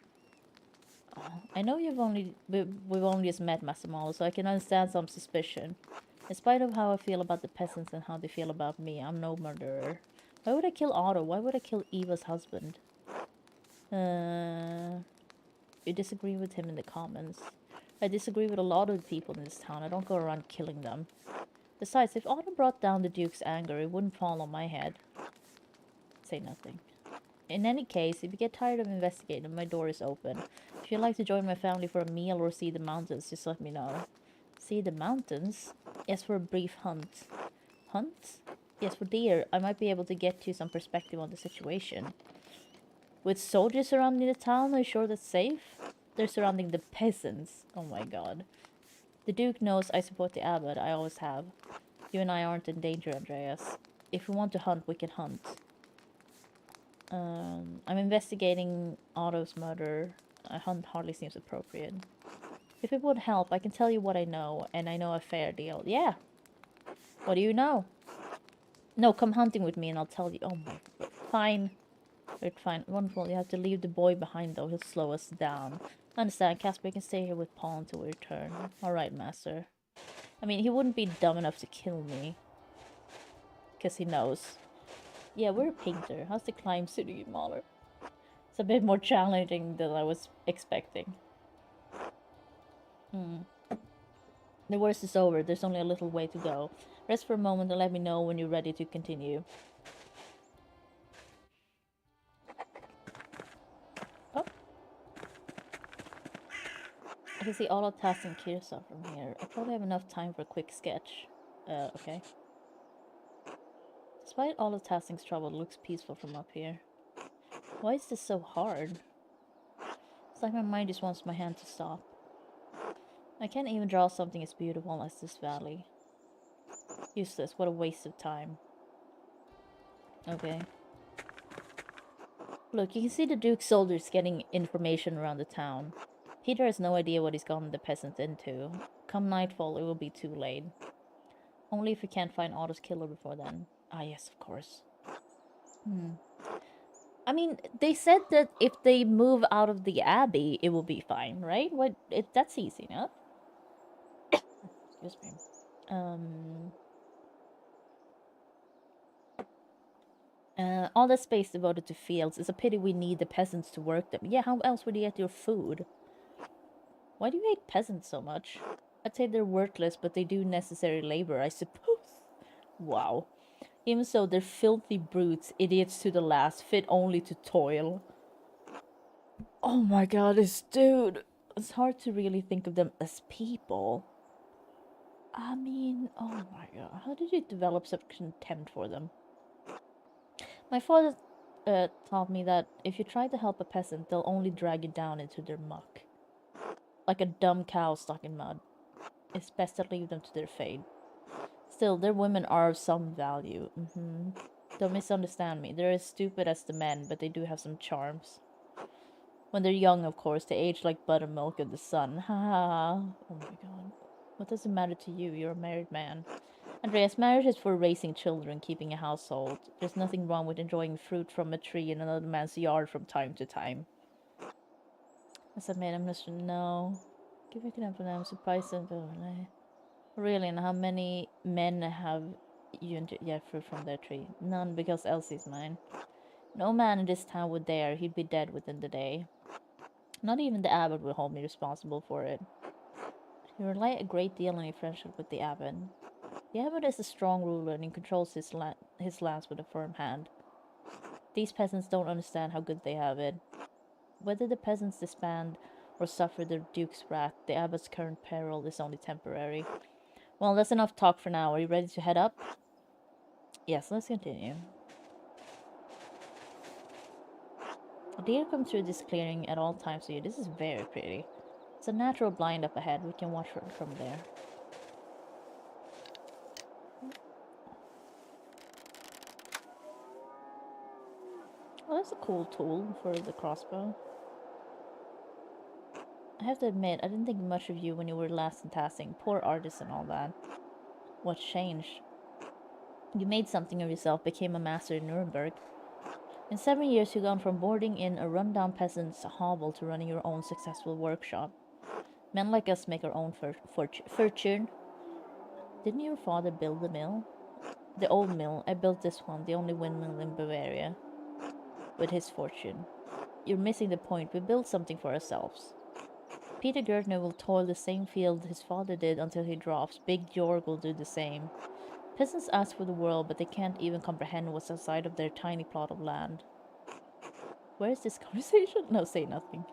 I know we've only just met, Master Mahler, so I can understand some suspicion. In spite of how I feel about the peasants and how they feel about me, I'm no murderer. Why would I kill Otto? Why would I kill Eva's husband? You disagree with him in the comments. I disagree with a lot of the people in this town. I don't go around killing them. Besides, if Otto brought down the Duke's anger, it wouldn't fall on my head. Say nothing. In any case, if you get tired of investigating, my door is open. If you'd like to join my family for a meal or see the mountains, just let me know. See the mountains? Yes, for a brief hunt. Hunt? Yes, for deer. I might be able to get you some perspective on the situation. With soldiers surrounding the town, are you sure that's safe? They're surrounding the peasants. Oh my god. The Duke knows I support the abbot. I always have. You and I aren't in danger, Andreas. If we want to hunt, we can hunt. I'm investigating Otto's murder. A hunt hardly seems appropriate. If it would help, I can tell you what I know, and I know a fair deal. Yeah. What do you know? No, come hunting with me and I'll tell you. Oh my... Fine. Right, fine. Wonderful. You have to leave the boy behind, though. He'll slow us down. Understand, Casper, you can stay here with Paul until we return. Alright, master. I mean, he wouldn't be dumb enough to kill me. Because he knows. Yeah, we're a painter. How's the climb suiting you, Mahler? It's a bit more challenging than I was expecting. The worst is over. There's only a little way to go. Rest for a moment and let me know when you're ready to continue. Oh. I can see all of Tass and Kirsa from here. I probably have enough time for a quick sketch. Okay. Despite all of Tassing's trouble, it looks peaceful from up here. Why is this so hard? It's like my mind just wants my hand to stop. I can't even draw something as beautiful as this valley. Useless, what a waste of time. Okay. Look, you can see the Duke's soldiers getting information around the town. Peter has no idea what he's gotten the peasants into. Come nightfall, it will be too late. Only if we can't find Otto's killer before then. Ah, yes, of course. I mean, they said that if they move out of the abbey, it will be fine, right? That's easy enough. Excuse me. All that space devoted to fields. It's a pity we need the peasants to work them. Yeah, how else would you get your food? Why do you hate peasants so much? I'd say they're worthless, but they do necessary labor, I suppose. Wow. Even so, they're filthy brutes, idiots to the last, fit only to toil. Oh my god, this dude. It's hard to really think of them as people. I mean, oh my god, how did you develop such contempt for them? My father taught me that if you try to help a peasant, they'll only drag you down into their muck. Like a dumb cow stuck in mud. It's best to leave them to their fate. Still, their women are of some value. Don't misunderstand me. They're as stupid as the men, but they do have some charms. When they're young, of course, they age like buttermilk in the sun. Ha ha ha. Oh my god. What does it matter to you? You're a married man. Andreas, marriage is for raising children, keeping a household. There's nothing wrong with enjoying fruit from a tree in another man's yard from time to time. As I made, I'm just no. Give me an example. I'm surprised. Really, and how many men have you fruit from their tree? None, because Elsie's mine. No man in this town would dare. He'd be dead within the day. Not even the abbot will hold me responsible for it. You rely a great deal on your friendship with the abbot. The abbot is a strong ruler and he controls his lands with a firm hand. These peasants don't understand how good they have it. Whether the peasants disband or suffer the duke's wrath, the abbot's current peril is only temporary. Well, that's enough talk for now. Are you ready to head up? Yes, let's continue. A deer comes through this clearing at all times of year. This is very pretty. It's a natural blind up ahead. We can watch it from there. Well, that's a cool tool for the crossbow. I have to admit, I didn't think much of you when you were last in Tassing. Poor artist and all that. What changed? You made something of yourself, became a master in Nuremberg. In 7 years, you've gone from boarding in a rundown peasant's hovel to running your own successful workshop. Men like us make our own fortune. Didn't your father build the mill? The old mill. I built this one, the only windmill in Bavaria. With his fortune. You're missing the point. We built something for ourselves. Peter Gertner will toil the same field his father did until he drops. Big Georg will do the same. Peasants ask for the world, but they can't even comprehend what's outside of their tiny plot of land. Where is this conversation? No, say nothing.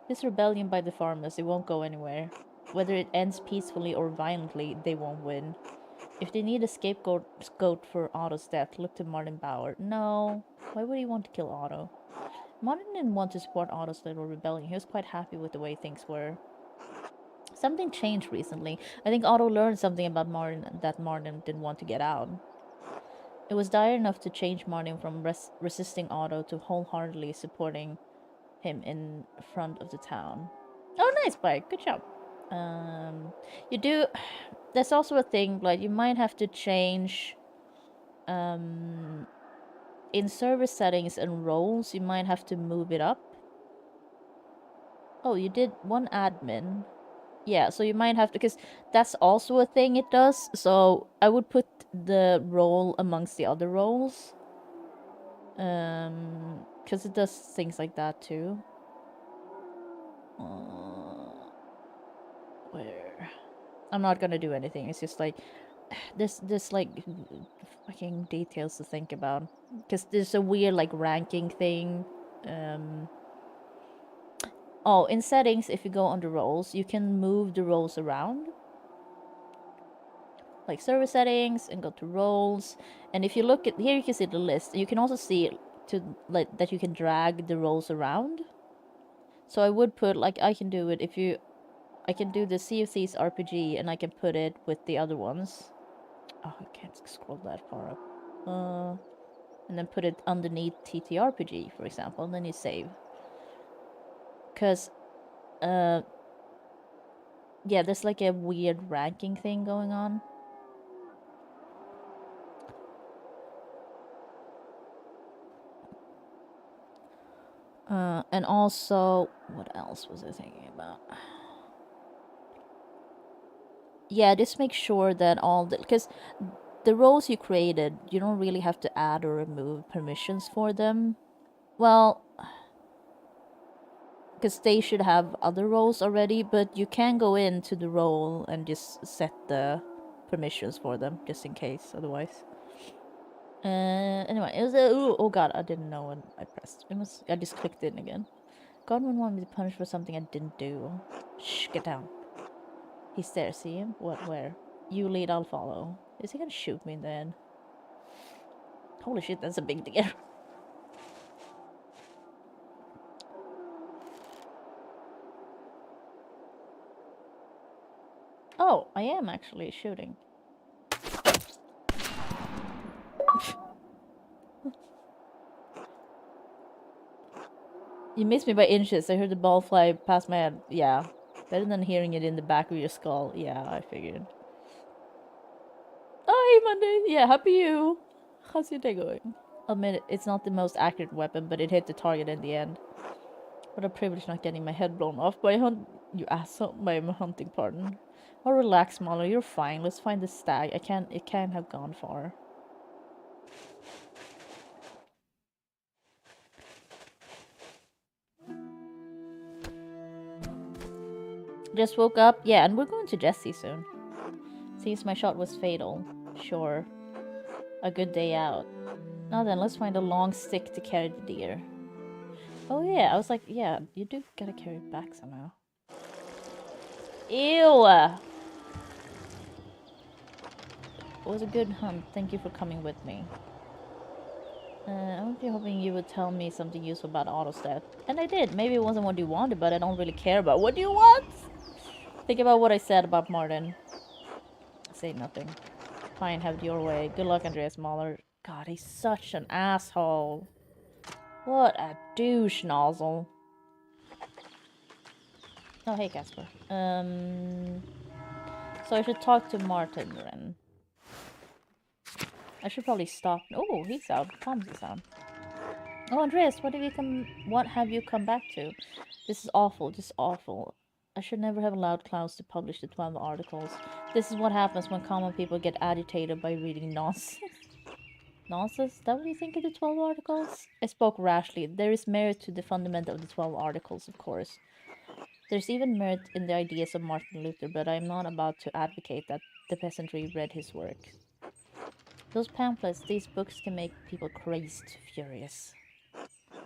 This rebellion by the farmers, it won't go anywhere. Whether it ends peacefully or violently, they won't win. If they need a scapegoat for Otto's death, look to Martin Bauer. No, why would he want to kill Otto? Martin didn't want to support Otto's little rebellion. He was quite happy with the way things were. Something changed recently. I think Otto learned something about Martin that Martin didn't want to get out. It was dire enough to change Martin from resisting Otto to wholeheartedly supporting him in front of the town. Oh, nice, Bike. Good job. You do... There's also a thing, like, you might have to change... in server settings and roles, you might have to move it up. Oh, you did one admin. Yeah, so you might have to, because that's also a thing it does. So I would put the role amongst the other roles. Because it does things like that too. Where? I'm not gonna do anything. It's just like this like fucking details to think about. Because there's a weird like ranking thing. Oh, in settings, if you go under roles, you can move the roles around. Like server settings and go to roles. And if you look at here, you can see the list. You can also see to like that you can drag the roles around. So I would put like I can do it if you I can do the Sea of Thieves RPG and I can put it with the other ones. Oh, I can't scroll that far up. And then put it underneath TTRPG, for example, and then you save. Because, yeah, there's like a weird ranking thing going on. And also, what else was I thinking about? Yeah, just make sure that all the, because the roles you created, you don't really have to add or remove permissions for them. Well, because they should have other roles already, but you can go into the role and just set the permissions for them, just in case, otherwise. Anyway, it was a, oh god, I didn't know when I pressed. I just clicked in again. God wouldn't want me to punish for something I didn't do. Shh, get down. He's there, see him? What, where? You lead, I'll follow. Is he gonna shoot me in the end? Holy shit, that's a big deal. Oh, I am actually shooting. You missed me by inches. I heard the ball fly past my head. Yeah. Better than hearing it in the back of your skull. Yeah, I figured. Oh, hey, Monday. Yeah, happy you. How's your day going? Admit it, it's not the most accurate weapon, but it hit the target in the end. What a privilege not getting my head blown off by you asshole, by my hunting partner. Oh, relax, Mahler. You're fine. Let's find the stag. It can't have gone far. Just woke up. Yeah, and we're going to Jesse soon. Seems my shot was fatal. Sure. A good day out. Now then, let's find a long stick to carry the deer. Oh yeah, I was like, yeah, you do gotta carry it back somehow. Ew! It was a good hunt. Thank you for coming with me. I was hoping you would tell me something useful about autostat. And I did. Maybe it wasn't what you wanted, but I don't really care about what you want. Think about what I said about Martin. Say nothing. Fine, have it your way. Good luck, Andreas Mahler. God, he's such an asshole. What a douche nozzle. Oh, hey, Casper. So I should talk to Martin then. I should probably stop. Oh, he's out. Tom's is out. Oh, Andreas, what have you come back to? This is awful, just awful. I should never have allowed Klaus to publish the 12 articles. This is what happens when common people get agitated by reading nonsense. Nonsense? Is that what you think of the 12 articles? I spoke rashly. There is merit to the fundament of the 12 articles, of course. There's even merit in the ideas of Martin Luther, but I am not about to advocate that the peasantry read his work. Those pamphlets, these books can make people crazed, furious.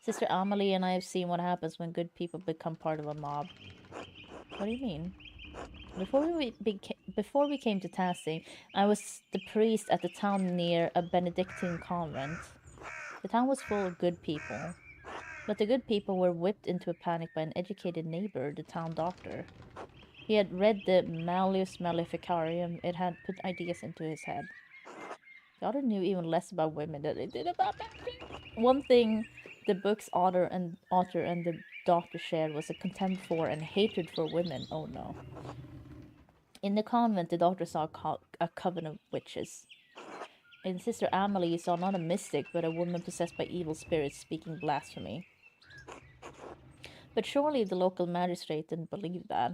Sister Amelie and I have seen what happens when good people become part of a mob. What do you mean? Before we came to Tassing, I was the priest at the town near a Benedictine convent. The town was full of good people, but the good people were whipped into a panic by an educated neighbor, the town doctor. He had read the Malleus Maleficarium. It had put ideas into his head. The author knew even less about women than they did about men. One thing the book's author and the doctor shared was a contempt for and hatred for women. Oh no. In the convent, the doctor saw a coven of witches. And Sister Amelie saw not a mystic, but a woman possessed by evil spirits speaking blasphemy. But surely the local magistrate didn't believe that.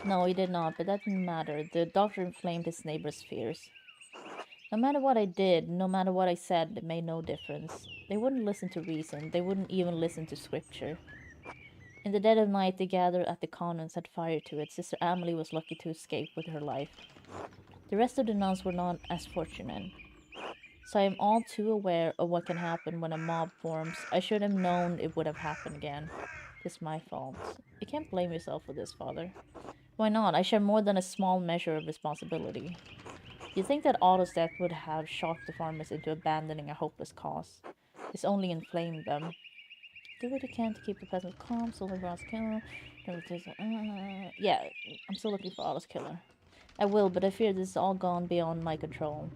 No, he did not, but that didn't matter. The doctor inflamed his neighbor's fears. No matter what I did, no matter what I said, it made no difference. They wouldn't listen to reason, they wouldn't even listen to scripture. In the dead of night, they gathered at the convent, set fire to it. Sister Amelie was lucky to escape with her life. The rest of the nuns were not as fortunate. So I am all too aware of what can happen when a mob forms. I should have known it would have happened again. It's my fault. You can't blame yourself for this, Father. Why not? I share more than a small measure of responsibility. You'd think that Otto's death would have shocked the farmers into abandoning a hopeless cause. It's only inflamed them. Do what you can to keep the peasants calm, so everyone's killer. Yeah, I'm still looking for Otto's killer. I will, but I fear this is all gone beyond my control.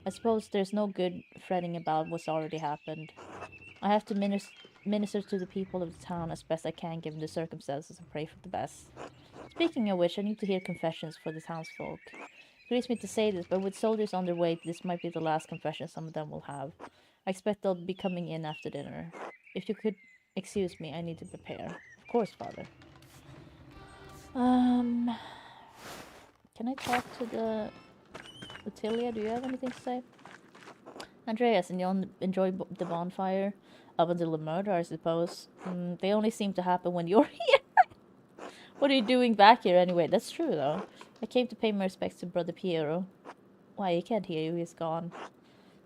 I suppose there's no good fretting about what's already happened. I have to minister to the people of the town as best I can given the circumstances and pray for the best. Speaking of which, I need to hear confessions for the townsfolk. It grieves me to say this, but with soldiers on their way, this might be the last confession some of them will have. I expect they'll be coming in after dinner. If you could excuse me, I need to prepare. Of course, Father. Can I talk to the Ottilia? Do you have anything to say? Andreas, and you enjoy the bonfire? Up until the murder, I suppose. They only seem to happen when you're here. What are you doing back here anyway? That's true, though. I came to pay my respects to Brother Piero. Why, he can't hear you. He's gone.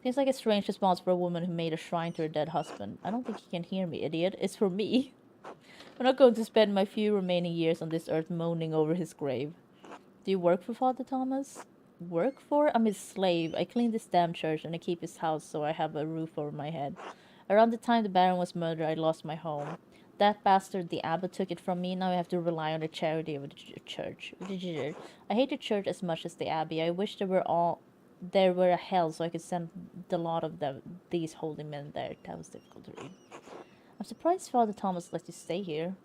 Seems like a strange response for a woman who made a shrine to her dead husband. I don't think he can hear me, idiot. It's for me. I'm not going to spend my few remaining years on this earth moaning over his grave. Do you work for Father Thomas? Work for? I'm his slave. I clean this damn church and I keep his house so I have a roof over my head. Around the time the Baron was murdered, I lost my home. That bastard, the abbot, took it from me. Now I have to rely on the charity of the church. I hate the church as much as the abbey. I wish there were a hell so I could send the lot of these holy men there. That was difficult to read. I'm surprised Father Thomas let you stay here.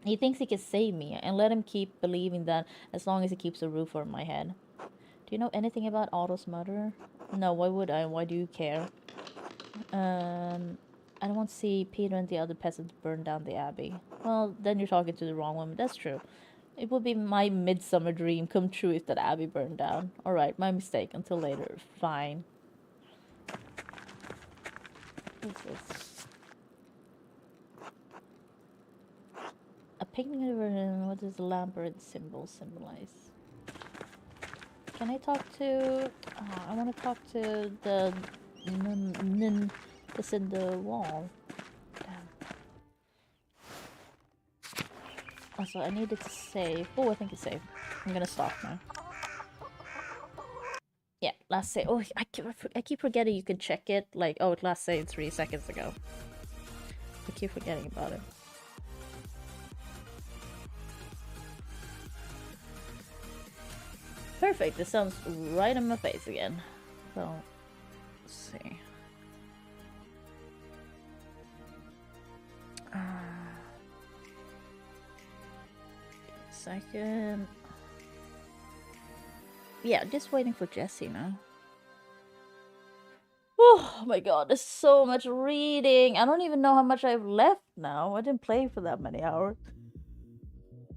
He thinks he can save me, and let him keep believing that as long as he keeps a roof over my head. Do you know anything about Otto's murderer? No, why would I? Why do you care? I don't want to see Peter and the other peasants burn down the abbey. Well, then you're talking to the wrong woman. That's true. It would be my midsummer dream come true if that abbey burned down. Alright, my mistake. Until later. Fine. What's this? A picnic version. What does the labyrinth symbol symbolize? Can I talk to... I want to talk to the nun that's in the wall. Damn. Also, I needed to save. Oh, I think it's saved. I'm gonna stop now. Yeah, last save. Oh, I keep forgetting you can check it. Like, oh, it last saved 3 seconds ago. I keep forgetting about it. Perfect. This sounds right in my face again. So, let's see. Second. Yeah, just waiting for Jesse now. Oh my god, there's so much reading. I don't even know how much I've left now. I didn't play for that many hours.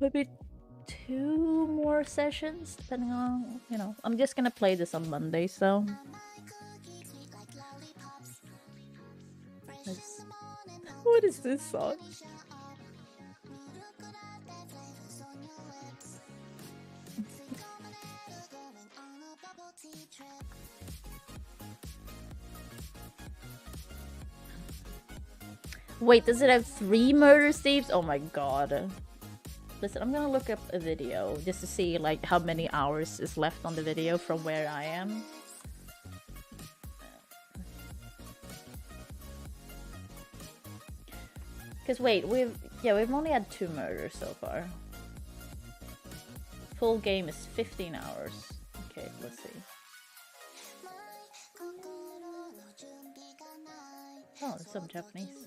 Maybe 2 more sessions, depending on, you know. I'm just gonna play this on Monday, so. What is this song? Wait, does it have 3 murder thieves? Oh my god. Listen, I'm gonna look up a video just to see like how many hours is left on the video from where I am. Cause wait, we've only had 2 murders so far. Full game is 15 hours. Okay, let's see. Oh, there's some Japanese.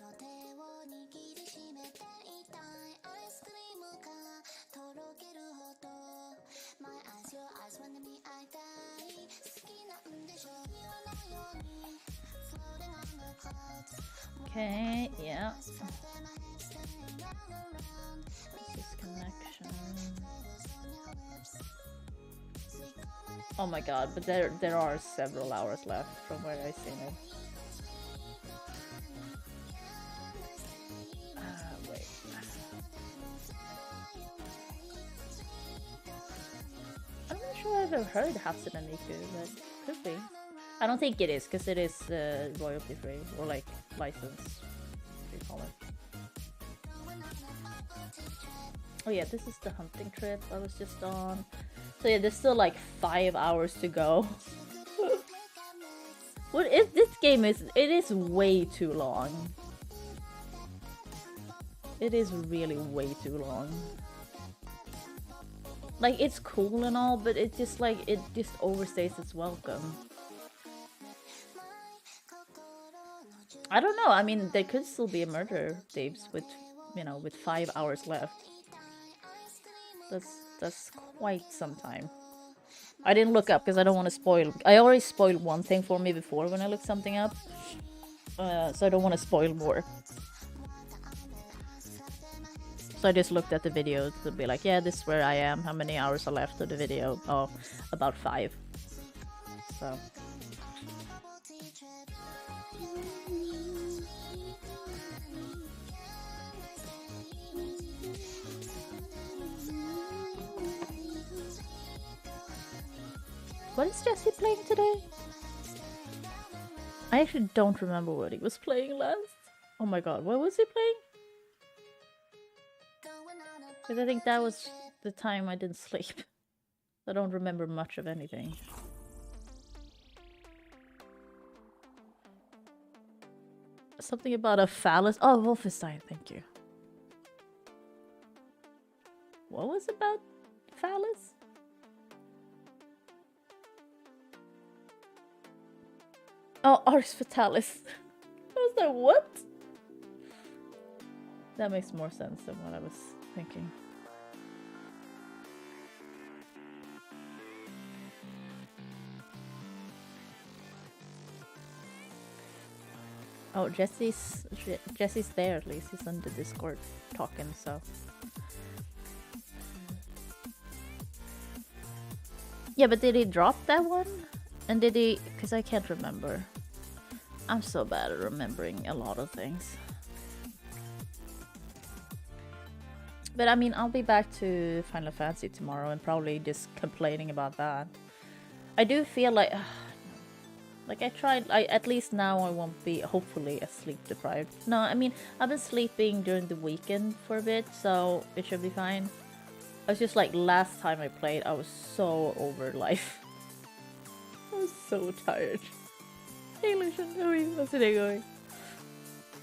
Okay, yeah. Disconnection. Oh my god, but there are several hours left from where I seen it. Wait. I'm not sure I've ever heard Hatsune Miku, but could be. I don't think it is, because it is royalty free, or like license, what do you call it? Oh yeah, this is the hunting trip I was just on. So yeah, there's still like 5 hours to go. What if this game is? It is way too long. It is really way too long. Like, it's cool and all, but it just like it just overstays its welcome. I don't know. I mean, there could still be a murder thieves with, you know, with 5 hours left. That's quite some time. I didn't look up because I don't want to spoil. I already spoiled one thing for me before when I looked something up, so I don't want to spoil more. So I just looked at the video to be like, yeah, this is where I am. How many hours are left of the video? Oh, about 5. So. What is Jesse playing today? I actually don't remember what he was playing last. Oh my god, what was he playing? Because I think that was the time I didn't sleep. I don't remember much of anything. Something about a phallus. Oh, Wolfenstein, thank you. What was about phallus? Oh, Ars Fatalis. I was like, what? That makes more sense than what I was thinking. Oh, Jesse's there at least. He's on the Discord talking, so. Yeah, but did he drop that one? And did he... Because I can't remember. I'm so bad at remembering a lot of things. But I mean, I'll be back to Final Fantasy tomorrow and probably just complaining about that. I do feel like... like I tried... at least now I won't be, hopefully, as sleep deprived. No, I mean, I've been sleeping during the weekend for a bit, so it should be fine. I was just like, last time I played, I was so over life. I was so tired. Hey Lucian, how are you? How's the day going?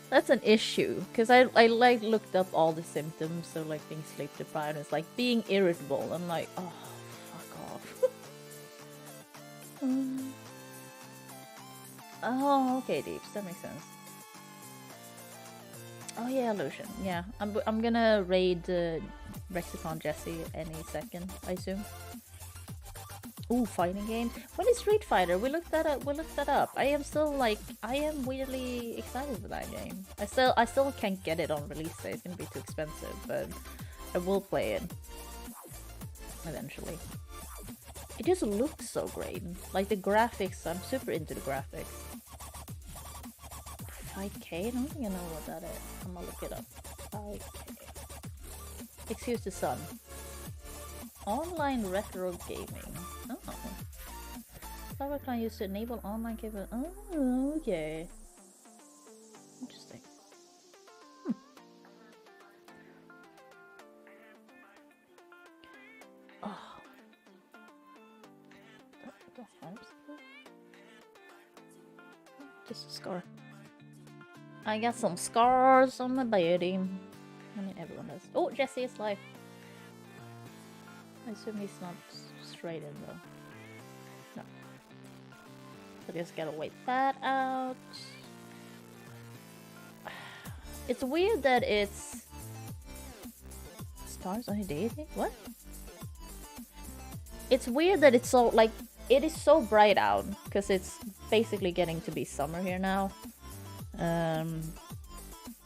That's an issue, because I like looked up all the symptoms of like being sleep deprived. It's like being irritable. I'm like, oh, fuck off. Oh, okay, Deeps, that makes sense. Oh yeah, Lucian. Yeah, I'm gonna raid Rexicon Jesse any second, I assume. Ooh, fighting game. When is Street Fighter? We looked that up. I am still like, I am weirdly excited for that game. I still can't get it on release day. It's gonna be too expensive, but I will play it eventually. It just looks so great. Like the graphics, I'm super into the graphics. 5K? I don't think I know what that is. I'm gonna look it up. 5K. Excuse the sun. Online retro gaming. Oh. Cyberclan used to enable online capable. Oh, okay. Interesting. Oh. The harps? Just a scar. I got some scars on my body. I mean, everyone does. Oh, Jesse is live. I assume he's not straight in though. No. So just gotta wait that out. It's weird that it's... Stars on your deity? What? It's weird that it's so, like, it is so bright out, because it's basically getting to be summer here now.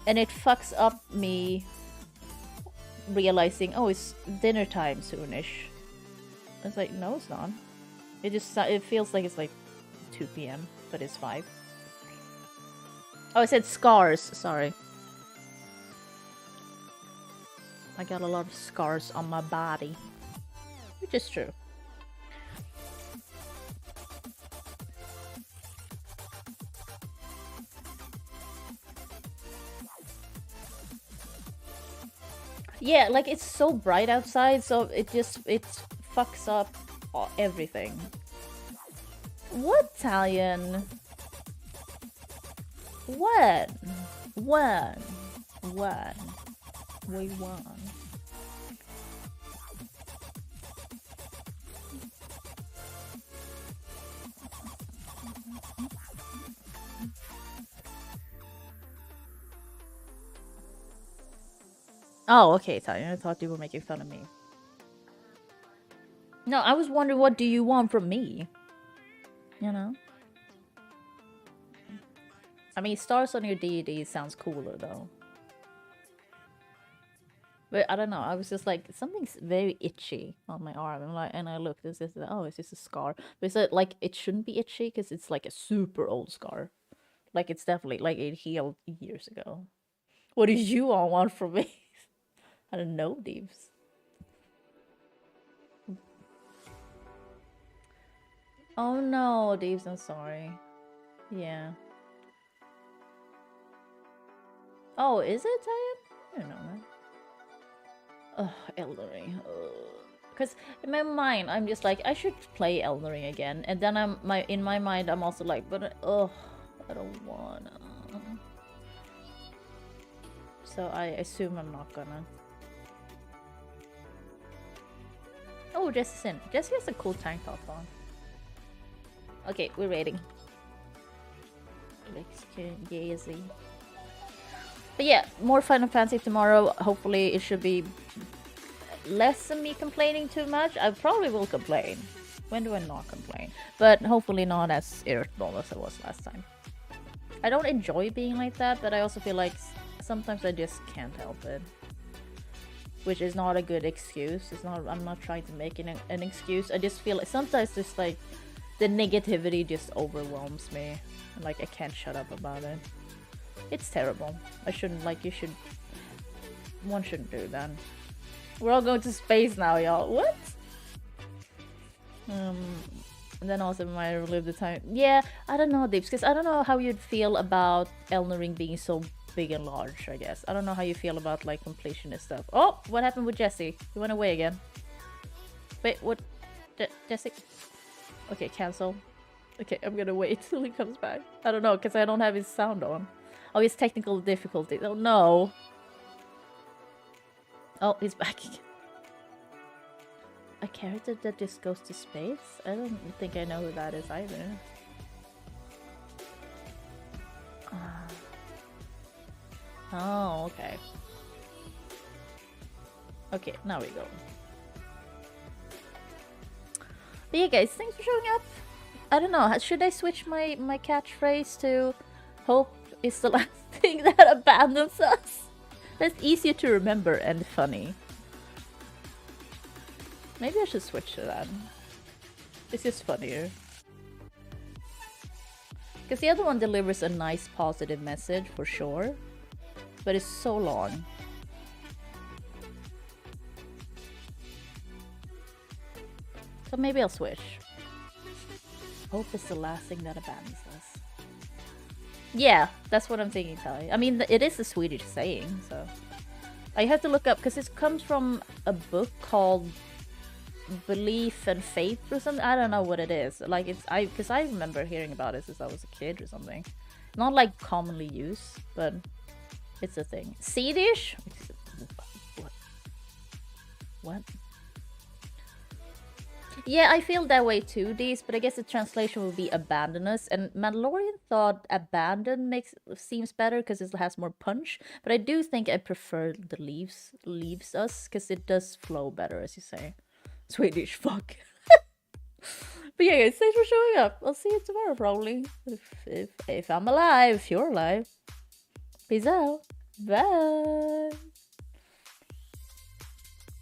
And it fucks up me realizing, oh, it's dinner time soonish. It's like, no, it's not. It feels like it's like 2 p.m., but it's 5. Oh, I said scars. Sorry. I got a lot of scars on my body, which is true. Yeah, like it's so bright outside, so it fucks up everything. What, Italian? What? When? When? We won. Oh, okay, Italian. I thought you were making fun of me. No, I was wondering, what do you want from me? You know? I mean, stars on your deity sounds cooler, though. But I don't know. I was just like, something's very itchy on my arm. And I looked, it's just, oh, it's just a scar. But it's like, it shouldn't be itchy because it's like a super old scar. Like, it's definitely, like, it healed years ago. What did you all want from me? I don't know, Deeves. Oh no, Deeves, I'm sorry. Yeah. Oh, is it, Tayan? I don't know that. Ugh, Elden Ring. Because in my mind, I'm just like, I should play Elden Ring again. And then in my mind, I'm also like, but I don't wanna. So I assume I'm not gonna. Oh, Jesse's in. Jesse has a cool tank top on. Okay, we're waiting. Gazy. But yeah, more Final Fantasy tomorrow. Hopefully it should be less of me complaining too much. I probably will complain. When do I not complain? But hopefully not as irritable as I was last time. I don't enjoy being like that, but I also feel like sometimes I just can't help it. Which is not a good excuse. It's not. I'm not trying to make it an excuse. I just feel like sometimes just like the negativity just overwhelms me. And like I can't shut up about it. It's terrible. I shouldn't, like, you should... One shouldn't do that. We're all going to space now, y'all. What? And then also might relive the time. Yeah, I don't know, Dips, because I don't know how you'd feel about Elden Ring being so big and large, I guess. I don't know how you feel about, like, completion and stuff. Oh, what happened with Jesse? He went away again. Wait, what? Jesse? Okay, cancel. Okay, I'm gonna wait till he comes back. I don't know, because I don't have his sound on. Oh, his technical difficulties. Oh, no. Oh, he's back again. A character that just goes to space? I don't think I know who that is either. Oh, okay. Okay, now we go. But yeah, guys, thanks for showing up. I don't know, should I switch my catchphrase to hope is the last thing that abandons us? That's easier to remember and funny. Maybe I should switch to that. It's just funnier. Because the other one delivers a nice positive message for sure, but it's so long. So maybe I'll switch. Hope is the last thing that abandons us. Yeah, that's what I'm thinking, Tally. I mean, it is a Swedish saying, so... I have to look up, because it comes from a book called Belief and Faith or something. I don't know what it is. Like, because I remember hearing about it since I was a kid or something. Not, like, commonly used, but it's a thing. Swedish? What? Yeah, I feel that way too, Dees, but I guess the translation would be abandon us. And Mandalorian thought abandon seems better because it has more punch. But I do think I prefer the leaves us because it does flow better, as you say. Swedish, fuck. But yeah, guys, thanks for showing up. I'll see you tomorrow, probably. If I'm alive, if you're alive. Peace out. Bye.